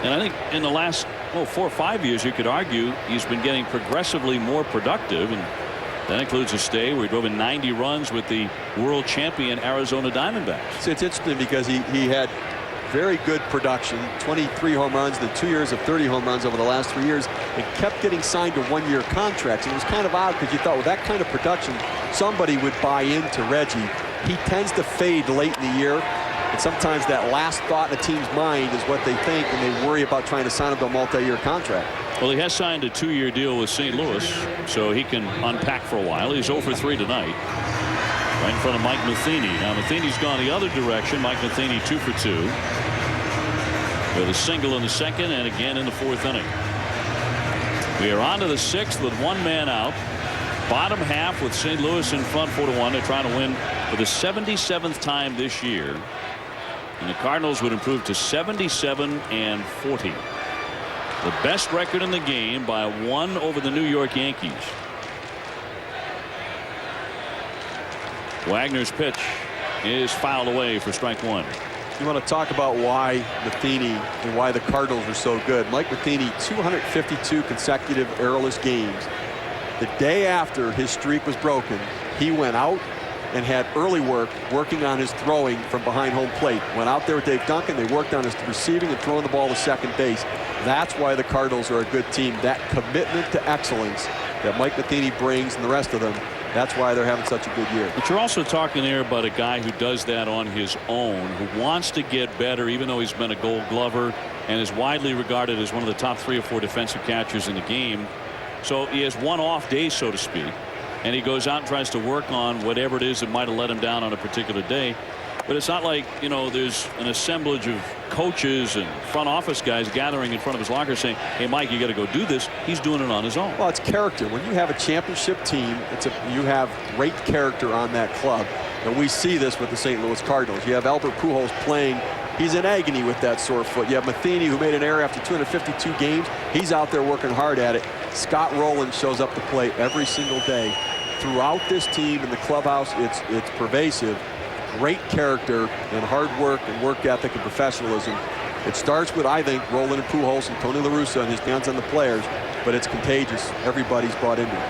[SPEAKER 4] and I think in the last 4 or 5 years, you could argue he's been getting progressively more productive, and that includes a stay where he drove in 90 runs with the world champion Arizona Diamondbacks.
[SPEAKER 2] So it's interesting because he had very good production, 23 home runs, then 2 years of 30 home runs over the last 3 years, and kept getting signed to 1-year contracts. And it was kind of odd because you thought with that kind of production, somebody would buy into Reggie. He tends to fade late in the year, and sometimes that last thought in a team's mind is what they think, and they worry about trying to sign him to a multi-year contract.
[SPEAKER 4] Well, he has signed a 2-year deal with St. Louis, so he can unpack for a while. He's 0 for 3 tonight. Right in front of Mike Matheny. Now Matheny's gone the other direction. Mike Matheny 2 for 2. With a single in the second and again in the 4th inning. We are on to the 6th with 1 man out. Bottom half with St. Louis in front 4-1. They're trying to win for the 77th time this year. And the Cardinals would improve to 77-40. The best record in the game by 1 over the New York Yankees. Wagner's pitch is fouled away for strike 1.
[SPEAKER 2] You want to talk about why Matheny and why the Cardinals are so good. Mike Matheny, 252 consecutive errorless games. The day after his streak was broken, he went out and had early working on his throwing from behind home plate. Went out there with Dave Duncan. They worked on his receiving and throwing the ball to second base. That's why the Cardinals are a good team. That commitment to excellence that Mike Matheny brings and the rest of them, that's why they're having such a good year.
[SPEAKER 4] But you're also talking there about a guy who does that on his own, who wants to get better, even though he's been a Gold Glover and is widely regarded as one of the top 3 or 4 defensive catchers in the game. So he has one off day, so to speak, and he goes out and tries to work on whatever it is that might have let him down on a particular day. But it's not like, there's an assemblage of coaches and front office guys gathering in front of his locker saying, hey, Mike, you got to go do this. He's doing it on his own.
[SPEAKER 2] Well, it's character. When you have a championship team, you have great character on that club. And we see this with the St. Louis Cardinals. You have Albert Pujols playing. He's in agony with that sore foot. You have Matheny, who made an error after 252 games. He's out there working hard at it. Scott Rowland shows up to play every single day. Throughout this team in the clubhouse, it's pervasive. Great character and hard work and work ethic and professionalism. It starts with, I think, Rowland and Pujols and Tony La Russa and his hands on the players, but it's contagious. Everybody's bought into it.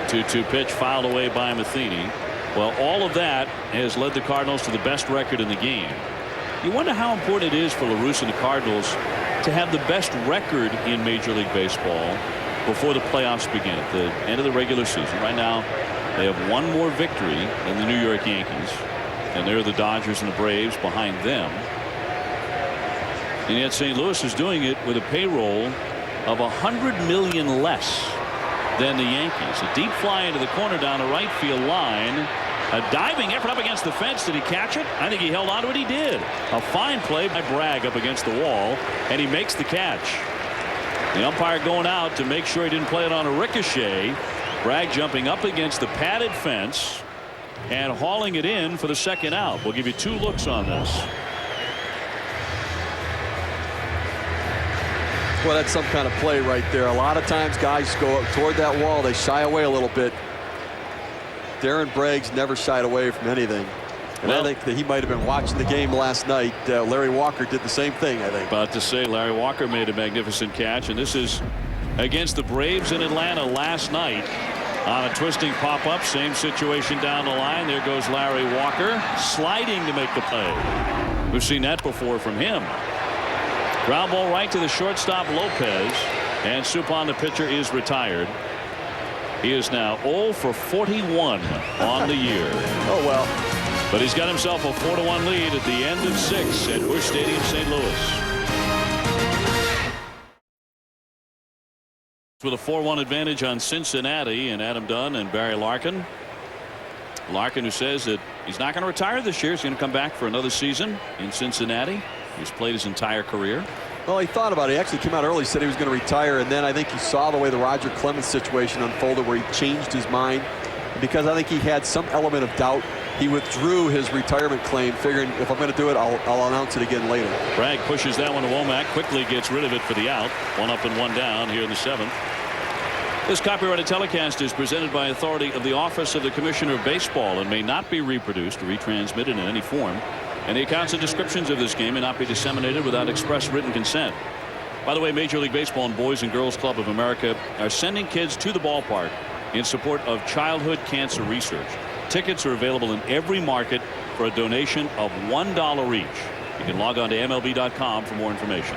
[SPEAKER 4] 2-2 pitch fouled away by Matheny. Well, all of that has led the Cardinals to the best record in the game. You wonder how important it is for LaRusse and the Cardinals to have the best record in Major League Baseball before the playoffs begin at the end of the regular season. Right now, they have one more victory than the New York Yankees, and they're the Dodgers and the Braves behind them. And yet St. Louis is doing it with a payroll of $100 million less than the Yankees. A deep fly into the corner down the right field line. A diving effort up against the fence. Did he catch it? I think he held on to it. He did. A fine play by Bragg up against the wall, and he makes the catch. The umpire going out to make sure he didn't play it on a ricochet. Bragg jumping up against the padded fence and hauling it in for the second out. We'll give you two looks on this.
[SPEAKER 2] Well, that's some kind of play right there. A lot of times guys go up toward that wall. They shy away a little bit. Darren Bragg's never shied away from anything. And I think that he might have been watching the game last night. Larry Walker did the same thing, I think.
[SPEAKER 4] About to say, Larry Walker made a magnificent catch, and this is against the Braves in Atlanta last night on a twisting pop-up. Same situation down the line. There goes Larry Walker sliding to make the play. We've seen that before from him. Ground ball right to the shortstop Lopez, and Suppan, the pitcher, is retired. He is now 0 for 41 on the year.
[SPEAKER 2] Oh, well.
[SPEAKER 4] But he's got himself a 4-1 lead at the end of 6 at Busch Stadium, St. Louis. With a 4-1 advantage on Cincinnati and Adam Dunn and Barry Larkin. Larkin, who says that he's not going to retire this year. He's going to come back for another season in Cincinnati. He's played his entire career.
[SPEAKER 2] Well, he thought about it. He actually came out early, said he was going to retire, and then I think he saw the way the Roger Clemens situation unfolded where he changed his mind. Because I think he had some element of doubt, he withdrew his retirement claim, figuring if I'm going to do it, I'll announce it again later.
[SPEAKER 4] Bragg pushes that one to Womack, quickly gets rid of it for the out. 1 up and 1 down here in the 7th. This copyrighted telecast is presented by authority of the Office of the Commissioner of Baseball and may not be reproduced or retransmitted in any form. And the accounts and descriptions of this game may not be disseminated without express written consent. By the way, Major League Baseball and Boys and Girls Club of America are sending kids to the ballpark in support of childhood cancer research. Tickets are available in every market for a donation of $1 each. You can log on to MLB.com for more information.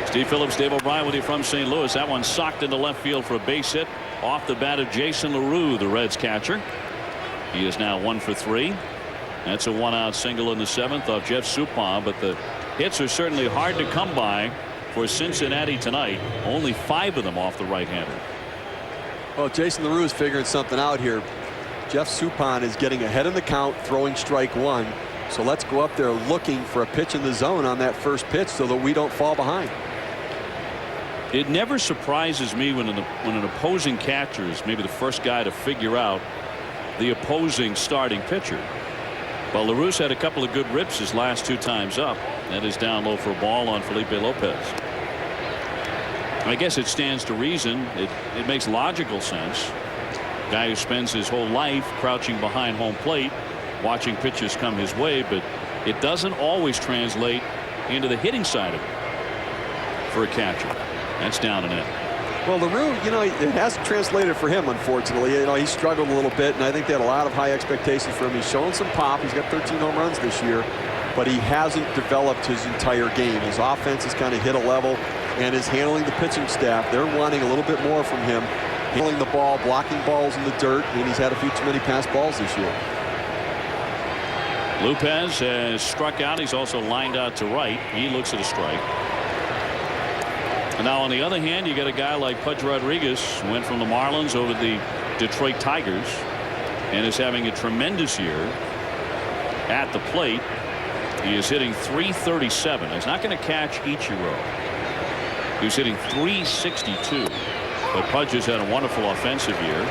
[SPEAKER 4] Steve Phillips, Dave O'Brien with you from St. Louis. That one socked into left field for a base hit off the bat of Jason LaRue, the Reds catcher. He is now 1 for 3. That's a 1-out single in the 7th off Jeff Suppan, but the hits are certainly hard to come by for Cincinnati tonight. Only 5 of them off the right-hander.
[SPEAKER 2] Well, Jason LaRue is figuring something out here. Jeff Suppan is getting ahead in the count, throwing strike 1. So let's go up there looking for a pitch in the zone on that first pitch so that we don't fall behind.
[SPEAKER 4] It never surprises me when an opposing catcher is maybe the first guy to figure out the opposing starting pitcher. Well, LaRusse had a couple of good rips his last 2 times up. That is down low for a ball on Felipe Lopez. I guess it stands to reason. It makes logical sense. Guy who spends his whole life crouching behind home plate, watching pitches come his way, but it doesn't always translate into the hitting side of it for a catcher. That's down and in.
[SPEAKER 2] Well, LaRue, you know, it hasn't translated for him, unfortunately. You know, he struggled a little bit, and I think they had a lot of high expectations for him. He's shown some pop. He's got 13 home runs this year, but he hasn't developed his entire game. His offense has kind of hit a level, and is handling the pitching staff. They're wanting a little bit more from him. Handling the ball, blocking balls in the dirt, and he's had a few too many pass balls this year.
[SPEAKER 4] Lopez has struck out. He's also lined out to right. He looks at a strike. And now on the other hand, you got a guy like Pudge Rodriguez, who went from the Marlins over to the Detroit Tigers and is having a tremendous year at the plate. He is hitting .337. He's not going to catch Ichiro. He was hitting .362. But Pudge has had a wonderful offensive year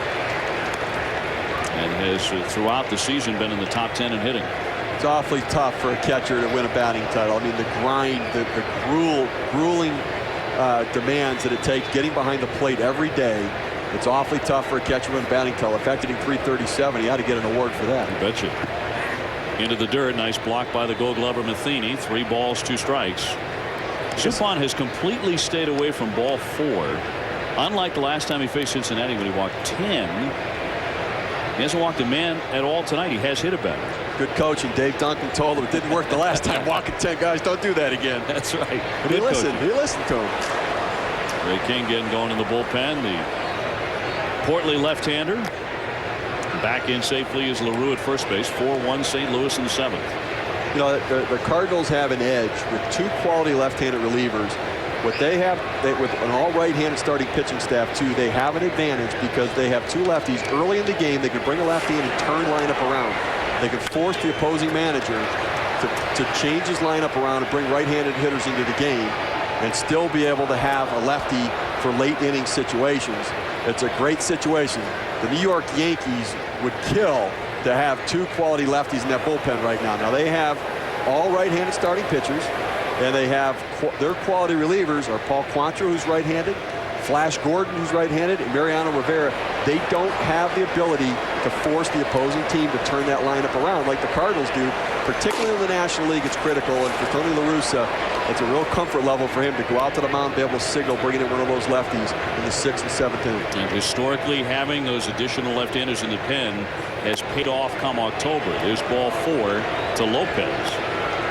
[SPEAKER 4] and has throughout the season been in the top 10 in hitting.
[SPEAKER 2] It's awfully tough for a catcher to win a batting title. I mean, the grind, the grueling demands that it takes getting behind the plate every day. It's awfully tough for a catcher to win a batting title. In fact, hitting .337, he ought to get an award for that.
[SPEAKER 4] I bet you. Into the dirt. Nice block by the Gold Glover Matheny. 3 balls, 2 strikes. Suppan has completely stayed away from ball 4. Unlike the last time he faced Cincinnati when he walked 10. He hasn't walked a man at all tonight. He has hit a batter.
[SPEAKER 2] Good coaching. Dave Duncan told him it didn't work the last time. Walking 10 guys, don't do that again.
[SPEAKER 4] That's right.
[SPEAKER 2] And he listened. He listened to him.
[SPEAKER 4] Ray King getting going in the bullpen. The portly left-hander. Back in safely is LaRue at first base. 4-1 St. Louis in the 7th.
[SPEAKER 2] You know, the Cardinals have an edge with 2 quality left-handed relievers. What they have, with an all right-handed starting pitching staff too, they have an advantage because they have 2 lefties early in the game. They can bring a lefty in and turn lineup around. They can force the opposing manager to change his lineup around and bring right-handed hitters into the game and still be able to have a lefty for late inning situations. It's a great situation. The New York Yankees would kill to have 2 quality lefties in that bullpen right now. Now they have all right-handed starting pitchers, and they have their quality relievers are Paul Quantrill, who's right-handed, Flash Gordon, who's right-handed, and Mariano Rivera. They don't have the ability to force the opposing team to turn that lineup around like the Cardinals do. Particularly in the National League, it's critical, and for Tony La Russa, it's a real comfort level for him to go out to the mound and be able to signal bringing in one of those lefties in the 6th and 7th inning.
[SPEAKER 4] And historically, having those additional left-handers in the pen has paid off come October. There's ball 4 to Lopez.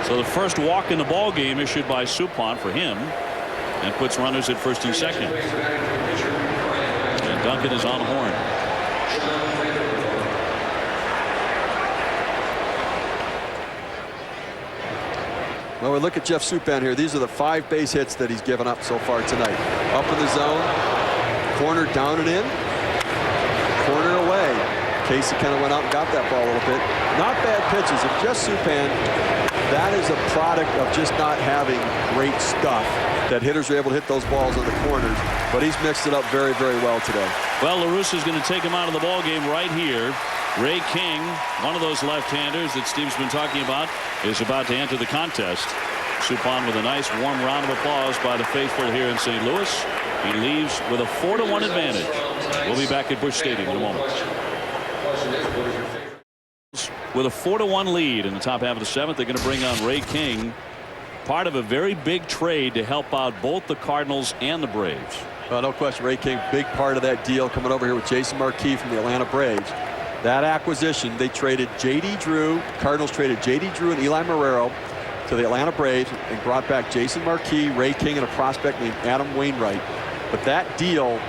[SPEAKER 4] So the first walk in the ball game issued by Suppan for him, and puts runners at first and second. And Duncan is on the horn.
[SPEAKER 2] Well, we look at Jeff Suppan here. These are the 5 base hits that he's given up so far tonight. Up in the zone, corner down and in, corner away. Casey kind of went out and got that ball a little bit. Not bad pitches. If Jeff Suppan, that is a product of just not having great stuff, that hitters are able to hit those balls on the corners, but he's mixed it up very, very well today.
[SPEAKER 4] Well, La Russa's going to take him out of the ball game right here. Ray King, one of those left-handers that Steve's been talking about, is about to enter the contest. Suppan with a nice warm round of applause by the faithful here in St. Louis. He leaves with a 4-1 advantage. We'll be back at Busch Stadium in a moment. With a 4-1 lead in the top half of the 7th, they're going to bring on Ray King, part of a very big trade to help out both the Cardinals and the Braves.
[SPEAKER 2] Well, no question, Ray King, big part of that deal, coming over here with Jason Marquis from the Atlanta Braves. That acquisition, they traded J.D. Drew. Cardinals traded J.D. Drew and Eli Marrero to the Atlanta Braves and brought back Jason Marquis, Ray King, and a prospect named Adam Wainwright. But that deal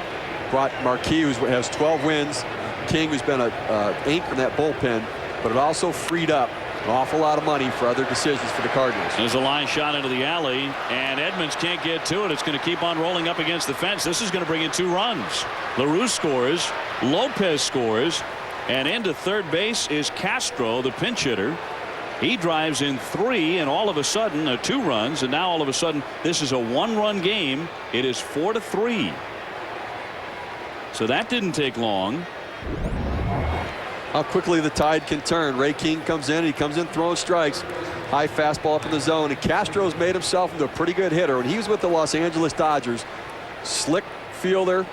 [SPEAKER 2] brought Marquis, who has 12 wins, King, who's been an anchor in that bullpen, but it also freed up an awful lot of money for other decisions for the Cardinals.
[SPEAKER 4] There's a line shot into the alley, and Edmonds can't get to it. It's going to keep on rolling up against the fence. This is going to bring in 2 runs. LaRue scores, Lopez scores, and into third base is Castro, the pinch hitter. He drives in 3, and all of a sudden 2 runs, and now all of a sudden this is a 1-run game. It is 4-3. So that didn't take long.
[SPEAKER 2] How quickly the tide can turn. Ray King comes in. He comes in throwing strikes. High fastball up in the zone. And Castro's made himself into a pretty good hitter. When he was with the Los Angeles Dodgers, slick fielder,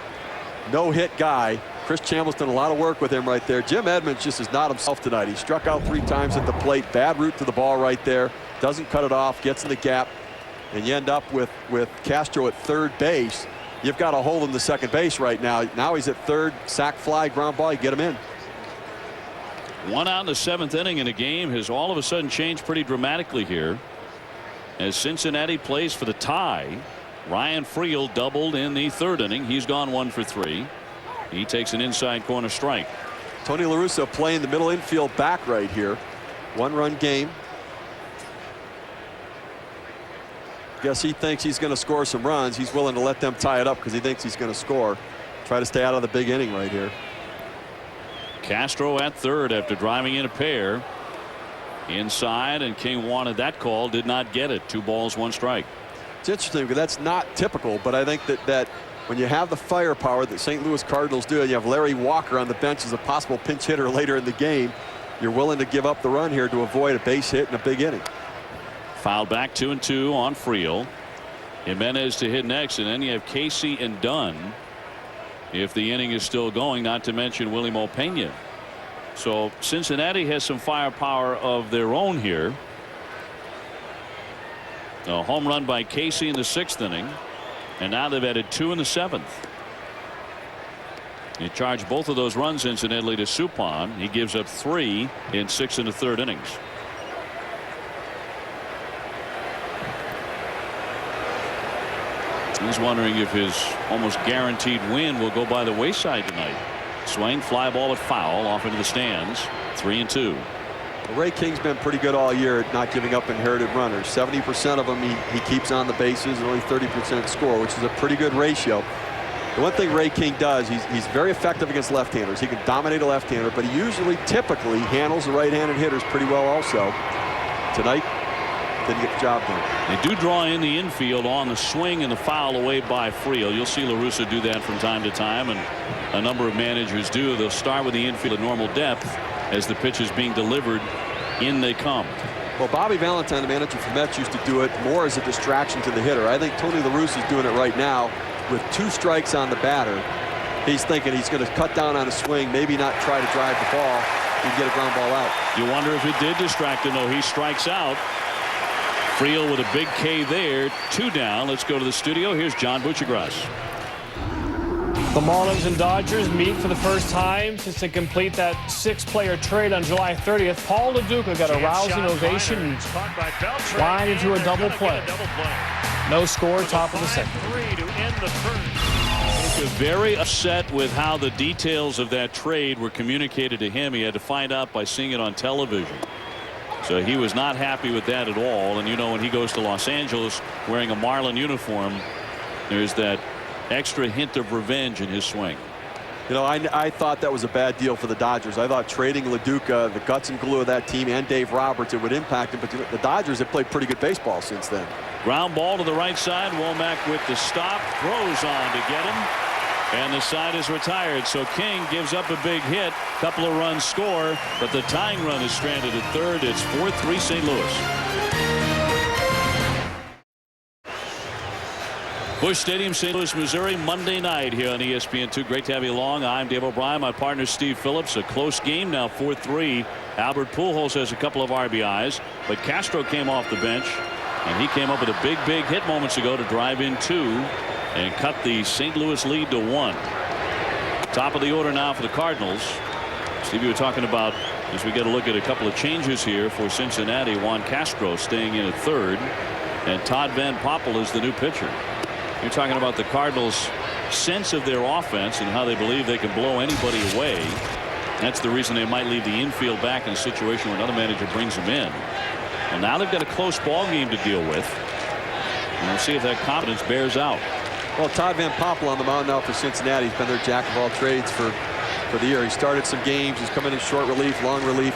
[SPEAKER 2] no-hit guy. Chris Chambliss done a lot of work with him right there. Jim Edmonds just is not himself tonight. He struck out 3 times at the plate. Bad route to the ball right there. Doesn't cut it off. Gets in the gap. And you end up with Castro at third base. You've got a hole in the second base right now. Now he's at third. Sac fly, ground ball. You get him in.
[SPEAKER 4] 1 out in the 7th inning, and a game has all of a sudden changed pretty dramatically here as Cincinnati plays for the tie. Ryan Friel doubled in the 3rd inning. He's gone 1 for 3. He takes an inside corner strike.
[SPEAKER 2] Tony La Russa playing the middle infield back right here. 1-run game. Guess he thinks he's going to score some runs. He's willing to let them tie it up because he thinks he's going to score. Try to stay out of the big inning right here.
[SPEAKER 4] Castro at third after driving in a pair. Inside, and King wanted that call, did not get it. 2 balls, 1 strike.
[SPEAKER 2] It's interesting because that's not typical, but I think that when you have the firepower that St. Louis Cardinals do, and you have Larry Walker on the bench as a possible pinch hitter later in the game, you're willing to give up the run here to avoid a base hit in a big inning.
[SPEAKER 4] Fouled back 2-2 on Friel. Jimenez to hit next, and then you have Casey and Dunn if the inning is still going, not to mention Willie Mopena. So Cincinnati has some firepower of their own here. A home run by Casey in the 6th inning, and now they've added 2 in the 7th. He charged both of those runs incidentally to Suppan. He gives up 3 in 6 1/3 innings. He's wondering if his almost guaranteed win will go by the wayside tonight. Swing, fly ball, but foul off into the stands. 3-2.
[SPEAKER 2] Ray King's been pretty good all year at not giving up inherited runners. 70% of them he keeps on the bases, and only 30% score, which is a pretty good ratio. The one thing Ray King does, he's very effective against left-handers. He can dominate a left-hander, but he typically handles the right-handed hitters pretty well also. Tonight, didn't get the job done.
[SPEAKER 4] They do draw in the infield on the swing and the foul away by Friel. You'll see La Russa do that from time to time, and a number of managers do. They'll start with the infield at normal depth. As the pitch is being delivered, in they come.
[SPEAKER 2] Well, Bobby Valentine, the manager for Mets, used to do it more as a distraction to the hitter. I think Tony La Russa is doing it right now with 2 strikes on the batter. He's thinking he's going to cut down on a swing, maybe not try to drive the ball and get a ground ball out.
[SPEAKER 4] You wonder if it did distract him, though. He strikes out. Friel with a big K there. 2 down. Let's go to the studio. Here's John Buccigross.
[SPEAKER 3] The Marlins and Dodgers meet for the first time since they complete that 6-player trade on July 30th. Paul LaDuca got a rousing ovation and lined into a double play. No score, top of the second.
[SPEAKER 4] Very upset with how the details of that trade were communicated to him. He had to find out by seeing it on television. So he was not happy with that at all. And you know, when he goes to Los Angeles wearing a Marlin uniform, there's that extra hint of revenge in his swing.
[SPEAKER 2] You know, I thought that was a bad deal for the Dodgers. I thought trading LaDuca, the guts and glue of that team, and Dave Roberts, it would impact him. But the Dodgers have played pretty good baseball since then.
[SPEAKER 4] Ground ball to the right side. Womack with the stop, throws on to get him, and the side is retired. So King gives up a big hit. Couple of runs score, but the tying run is stranded at third. It's 4-3 St. Louis. Busch Stadium, St. Louis, Missouri, Monday night here on ESPN2. Great to have you along. I'm Dave O'Brien. My partner Steve Phillips. A close game now, 4-3. Albert Pujols has a couple of RBIs, but Castro came off the bench, and he came up with a big hit moments ago to drive in 2 and cut the St. Louis lead to 1. Top of the order now for the Cardinals. Steve, you were talking about, as we get a look at a couple of changes here for Cincinnati, Juan Castro staying in at third, and Todd Van Poppel is the new pitcher. You're talking about the Cardinals' sense of their offense and how they believe they can blow anybody away. That's the reason they might leave the infield back in a situation where another manager brings them in. Well, now they've got a close ball game to deal with. And we'll see if that confidence bears out.
[SPEAKER 2] Well, Todd Van Poppel on the mound now for Cincinnati. He's been their jack of all trades for the year. He started some games. He's coming in short relief, long relief.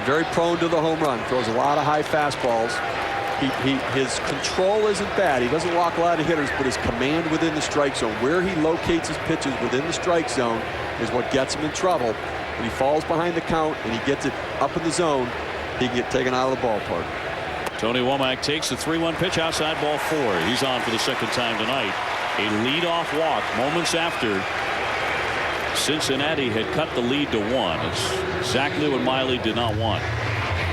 [SPEAKER 2] Very prone to the home run. Throws a lot of high fastballs. His control isn't bad. He doesn't walk a lot of hitters, but his command within the strike zone, where he locates his pitches within the strike zone, is what gets him in trouble. When he falls behind the count and he gets it up in the zone, he can get taken out of the ballpark.
[SPEAKER 4] Tony Womack takes the 3-1 pitch outside ball 4. He's on for the second time tonight. A leadoff walk moments after Cincinnati had cut the lead to 1. It's exactly what Miley did not want.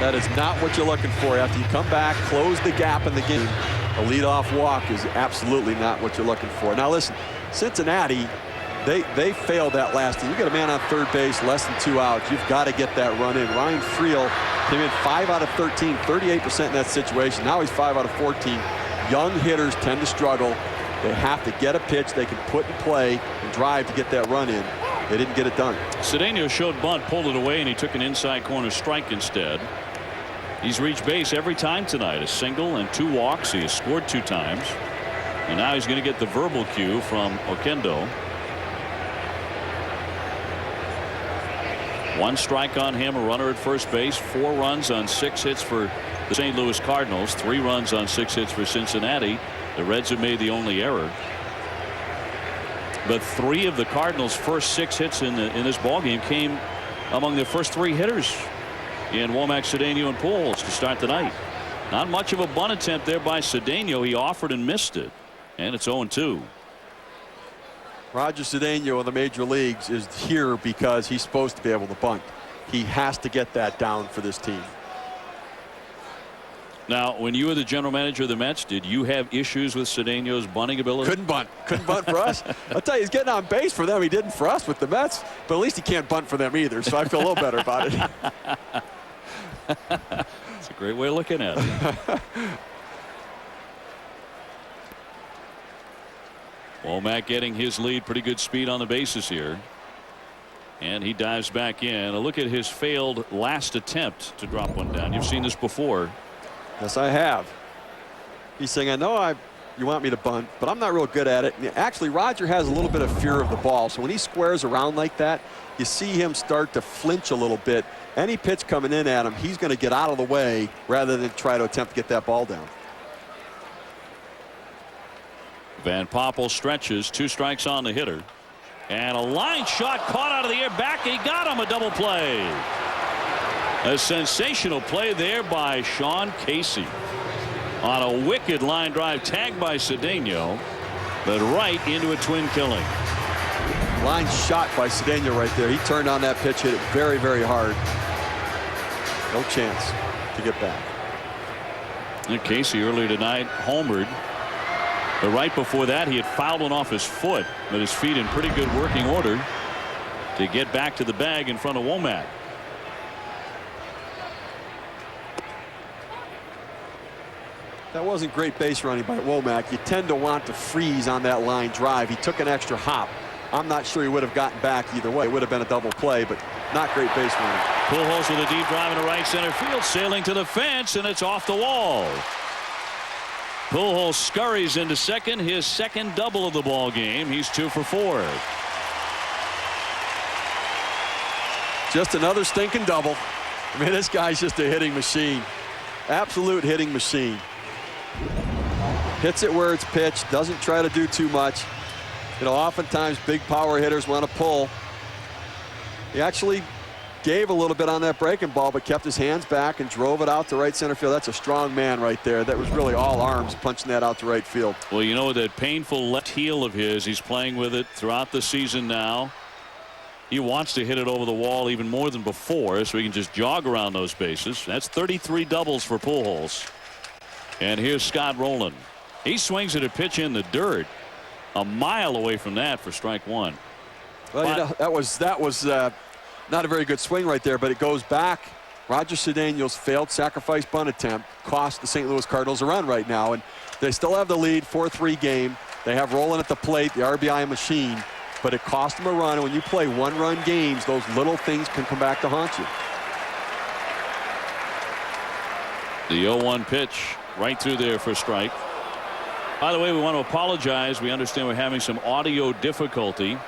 [SPEAKER 2] That is not what you're looking for. After you come back, close the gap in the game, a leadoff walk is absolutely not what you're looking for. Now listen, Cincinnati, they failed that last time. You get a man on third base, less than 2 outs. You've got to get that run in. Ryan Friel came in 5 out of 13, 38% in that situation. Now he's 5 out of 14. Young hitters tend to struggle. They have to get a pitch they can put in play and drive to get that run in. They didn't get it done.
[SPEAKER 4] Cedeno showed bunt, pulled it away, and he took an inside corner strike instead. He's reached base every time tonight. A single and 2 walks. He has scored 2 times. And now he's going to get the verbal cue from Oquendo. 1 strike on him, a runner at first base. 4 runs on 6 hits for the St. Louis Cardinals. 3 runs on 6 hits for Cincinnati. The Reds have made the only error. But 3 of the Cardinals' first 6 hits in this ballgame came among their first 3 hitters in Womack, Cedeno, and Pujols to start the night. Not much of a bunt attempt there by Cedeno. He offered and missed it, and it's 0-2.
[SPEAKER 2] Roger Cedeno in the major leagues is here because he's supposed to be able to bunt. He has to get that down for this team.
[SPEAKER 4] Now, when you were the general manager of the Mets, did you have issues with Cedeno's bunting ability?
[SPEAKER 2] Couldn't bunt for us. I'll tell you, he's getting on base for them. He didn't for us with the Mets, but at least he can't bunt for them either, so I feel a little better about it.
[SPEAKER 4] It's a great way of looking at it. Womack getting his lead, pretty good speed on the bases here. And he dives back in. A look at his failed last attempt to drop one down. You've seen this before.
[SPEAKER 2] Yes, I have. He's saying, I know you want me to bunt, but I'm not real good at it. And actually, Roger has a little bit of fear of the ball. So when he squares around like that, you see him start to flinch a little bit. Any pitch coming in at him, he's going to get out of the way rather than try to attempt to get that ball down.
[SPEAKER 4] Van Poppel stretches, 2 strikes on the hitter. And a line shot caught out of the air back. He got him, a double play. A sensational play there by Sean Casey on a wicked line drive tagged by Cedeno, but right into a twin killing.
[SPEAKER 2] Line shot by Cedeno right there. He turned on that pitch, hit it very, very hard. No chance to get back.
[SPEAKER 4] And Casey earlier tonight homered. But right before that, he had fouled one off his foot, but his feet in pretty good working order to get back to the bag in front of Womack.
[SPEAKER 2] That wasn't great base running by Womack. You tend to want to freeze on that line drive. He took an extra hop. I'm not sure he would have gotten back either way. It would have been a double play, but not great base running.
[SPEAKER 4] Pujols with a deep drive into right center field, sailing to the fence, and it's off the wall. Pujols scurries into second, his second double of the ball game. He's 2 for 4.
[SPEAKER 2] Just another stinking double. I mean, this guy's just a hitting machine. Absolute hitting machine. Hits it where it's pitched, doesn't try to do too much. You know, oftentimes big power hitters want to pull. He actually gave a little bit on that breaking ball, but kept his hands back and drove it out to right center field. That's a strong man right there. That was really all arms punching that out to right field.
[SPEAKER 4] Well, you know, that painful left heel of his, he's playing with it throughout the season now. He wants to hit it over the wall even more than before, so he can just jog around those bases. That's 33 doubles for Pujols. And here's Scott Rowland. He swings at a pitch in the dirt, a mile away from that for strike 1.
[SPEAKER 2] Well, you know, that was not a very good swing right there, but it goes back. Roger Cedeno's failed sacrifice bunt attempt cost the St. Louis Cardinals a run right now, and they still have the lead, 4-3 game. They have Rowland at the plate, the RBI machine, but it cost them a run. And when you play one-run games, those little things can come back to haunt you.
[SPEAKER 4] The 0-1 pitch right through there for a strike. By the way, we want to apologize. We understand we're having some audio difficulty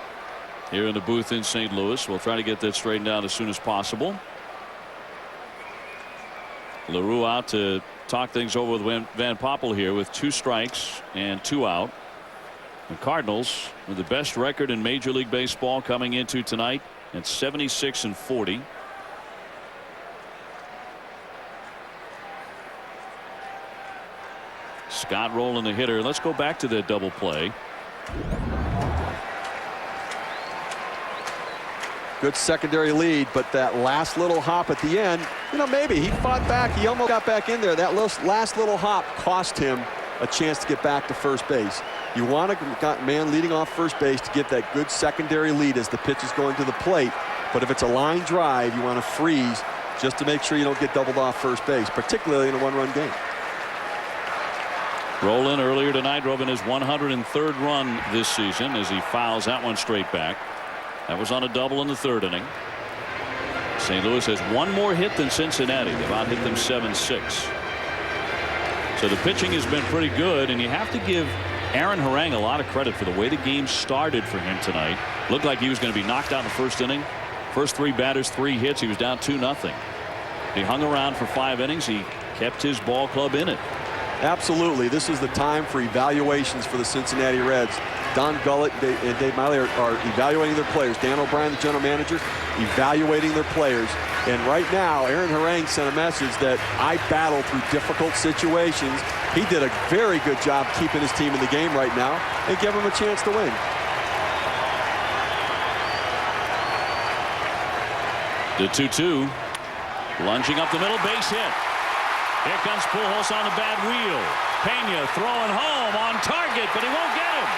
[SPEAKER 4] here in the booth in St. Louis. We'll try to get that straightened out as soon as possible. LaRue out to talk things over with Van Poppel here with 2 strikes and 2 out. The Cardinals with the best record in Major League Baseball coming into tonight at 76-40. Scott Rowland, the hitter. Let's go back to that double play.
[SPEAKER 2] Good secondary lead, but that last little hop at the end, you know, maybe he fought back. He almost got back in there. That last little hop cost him a chance to get back to first base. You want a man leading off first base to get that good secondary lead as the pitch is going to the plate. But if it's a line drive, you want to freeze just to make sure you don't get doubled off first base, particularly in a one-run game.
[SPEAKER 4] Rowland earlier tonight drove in his 103rd run this season as he fouls that one straight back. That was on a double in the 3rd inning. St. Louis has 1 more hit than Cincinnati. They've out hit them 7-6. So the pitching has been pretty good, and you have to give Aaron Harang a lot of credit for the way the game started for him tonight. Looked like he was going to be knocked out in the 1st inning. First 3 batters, 3 hits. He was down 2-0. He hung around for 5 innings. He kept his ball club in it.
[SPEAKER 2] Absolutely. This is the time for evaluations for the Cincinnati Reds. Don Gullett and Dave Miley are evaluating their players. Dan O'Brien, the general manager, evaluating their players. And right now, Aaron Harang sent a message that I battle through difficult situations. He did a very good job keeping his team in the game right now and give him a chance to win.
[SPEAKER 4] The 2-2. Lunging up the middle, base hit. Here comes Pujols on the bad wheel. Pena throwing home on target, but he won't get him.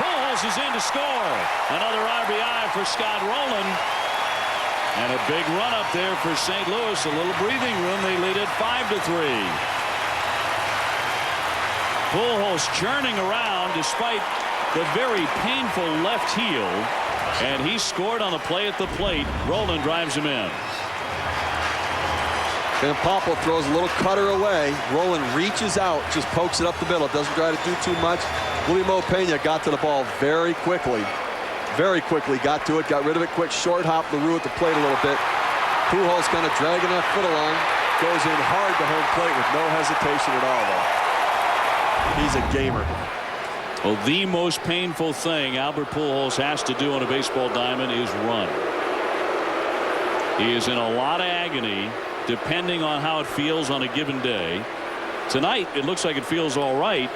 [SPEAKER 4] Pujols is in to score. Another RBI for Scott Rowland. And a big run up there for St. Louis. A little breathing room. They lead it 5-3. Pujols churning around despite the very painful left heel. And he scored on a play at the plate. Rowland drives him in.
[SPEAKER 2] Van Poppel throws a little cutter away. Rowland reaches out, just pokes it up the middle. Doesn't try to do too much. Guillermo Pena got to the ball very quickly. Very quickly got to it, got rid of it quick, short hop LaRue at the plate a little bit. Pujols kind of dragging that foot along, goes in hard to home plate with no hesitation at all, though. He's a gamer.
[SPEAKER 4] Well, the most painful thing Albert Pujols has to do on a baseball diamond is run. He is in a lot of agony depending on how it feels on a given day. Tonight, it looks like it feels all right,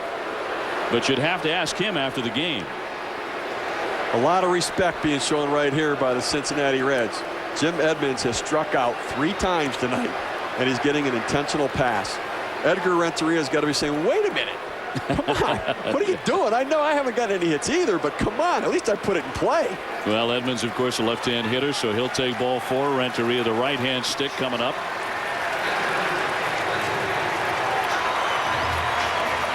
[SPEAKER 4] but you'd have to ask him after the game.
[SPEAKER 2] A lot of respect being shown right here by the Cincinnati Reds. Jim Edmonds has struck out 3 times tonight, and he's getting an intentional pass. Edgar Renteria's got to be saying, wait a minute. Come on. What are you doing? I know I haven't got any hits either, but come on. At least I put it in play.
[SPEAKER 4] Well, Edmonds, of course, a left-hand hitter, so he'll take ball 4. Renteria, the right-hand stick coming up.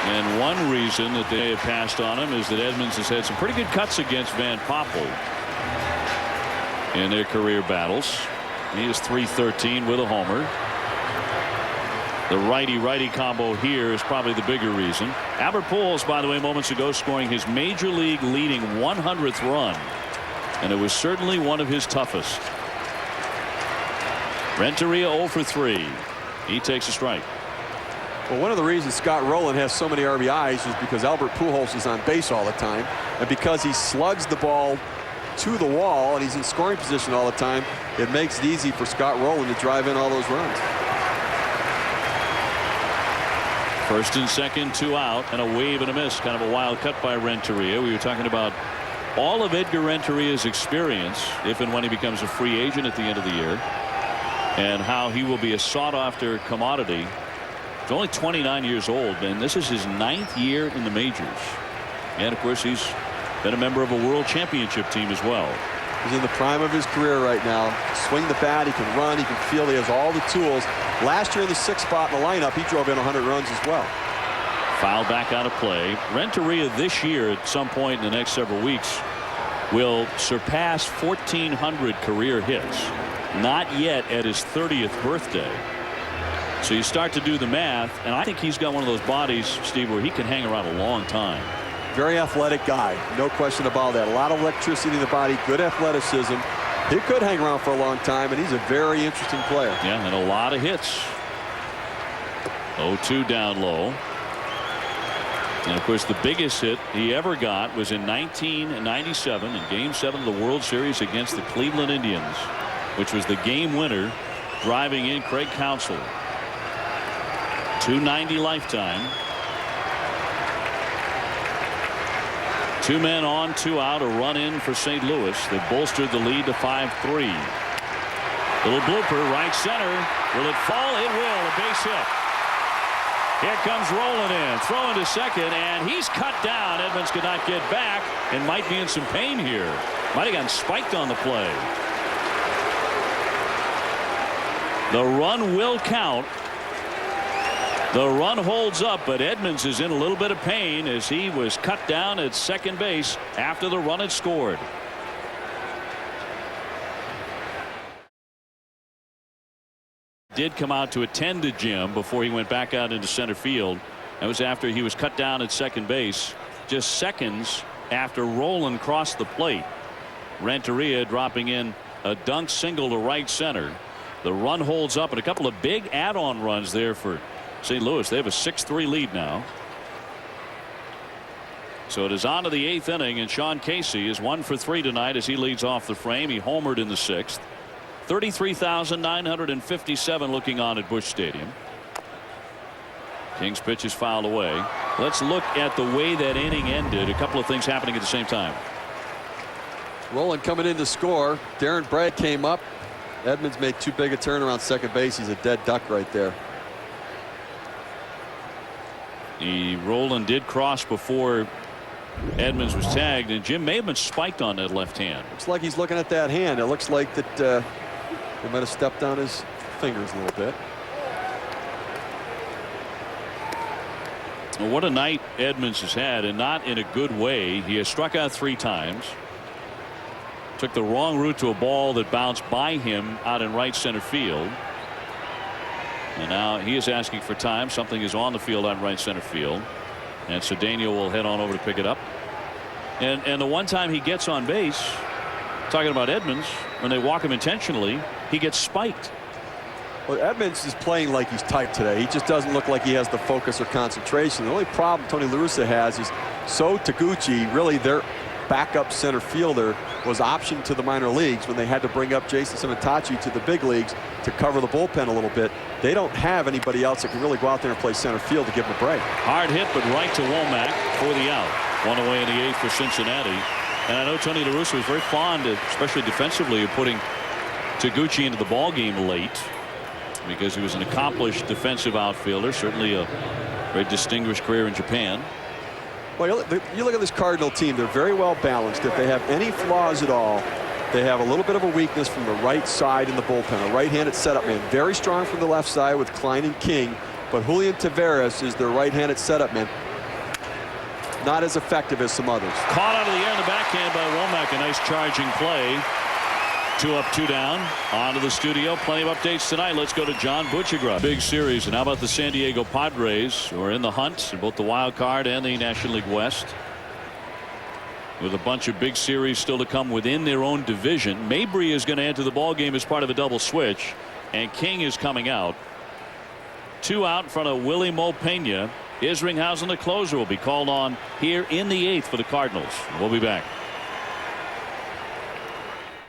[SPEAKER 4] And one reason that they have passed on him is that Edmonds has had some pretty good cuts against Van Poppel in their career battles. He is .313 with a homer. The righty-righty combo here is probably the bigger reason. Albert Pujols, by the way, moments ago scoring his major league leading 100th run, and it was certainly one of his toughest. Renteria 0 for 3. He takes a strike.
[SPEAKER 2] Well, one of the reasons Scott Rowland has so many RBIs is because Albert Pujols is on base all the time, and because he slugs the ball to the wall and he's in scoring position all the time, it makes it easy for Scott Rowland to drive in all those runs.
[SPEAKER 4] First and second, 2 out, and a wave and a miss. Kind of a wild cut by Renteria. We were talking about all of Edgar Renteria's experience if and when he becomes a free agent at the end of the year, and how he will be a sought-after commodity. He's only 29 years old, and this is his 9th year in the majors. And, of course, he's been a member of a world championship team as well.
[SPEAKER 2] He's in the prime of his career right now. Swing the bat, he can run, he can field, he has all the tools. Last year in the 6th spot in the lineup, he drove in 100 runs as well.
[SPEAKER 4] Foul back out of play. Renteria this year at some point in the next several weeks will surpass 1,400 career hits. Not yet at his 30th birthday. So you start to do the math, and I think he's got one of those bodies, Steve, where he can hang around a long time.
[SPEAKER 2] Very athletic guy, no question about that. A lot of electricity in the body, good athleticism. He could hang around for a long time, and he's a very interesting player.
[SPEAKER 4] Yeah, and a lot of hits. 0-2 down low. And of course, the biggest hit he ever got was in 1997 in Game 7 of the World Series against the Cleveland Indians, which was the game winner, driving in Craig Counsell. .290 lifetime. 2 men on, 2 out, a run in for St. Louis. They bolstered the lead to 5-3. Little blooper, right center. Will it fall? It will. A base hit. Here comes Rowland in, throwing to second, and he's cut down. Edmonds could not get back and might be in some pain here. Might have gotten spiked on the play. The run will count. The run holds up, but Edmonds is in a little bit of pain as he was cut down at second base after the run had scored. Did come out to attend to Jim before he went back out into center field. That was after he was cut down at second base, just seconds after Rowland crossed the plate. Renteria dropping in a dunk single to right center. The run holds up, and a couple of big add-on runs there for St. Louis. They have a 6-3 lead now. So it is on to the 8th inning, and Sean Casey is 1 for 3 tonight as he leads off the frame. He homered in the 6th. 33,957 looking on at Busch Stadium. King's pitch is fouled away. Let's look at the way that inning ended. A couple of things happening at the same time.
[SPEAKER 2] Rowland coming in to score. Darren Bragg came up. Edmonds made too big a turn around second base. He's a dead duck right there.
[SPEAKER 4] Roland did cross before Edmonds was tagged, and Jim may have been spiked on that left hand.
[SPEAKER 2] Looks like he's looking at that hand. It looks like that he might have stepped on his fingers a little bit.
[SPEAKER 4] Well, what a night Edmonds has had, and not in a good way. He has struck out 3 times. Took the wrong route to a ball that bounced by him out in right center field. And now he is asking for time. Something is on the field out in right center field. And Cedeno will head on over to pick it up. And the one time he gets on base, talking about Edmonds, when they walk him intentionally, he gets spiked.
[SPEAKER 2] Well, Edmonds is playing like he's tight today. He just doesn't look like he has the focus or concentration. The only problem Tony La Russa has is Taguchi, really their backup center fielder, was optioned to the minor leagues when they had to bring up Jason Cincinnati to the big leagues to cover the bullpen a little bit. They don't have anybody else that can really go out there and play center field to give them a break.
[SPEAKER 4] Hard hit, but right to Womack for the out. 1 away in the 8th for Cincinnati. And I know Tony La Russa was very fond, especially defensively, of putting Taguchi into the ball game late, because he was an accomplished defensive outfielder, certainly a very distinguished career in Japan.
[SPEAKER 2] Well, you look at this Cardinal team, they're very well balanced. If they have any flaws at all, they have a little bit of a weakness from the right side in the bullpen. A right-handed setup man, very strong from the left side with Klein and King, but Julian Taveras is their right-handed setup man. Not as effective as some others.
[SPEAKER 4] Caught out of the air in the backhand by Womack. A nice charging play. 2 up, 2 down. On to the studio. Plenty of updates tonight. Let's go to John Butchergrub. Big series. And how about the San Diego Padres, who are in the hunt in both the wild card and the National League West, with a bunch of big series still to come within their own division. Mabry is going to enter the ball game as part of a double switch, and King is coming out. 2 out in front of Willie Mo Pena. Isringhausen, the closer, will be called on here in the 8th for the Cardinals. We'll be back.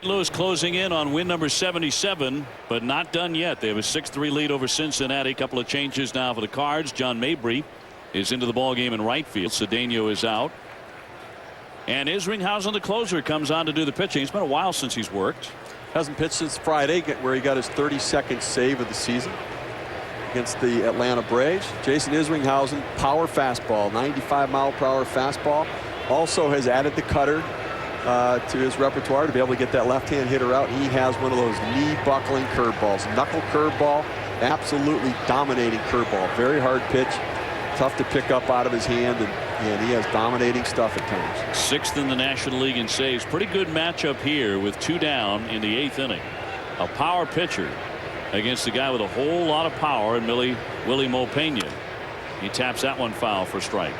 [SPEAKER 4] Louis closing in on win number 77, but not done yet. They have a 6-3 lead over Cincinnati. A couple of changes now for the Cards. John Mabry is into the ball game in right field. Cedeno is out, and Isringhausen, the closer, comes on to do the pitching. It's been a while since he's worked.
[SPEAKER 2] Hasn't pitched since Friday, where he got his 32nd save of the season against the Atlanta Braves. Jason Isringhausen, power fastball, 95-mile-per-hour fastball. Also has added the cutter to his repertoire to be able to get that left-hand hitter out. He has one of those knee-buckling curveballs, knuckle curveball, absolutely dominating curveball. Very hard pitch, tough to pick up out of his hand, and he has dominating stuff at times.
[SPEAKER 4] 6th in the National League in saves. Pretty good matchup here with 2 down in the 8th inning. A power pitcher against a guy with a whole lot of power in Willie Mo Pena. He taps that one foul for strike.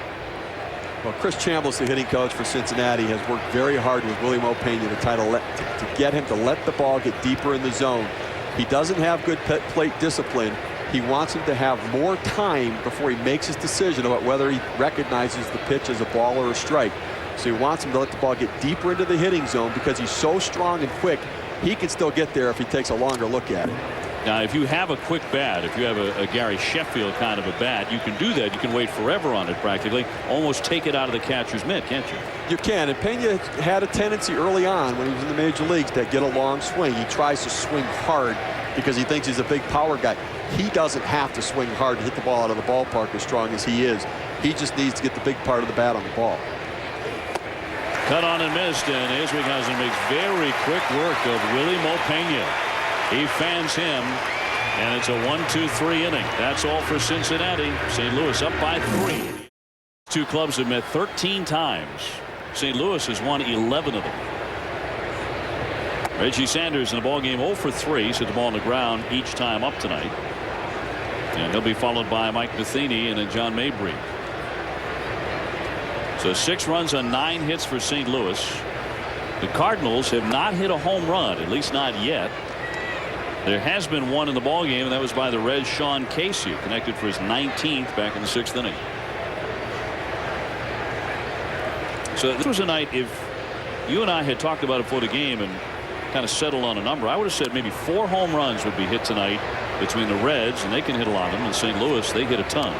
[SPEAKER 2] Well, Chris Chambliss, the hitting coach for Cincinnati, has worked very hard with Willie Mo Pena to get him to let the ball get deeper in the zone. He doesn't have good plate discipline. He wants him to have more time before he makes his decision about whether he recognizes the pitch as a ball or a strike. So he wants him to let the ball get deeper into the hitting zone, because he's so strong and quick, he can still get there if he takes a longer look at it.
[SPEAKER 4] Now, if you have a quick bat, if you have a Gary Sheffield kind of a bat, you can do that. You can wait forever on it practically. Almost take it out of the catcher's mitt, can't you?
[SPEAKER 2] You can. And Pena had a tendency early on when he was in the major leagues to get a long swing. He tries to swing hard because he thinks he's a big power guy. He doesn't have to swing hard to hit the ball out of the ballpark as strong as he is. He just needs to get the big part of the bat on the ball.
[SPEAKER 4] Cut on and missed, and Isringhausen makes very quick work of Willie Mo Pena. He fans him, and it's a 1-2-3 inning. That's all for Cincinnati. St. Louis up by 3. 2 clubs have met 13 times. St. Louis has won 11 of them. Reggie Sanders in the ballgame 0 for 3. He's hit the ball on the ground each time up tonight. And he'll be followed by Mike Matheny and then John Mabry. So 6 runs on 9 hits for St. Louis. The Cardinals have not hit a home run, at least not yet. There has been one in the ballgame, and that was by the Reds' Sean Casey, who connected for his 19th back in the 6th inning. So this was a night, if you and I had talked about it before the game and kind of settled on a number, I would have said maybe 4 home runs would be hit tonight between the Reds, and they can hit a lot of them, and St. Louis, they hit a ton.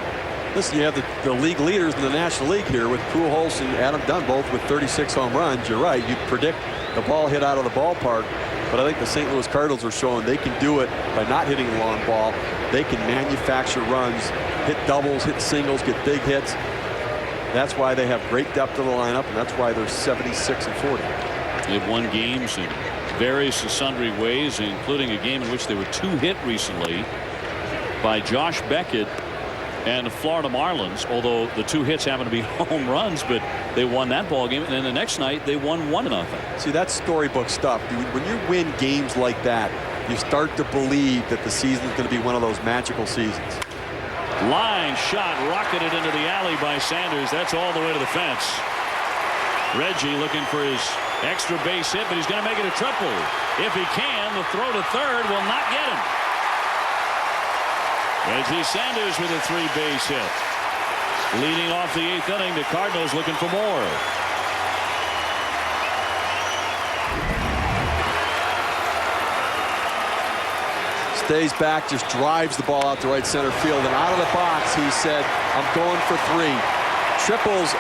[SPEAKER 2] Listen, you have the league leaders in the National League here with Pujols and Adam Dunn, both with 36 home runs. You're right. You'd predict the ball hit out of the ballpark. But I think the St. Louis Cardinals are showing they can do it by not hitting a long ball. They can manufacture runs, hit doubles, hit singles, get big hits. That's why they have great depth of the lineup, and that's why they're 76-40.
[SPEAKER 4] They've won games in various and sundry ways, including a game in which they were 2-hit recently by Josh Beckett and the Florida Marlins, although the 2 hits happen to be home runs, but they won that ball game, and then the next night they won 1-0.
[SPEAKER 2] See, that's storybook stuff. When you win games like that, you start to believe that the season is going to be one of those magical seasons.
[SPEAKER 4] Line shot rocketed into the alley by Sanders. That's all the way to the fence. Reggie looking for his extra base hit, but he's going to make it a triple. If he can, the throw to third will not get him. Reggie Sanders with a 3-base hit. Leading off the 8th inning, the Cardinals looking for more.
[SPEAKER 2] Stays back, just drives the ball out to right center field, and out of the box he said, I'm going for 3. Triples.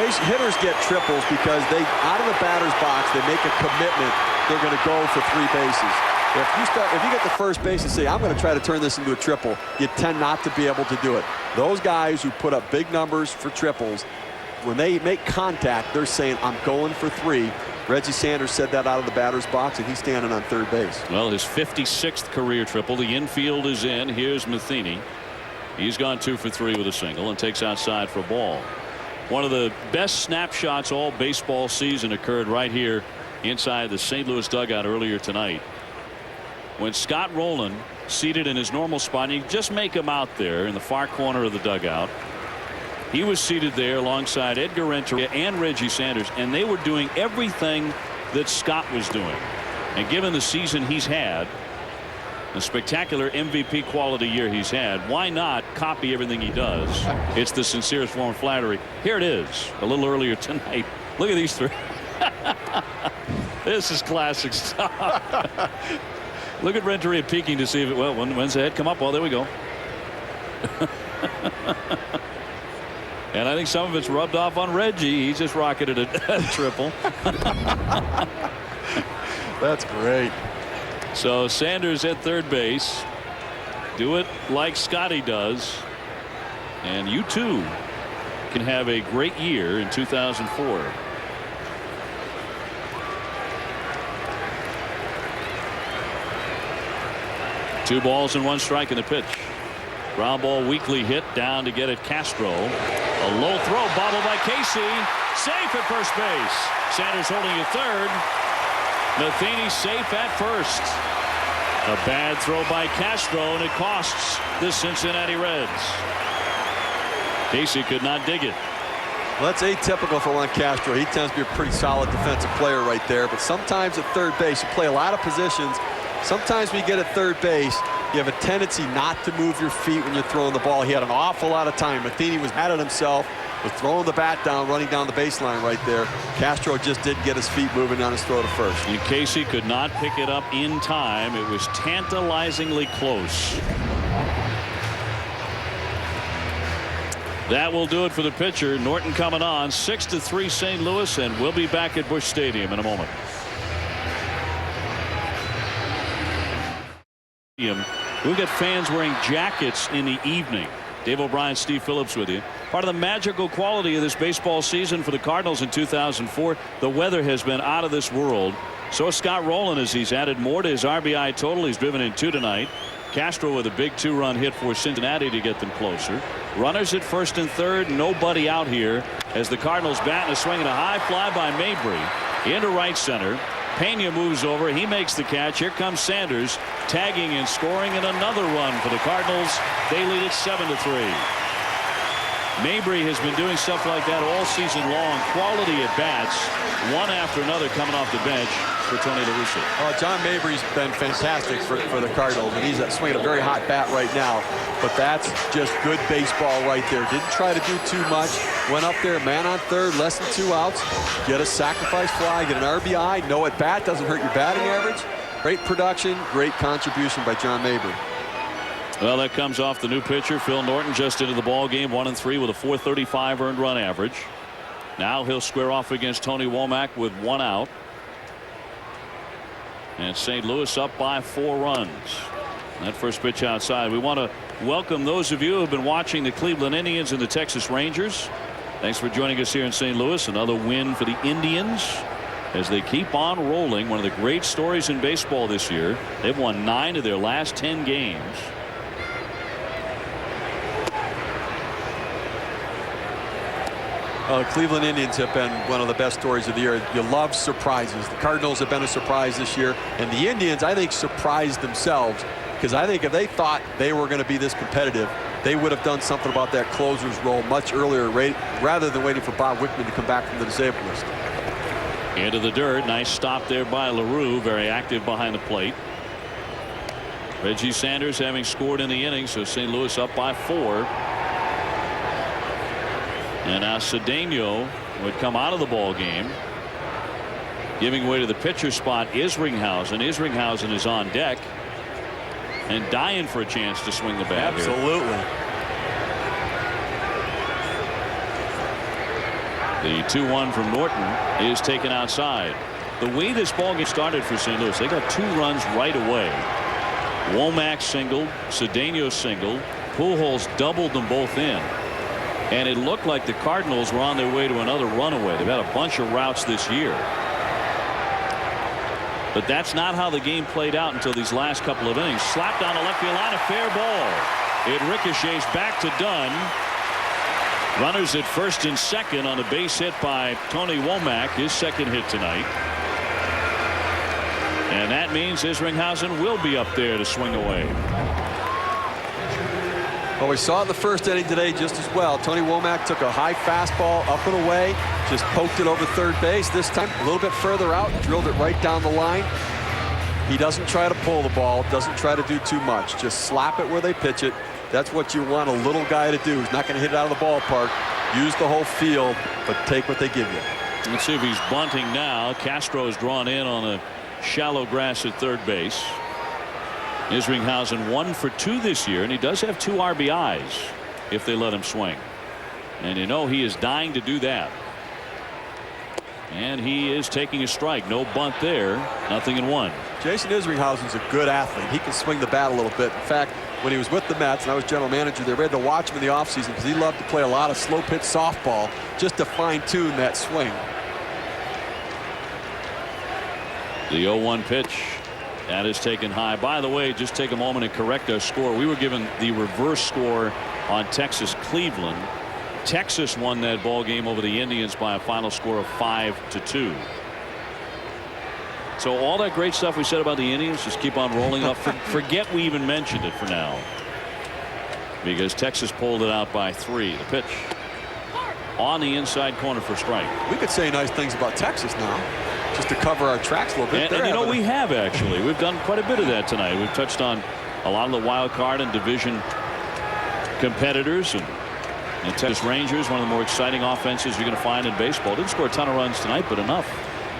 [SPEAKER 2] Base hitters get triples because they, out of the batter's box, they make a commitment they're going to go for 3 bases. If you get the first base and say, I'm going to try to turn this into a triple, you tend not to be able to do it. Those guys who put up big numbers for triples, when they make contact, they're saying, I'm going for 3. Reggie Sanders said that out of the batter's box, and he's standing on third base.
[SPEAKER 4] Well, his 56th career triple. The infield is in. Here's Matheny. He's gone 2 for 3 with a single and takes outside for a ball. One of the best snapshots all baseball season occurred right here inside the St. Louis dugout earlier tonight. When Scott Rowland, seated in his normal spot, and you just make him out there in the far corner of the dugout. He was seated there alongside Edgar Renteria and Reggie Sanders, and they were doing everything that Scott was doing. And given the season he's had, a spectacular MVP quality year he's had, why not copy everything he does? It's the sincerest form of flattery. Here it is, a little earlier tonight. Look at these 3. This is classic stuff. Look at Renteria peeking to see if it, well, when's the head come up? Well, there we go. And I think some of it's rubbed off on Reggie. He's just rocketed a triple.
[SPEAKER 2] That's great.
[SPEAKER 4] So Sanders at third base. Do it like Scotty does. And you too can have a great year in 2004. Two balls and 1 strike in the pitch. Ground ball weakly hit down to get it Castro. A low throw bobbled by Casey. Safe at first base. Sanders holding at third. Matheny safe at first. A bad throw by Castro, and it costs the Cincinnati Reds. Casey could not dig it.
[SPEAKER 2] Well, that's atypical for Juan Castro. He tends to be a pretty solid defensive player right there, but sometimes at third base you play a lot of positions. Sometimes when you get at third base, you have a tendency not to move your feet when you're throwing the ball. He had an awful lot of time. Matheny was at it himself, was throwing the bat down, running down the baseline right there. Castro just didn't get his feet moving on his throw to first.
[SPEAKER 4] And Casey could not pick it up in time. It was tantalizingly close. That will do it for the pitcher. Norton coming on, 6-3 St. Louis, and we'll be back at Busch Stadium in a moment. We've got fans wearing jackets in the evening. Dave O'Brien, Steve Phillips with you. Part of the magical quality of this baseball season for the Cardinals in 2004, the weather has been out of this world. So Scott Rowland, as he's added more to his RBI total. He's driven in 2 tonight. Castro with a big 2-run hit for Cincinnati to get them closer. Runners at first and third, nobody out here as the Cardinals bat and a swing and a high fly by Mabry into right center. Pena moves over. He makes the catch. Here comes Sanders tagging and scoring, and another run for the Cardinals. They lead it 7-3. Mabry has been doing stuff like that all season long. Quality at bats, one after another coming off the bench for Tony La Russa.
[SPEAKER 2] John Mabry's been fantastic for the Cardinals, and he's swinging a very hot bat right now. But that's just good baseball right there. Didn't try to do too much. Went up there, man on third, less than 2 outs. Get a sacrifice fly, get an RBI. No at bat, doesn't hurt your batting average. Great production, great contribution by John Mabry.
[SPEAKER 4] Well, that comes off the new pitcher, Phil Norton, just into the ball game, 1-3 with a .435 earned run average. Now he'll square off against Tony Womack with 1 out. And St. Louis up by 4 runs. That first pitch outside. We want to welcome those of you who have been watching the Cleveland Indians and the Texas Rangers. Thanks for joining us here in St. Louis. Another win for the Indians as they keep on rolling. One of the great stories in baseball this year. They've won 9 of their last 10 games.
[SPEAKER 2] The Cleveland Indians have been one of the best stories of the year. You love surprises. The Cardinals have been a surprise this year, and the Indians, I think, surprised themselves, because I think if they thought they were going to be this competitive, they would have done something about that closer's role much earlier, rather than waiting for Bob Wickman to come back from the disabled list.
[SPEAKER 4] Into the dirt. Nice stop there by LaRue. Very active behind the plate. Reggie Sanders having scored in the inning, so St. Louis up by 4. And now Cedeno would come out of the ball game. Giving way to the pitcher spot is Ringhausen. Ringhausen is on deck and dying for a chance to swing the bat.
[SPEAKER 2] Absolutely.
[SPEAKER 4] The 2-1 from Norton is taken outside. The way this ball game started for St. Louis, they got 2 runs right away. Womack singled, Cedeno singled, Pujols doubled them both in. And it looked like the Cardinals were on their way to another runaway. They've had a bunch of routes this year. But that's not how the game played out until these last couple of innings. Slapped down the left field line, a fair ball. It ricochets back to Dunn. Runners at first and second on a base hit by Tony Womack, his second hit tonight. And that means Ringhausen will be up there to swing away.
[SPEAKER 2] Well, we saw it in the first inning today just as well. Tony Womack took a high fastball up and away, just poked it over third base. This time a little bit further out, drilled it right down the line. He doesn't try to pull the ball, doesn't try to do too much. Just slap it where they pitch it. That's what you want a little guy to do. He's not going to hit it out of the ballpark. Use the whole field, but take what they give you.
[SPEAKER 4] Let's see if he's bunting now. Castro's drawn in on a shallow grass at third base. Ringhausen 1 for 2 this year, and he does have 2 RBIs if they let him swing. And you know he is dying to do that. And he is taking a strike. No bunt there. 0-1.
[SPEAKER 2] Jason Ringhausen's a good athlete. He can swing the bat a little bit. In fact, when he was with the Mets and I was general manager there, we had to watch him in the offseason because he loved to play a lot of slow pitch softball just to fine-tune that swing.
[SPEAKER 4] The 0-1 pitch. That is taken high. By the way, just take a moment and correct our score. We were given the reverse score on Texas-Cleveland. Texas won that ball game over the Indians by a final score of 5-2. So all that great stuff we said about the Indians, just keep on rolling up. Forget we even mentioned it for now, because Texas pulled it out by 3. The pitch on the inside corner for strike.
[SPEAKER 2] We could say nice things about Texas now, just to cover our tracks a little bit.
[SPEAKER 4] And you know, we have actually. We've done quite a bit of that tonight. We've touched on a lot of the wild card and division competitors, and Texas Rangers, one of the more exciting offenses you're going to find in baseball. Didn't score a ton of runs tonight, but enough.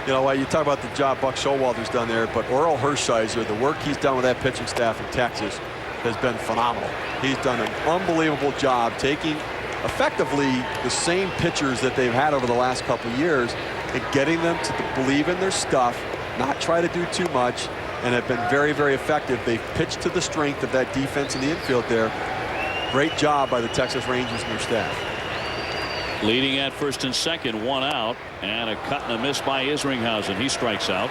[SPEAKER 2] You know, you talk about the job Buck Showalter's done there, but Orel Hershiser, the work he's done with that pitching staff in Texas has been phenomenal. He's done an unbelievable job taking effectively the same pitchers that they've had over the last couple of years and getting them to believe in their stuff, not try to do too much, and have been very, very effective. They've pitched to the strength of that defense in the infield there. Great job by the Texas Rangers and their staff.
[SPEAKER 4] Leading at first and second, 1 out, and a cut and a miss by Ringhausen. He strikes out.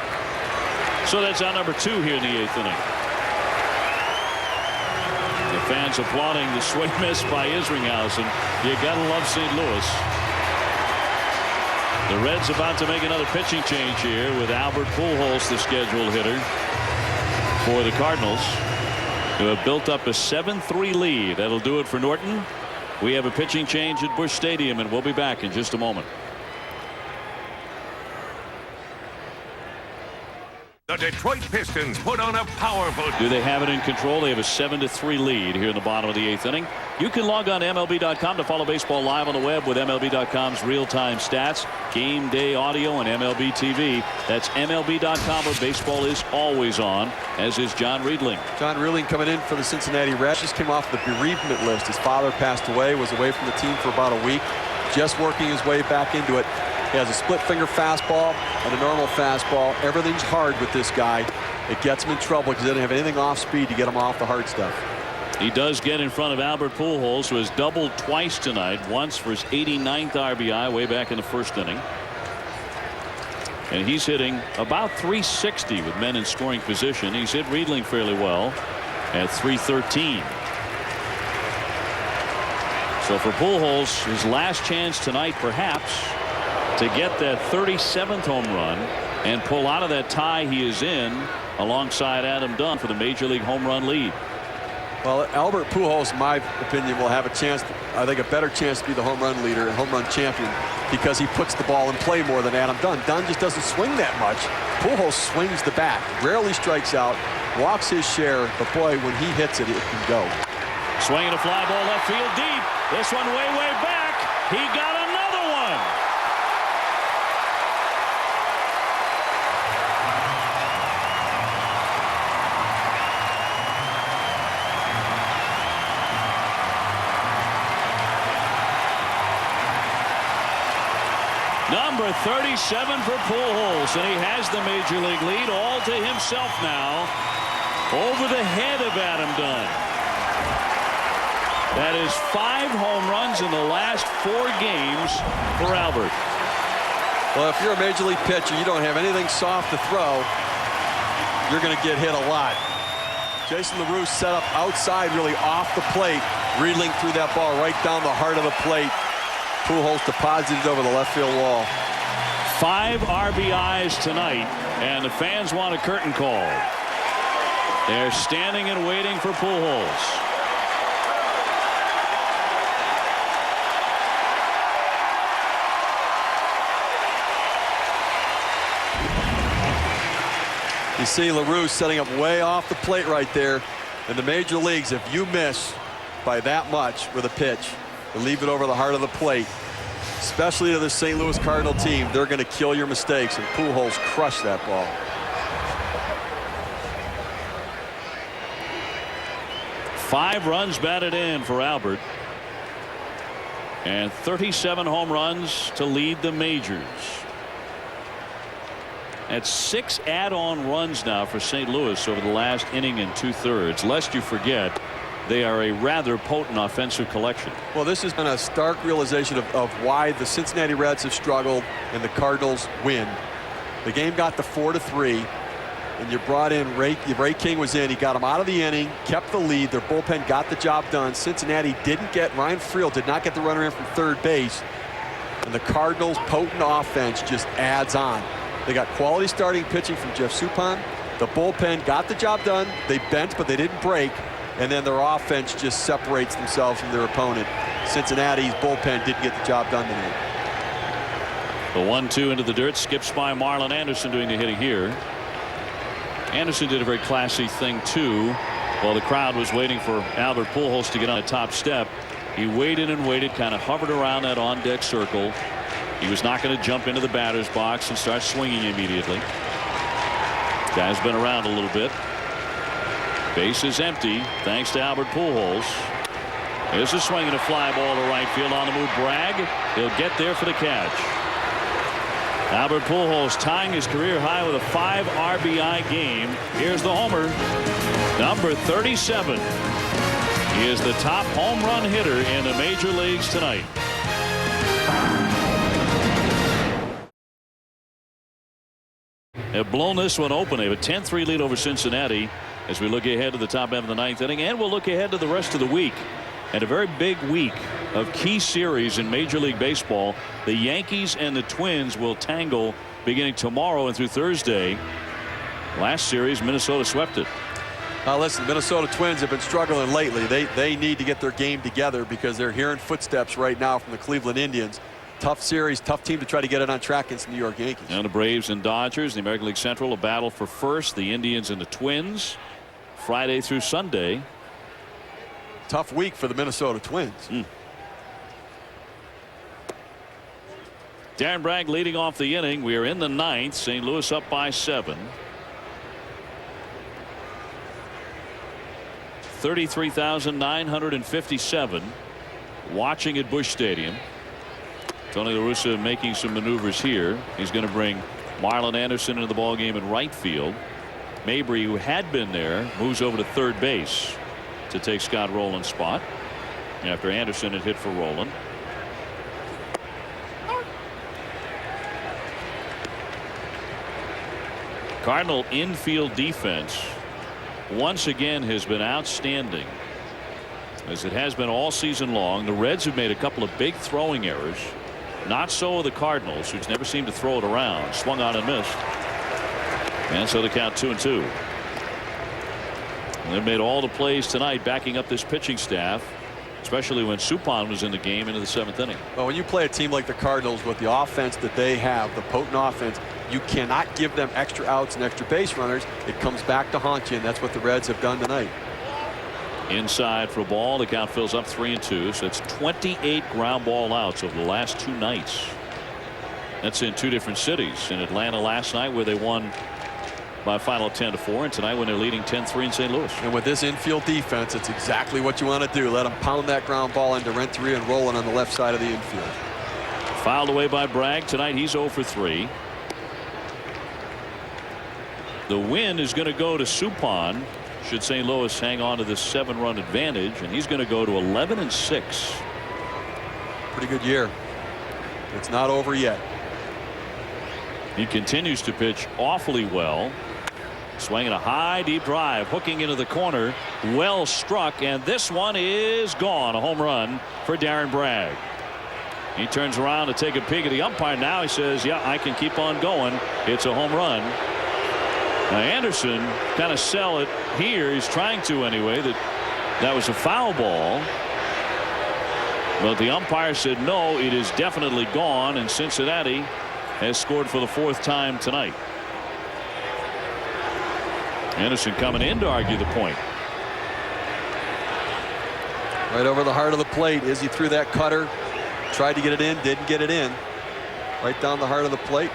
[SPEAKER 4] So that's out number 2 here in the 8th inning. The fans applauding the swing miss by Ringhausen. You gotta love St. Louis. The Reds about to make another pitching change here with Albert Pujols, the scheduled hitter for the Cardinals, who have built up a 7-3 lead. That'll do it for Norton. We have a pitching change at Busch Stadium, and we'll be back in just a moment.
[SPEAKER 7] The Detroit Pistons put on a powerful.
[SPEAKER 4] Do they have it in control? They have a 7-3 lead here in the bottom of the 8th inning. You can log on to MLB.com to follow baseball live on the web with MLB.com's real-time stats, game day audio, and MLB TV. That's MLB.com, where baseball is always on, as is John Riedling.
[SPEAKER 2] John Riedling coming in for the Cincinnati Reds. Just came off the bereavement list. His father passed away, was away from the team for about a week, just working his way back into it. He has a split finger fastball and a normal fastball. Everything's hard with this guy. it gets him in trouble because they didn't have anything off speed to get him off the hard stuff.
[SPEAKER 4] He does get in front of Albert Pujols, who has doubled twice tonight, once for his 89th RBI way back in the first inning. And he's hitting about 360 with men in scoring position. He's hit Riedling fairly well at 313. So for Pujols, his last chance tonight perhaps to get that 37th home run and pull out of that tie he is in alongside Adam Dunn for the Major League home run lead.
[SPEAKER 2] Well, Albert Pujols, in my opinion, will have a chance, I think a better chance to be the home run leader and home run champion because he puts the ball in play more than Adam Dunn. Dunn just doesn't swing that much. Pujols swings the bat, rarely strikes out, walks his share, but boy, when he hits it, it can go.
[SPEAKER 4] Swinging a fly ball left field deep. This one way back. He got another one. Number 37 for Pujols, and he has the Major League lead all to himself now, over the head of Adam Dunn. That is 5 home runs in the last 4 games for Albert.
[SPEAKER 2] Well, if you're a Major League pitcher, you don't have anything soft to throw, you're going to get hit a lot. Jason LaRue set up outside, really off the plate. Riedling threw that ball right down the heart of the plate. Pujols deposited over the left field wall.
[SPEAKER 4] 5 RBIs tonight, and the fans want a curtain call. They're standing and waiting for Pujols.
[SPEAKER 2] You see LaRue setting up way off the plate right there. In the major leagues, if you miss by that much with a pitch and leave it over the heart of the plate, especially to the St. Louis Cardinal team, they're going to kill your mistakes, and Pujols crushed that ball.
[SPEAKER 4] Five runs batted in for Albert, and 37 home runs to lead the majors. That's 6 add-on runs now for St. Louis over the last inning and 2/3. Lest you forget, they are a rather potent offensive collection.
[SPEAKER 2] Well, this has been a stark realization of why the Cincinnati Reds have struggled and the Cardinals win. The game got to 4-3, and you brought in Ray King was in. He got him out of the inning, kept the lead. Their bullpen got the job done. Cincinnati didn't get, Ryan Friel did not get the runner in from third base, and the Cardinals' potent offense just adds on. They got quality starting pitching from Jeff Suppan. The bullpen got the job done. They bent, but they didn't break. And then their offense just separates themselves from their opponent. Cincinnati's bullpen didn't get the job done tonight.
[SPEAKER 4] The 1-2 into the dirt, skips by Marlon Anderson doing the hitting here. Anderson did a very classy thing too. While the crowd was waiting for Albert Pujols to get on the top step, he waited and waited, kind of hovered around that on-deck circle. He was not going to jump into the batter's box and start swinging immediately. Guy's been around a little bit. Base is empty thanks to Albert Pujols. Here's a swing and a fly ball to right field on the move. Bragg, he'll get there for the catch. Albert Pujols tying his career high with a 5 RBI game. Here's the homer, number 37. He is the top home run hitter in the major leagues tonight. Have blown this one open. They have a 10-3 lead over Cincinnati as we look ahead to the top end of the 9th inning, and we'll look ahead to the rest of the week. And a very big week of key series in Major League Baseball. The Yankees and the Twins will tangle beginning tomorrow and through Thursday. Last series, Minnesota swept it.
[SPEAKER 2] Listen, Minnesota Twins have been struggling lately. They need to get their game together because they're hearing footsteps right now from the Cleveland Indians. Tough series, tough team to try to get it on track against the New York Yankees.
[SPEAKER 4] And the Braves and Dodgers, the American League Central, a battle for first. The Indians and the Twins, Friday through Sunday.
[SPEAKER 2] Tough week for the Minnesota Twins.
[SPEAKER 4] Darren Bragg leading off the inning. We are in the 9th. St. Louis up by 7. 33,957 watching at Busch Stadium. Tony La Russa making some maneuvers here. He's going to bring Marlon Anderson into the ballgame in right field. Mabry, who had been there, moves over to third base to take Scott Rowland's spot after Anderson had hit for Rowland. Cardinal infield defense once again has been outstanding, as it has been all season long. The Reds have made a couple of big throwing errors. Not so the Cardinals, who never seem to throw it around. Swung on and missed. And so the count 2-2. And they've made all the plays tonight backing up this pitching staff, especially when Suppan was in the game into the 7th inning.
[SPEAKER 2] Well, when you play a team like the Cardinals with the offense that they have, the potent offense, you cannot give them extra outs and extra base runners. It comes back to haunt you, and that's what the Reds have done tonight.
[SPEAKER 4] Inside for a ball. The count fills up 3-2. So it's 28 ground ball outs over the last 2 nights. That's in 2 different cities. In Atlanta last night, where they won by a final of 10-4, and tonight when they're leading 10-3 in St. Louis.
[SPEAKER 2] And with this infield defense, it's exactly what you want to do. Let them pound that ground ball into Renteria and Rowland on the left side of the infield.
[SPEAKER 4] Fouled away by Bragg. Tonight he's 0 for 3. The win is going to go to Suppan should St. Louis hang on to this 7-run advantage, and he's going to go to 11-6.
[SPEAKER 2] Pretty good year. It's not over yet.
[SPEAKER 4] He continues to pitch awfully well. Swinging a high deep drive, hooking into the corner, well struck, and this one is gone. A home run for Darren Bragg. He turns around to take a peek at the umpire. Now he says, yeah, I can keep on going. It's a home run. Now Anderson kind of sell it here. He's trying to anyway, that was a foul ball. But the umpire said no, it is definitely gone, and Cincinnati has scored for the 4th time tonight. Anderson coming in to argue the point.
[SPEAKER 2] Right over the heart of the plate. Izzy threw that cutter, tried to get it in, didn't get it in. Right down the heart of the plate.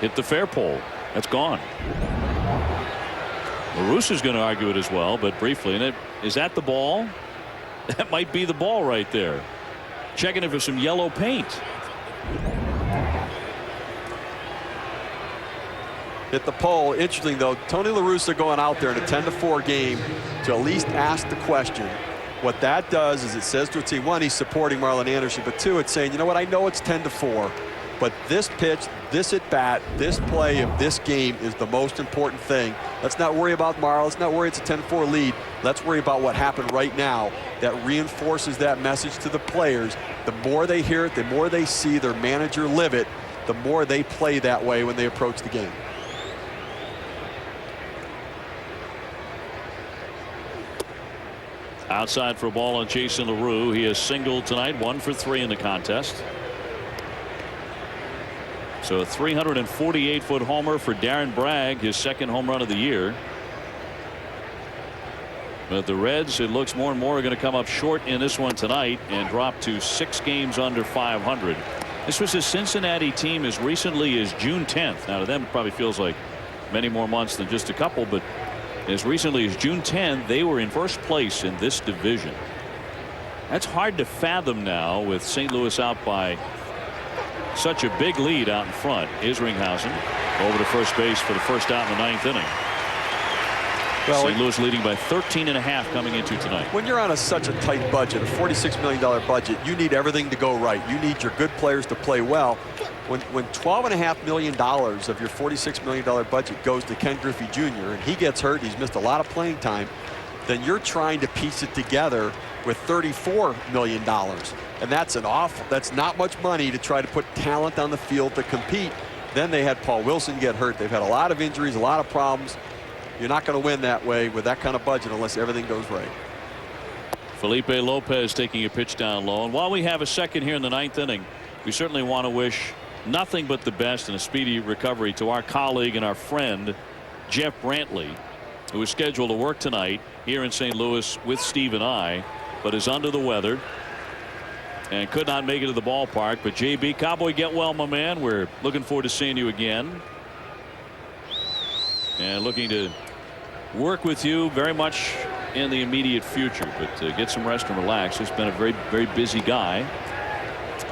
[SPEAKER 4] Hit the fair pole. That's gone. LaRusso's going to argue it as well, but briefly. And is that the ball? That might be the ball right there. Checking it for some yellow paint.
[SPEAKER 2] Hit the pole. Interesting, though, Tony La Russa going out there in a 10-4 game to at least ask the question. What that does is it says to a team, 1, he's supporting Marlon Anderson, but 2, it's saying, you know what, I know it's 10-4, but this pitch, this at bat, this play of this game is the most important thing. Let's not worry about Marlon. Let's not worry it's a 10-4 lead. Let's worry about what happened right now. That reinforces that message to the players. The more they hear it, the more they see their manager live it, the more they play that way when they approach the game.
[SPEAKER 4] Outside for a ball on Jason LaRue. He has singled tonight, 1 for 3 in the contest. So a 348-foot homer for Darren Bragg, his 2nd home run of the year. But the Reds, it looks more and more, are going to come up short in this one tonight and drop to 6 games under 500. This was a Cincinnati team as recently as June 10th. Now to them it probably feels like many more months than just a couple, but as recently as June 10th, they were in first place in this division. That's hard to fathom now with St. Louis out by such a big lead out in front. Isringhausen over to first base for the first out in the 9th inning. Well, St. Louis leading by 13.5 coming into tonight.
[SPEAKER 2] When you're on such a tight budget, a $46 million budget, you need everything to go right. You need your good players to play well. When $12.5 million of your $46 million budget goes to Ken Griffey Jr. and he gets hurt, he's missed a lot of playing time, then you're trying to piece it together with $34 million. And that's not much money to try to put talent on the field to compete. Then they had Paul Wilson get hurt. They've had a lot of injuries, a lot of problems. You're not going to win that way with that kind of budget unless everything goes right.
[SPEAKER 4] Felipe Lopez taking a pitch down low. And while we have a second here in the 9th inning, we certainly want to wish nothing but the best and a speedy recovery to our colleague and our friend Jeff Brantley, who is scheduled to work tonight here in St. Louis with Steve and I, but is under the weather and could not make it to the ballpark. But JB, Cowboy, get well, my man. We're looking forward to seeing you again and looking to work with you very much in the immediate future, but get some rest and relax. He's been a very, very busy guy.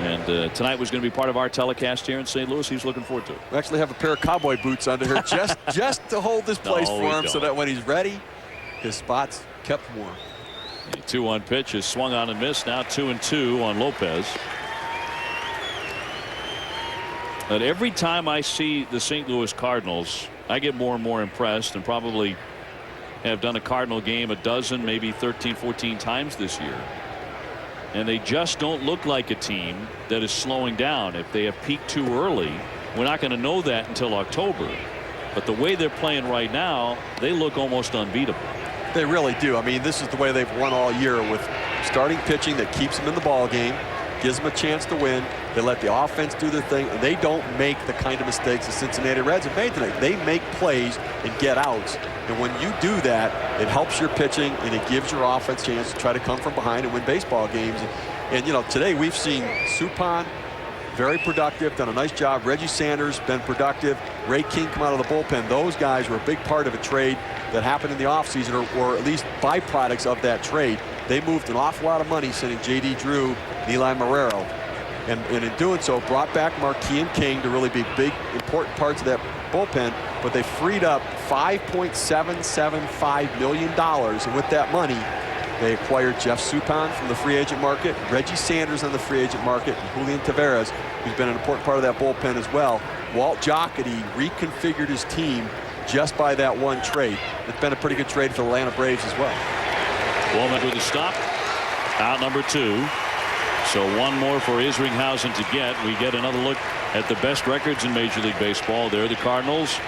[SPEAKER 4] And tonight was going to be part of our telecast here in St. Louis. He's looking forward to it.
[SPEAKER 2] We actually have a pair of cowboy boots under here just to hold this place
[SPEAKER 4] No,
[SPEAKER 2] for him,
[SPEAKER 4] we
[SPEAKER 2] so
[SPEAKER 4] don't.
[SPEAKER 2] that when he's ready, his spot's kept warm.
[SPEAKER 4] The 2-1 pitch is swung on and missed. Now 2-2 on Lopez. But every time I see the St. Louis Cardinals, I get more and more impressed, and probably have done a Cardinal game a dozen, maybe 13, 14 times this year. And they just don't look like a team that is slowing down. If they have peaked too early, we're not going to know that until October. But the way they're playing right now, they look almost unbeatable.
[SPEAKER 2] They really do. I mean, this is the way they've won all year, with starting pitching that keeps them in the ball game, gives them a chance to win. They let the offense do their thing, and they don't make the kind of mistakes the Cincinnati Reds have made tonight. They make plays and get outs. And when you do that, it helps your pitching, and it gives your offense a chance to try to come from behind and win baseball games. And you know, today we've seen Suppan, very productive, done a nice job. Reggie Sanders, been productive. Ray King come out of the bullpen. Those guys were a big part of a trade that happened in the offseason, or at least byproducts of that trade. They moved an awful lot of money, sending J.D. Drew and Eli Marrero. And in doing so, brought back Marquis and King to really be big, important parts of that bullpen. But they freed up $5.775 million. And with that money, they acquired Jeff Suppan from the free agent market, Reggie Sanders on the free agent market, and Julian Taveras, who's been an important part of that bullpen as well. Walt Jocketty reconfigured his team just by that one trade. It's been a pretty good trade for the Atlanta Braves as well.
[SPEAKER 4] Womack with a stop. Out number 2. So one more for Isringhausen to get. We get another look at the best records in Major League Baseball. They're the Cardinals,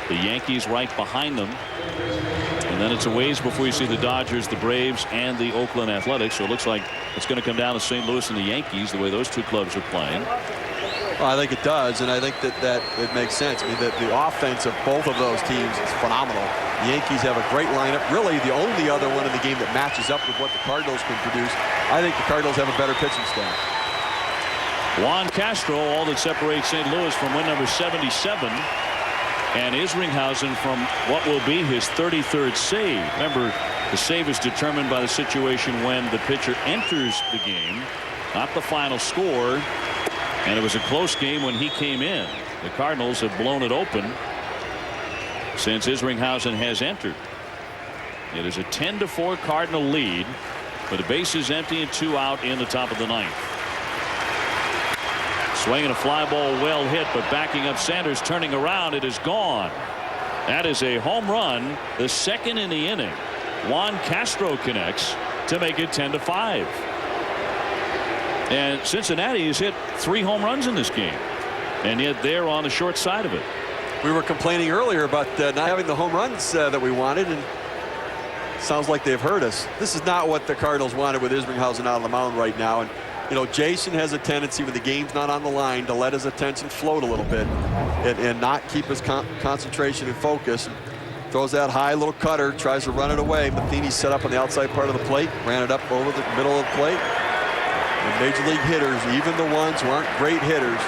[SPEAKER 4] the Yankees right behind them. And then it's a ways before you see the Dodgers, the Braves, and the Oakland Athletics. So it looks like it's going to come down to St. Louis and the Yankees, the way those two clubs are playing.
[SPEAKER 2] Well, I think it does, and I think that it makes sense. I mean, the offense of both of those teams is phenomenal. The Yankees have a great lineup. Really, the only other one in the game that matches up with what the Cardinals can produce. I think the Cardinals have a better pitching staff.
[SPEAKER 4] Juan Castro, all that separates St. Louis from win number 77. And Isringhausen from what will be his 33rd save. Remember, the save is determined by the situation when the pitcher enters the game, not the final score. And it was a close game when he came in. The Cardinals have blown it open since Isringhausen has entered. It is a 10-4 Cardinal lead, but the base is empty and 2 out in the top of the 9th. Swinging a fly ball, well hit, but backing up Sanders, turning around, it is gone. That is a home run, the second in the inning. Juan Castro connects to make it 10-5. And Cincinnati has hit 3 home runs in this game, and yet they're on the short side of it.
[SPEAKER 2] We were complaining earlier about not having the home runs that we wanted, and sounds like they've hurt us. This is not what the Cardinals wanted with Isringhausen out on the mound right now. And you know, Jason has a tendency when the game's not on the line to let his attention float a little bit and not keep his concentration and focus. Throws that high little cutter, tries to run it away. Matheny's set up on the outside part of the plate, ran it up over the middle of the plate. And Major League hitters, even the ones who aren't great hitters,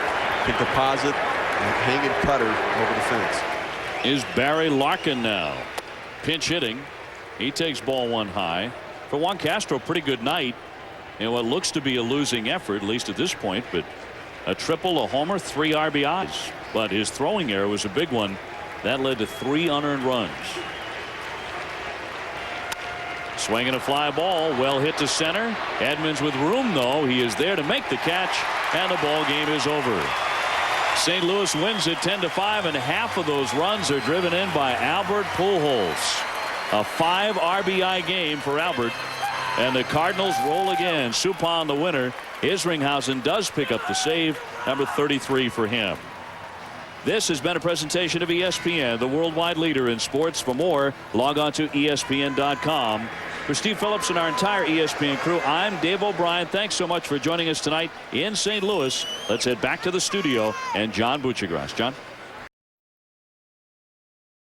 [SPEAKER 2] can deposit a hanging cutter over the fence.
[SPEAKER 4] Is Barry Larkin now pinch hitting. He takes ball 1 high. For Juan Castro, pretty good night in what looks to be a losing effort, at least at this point, but a triple, a homer, 3 RBIs. But his throwing error was a big one. That led to 3 unearned runs. Swinging a fly ball, well hit to center. Edmonds with room, though. He is there to make the catch, and the ball game is over. St. Louis wins it 10-5, and half of those runs are driven in by Albert Pujols. A 5 RBI game for Albert, and the Cardinals roll again. Suppan the winner. Isringhausen does pick up the save, number 33 for him. This has been a presentation of ESPN, the worldwide leader in sports. For more, log on to ESPN.com. For Steve Phillips and our entire ESPN crew, I'm Dave O'Brien. Thanks so much for joining us tonight in St. Louis. Let's head back to the studio and John Buccigross. John?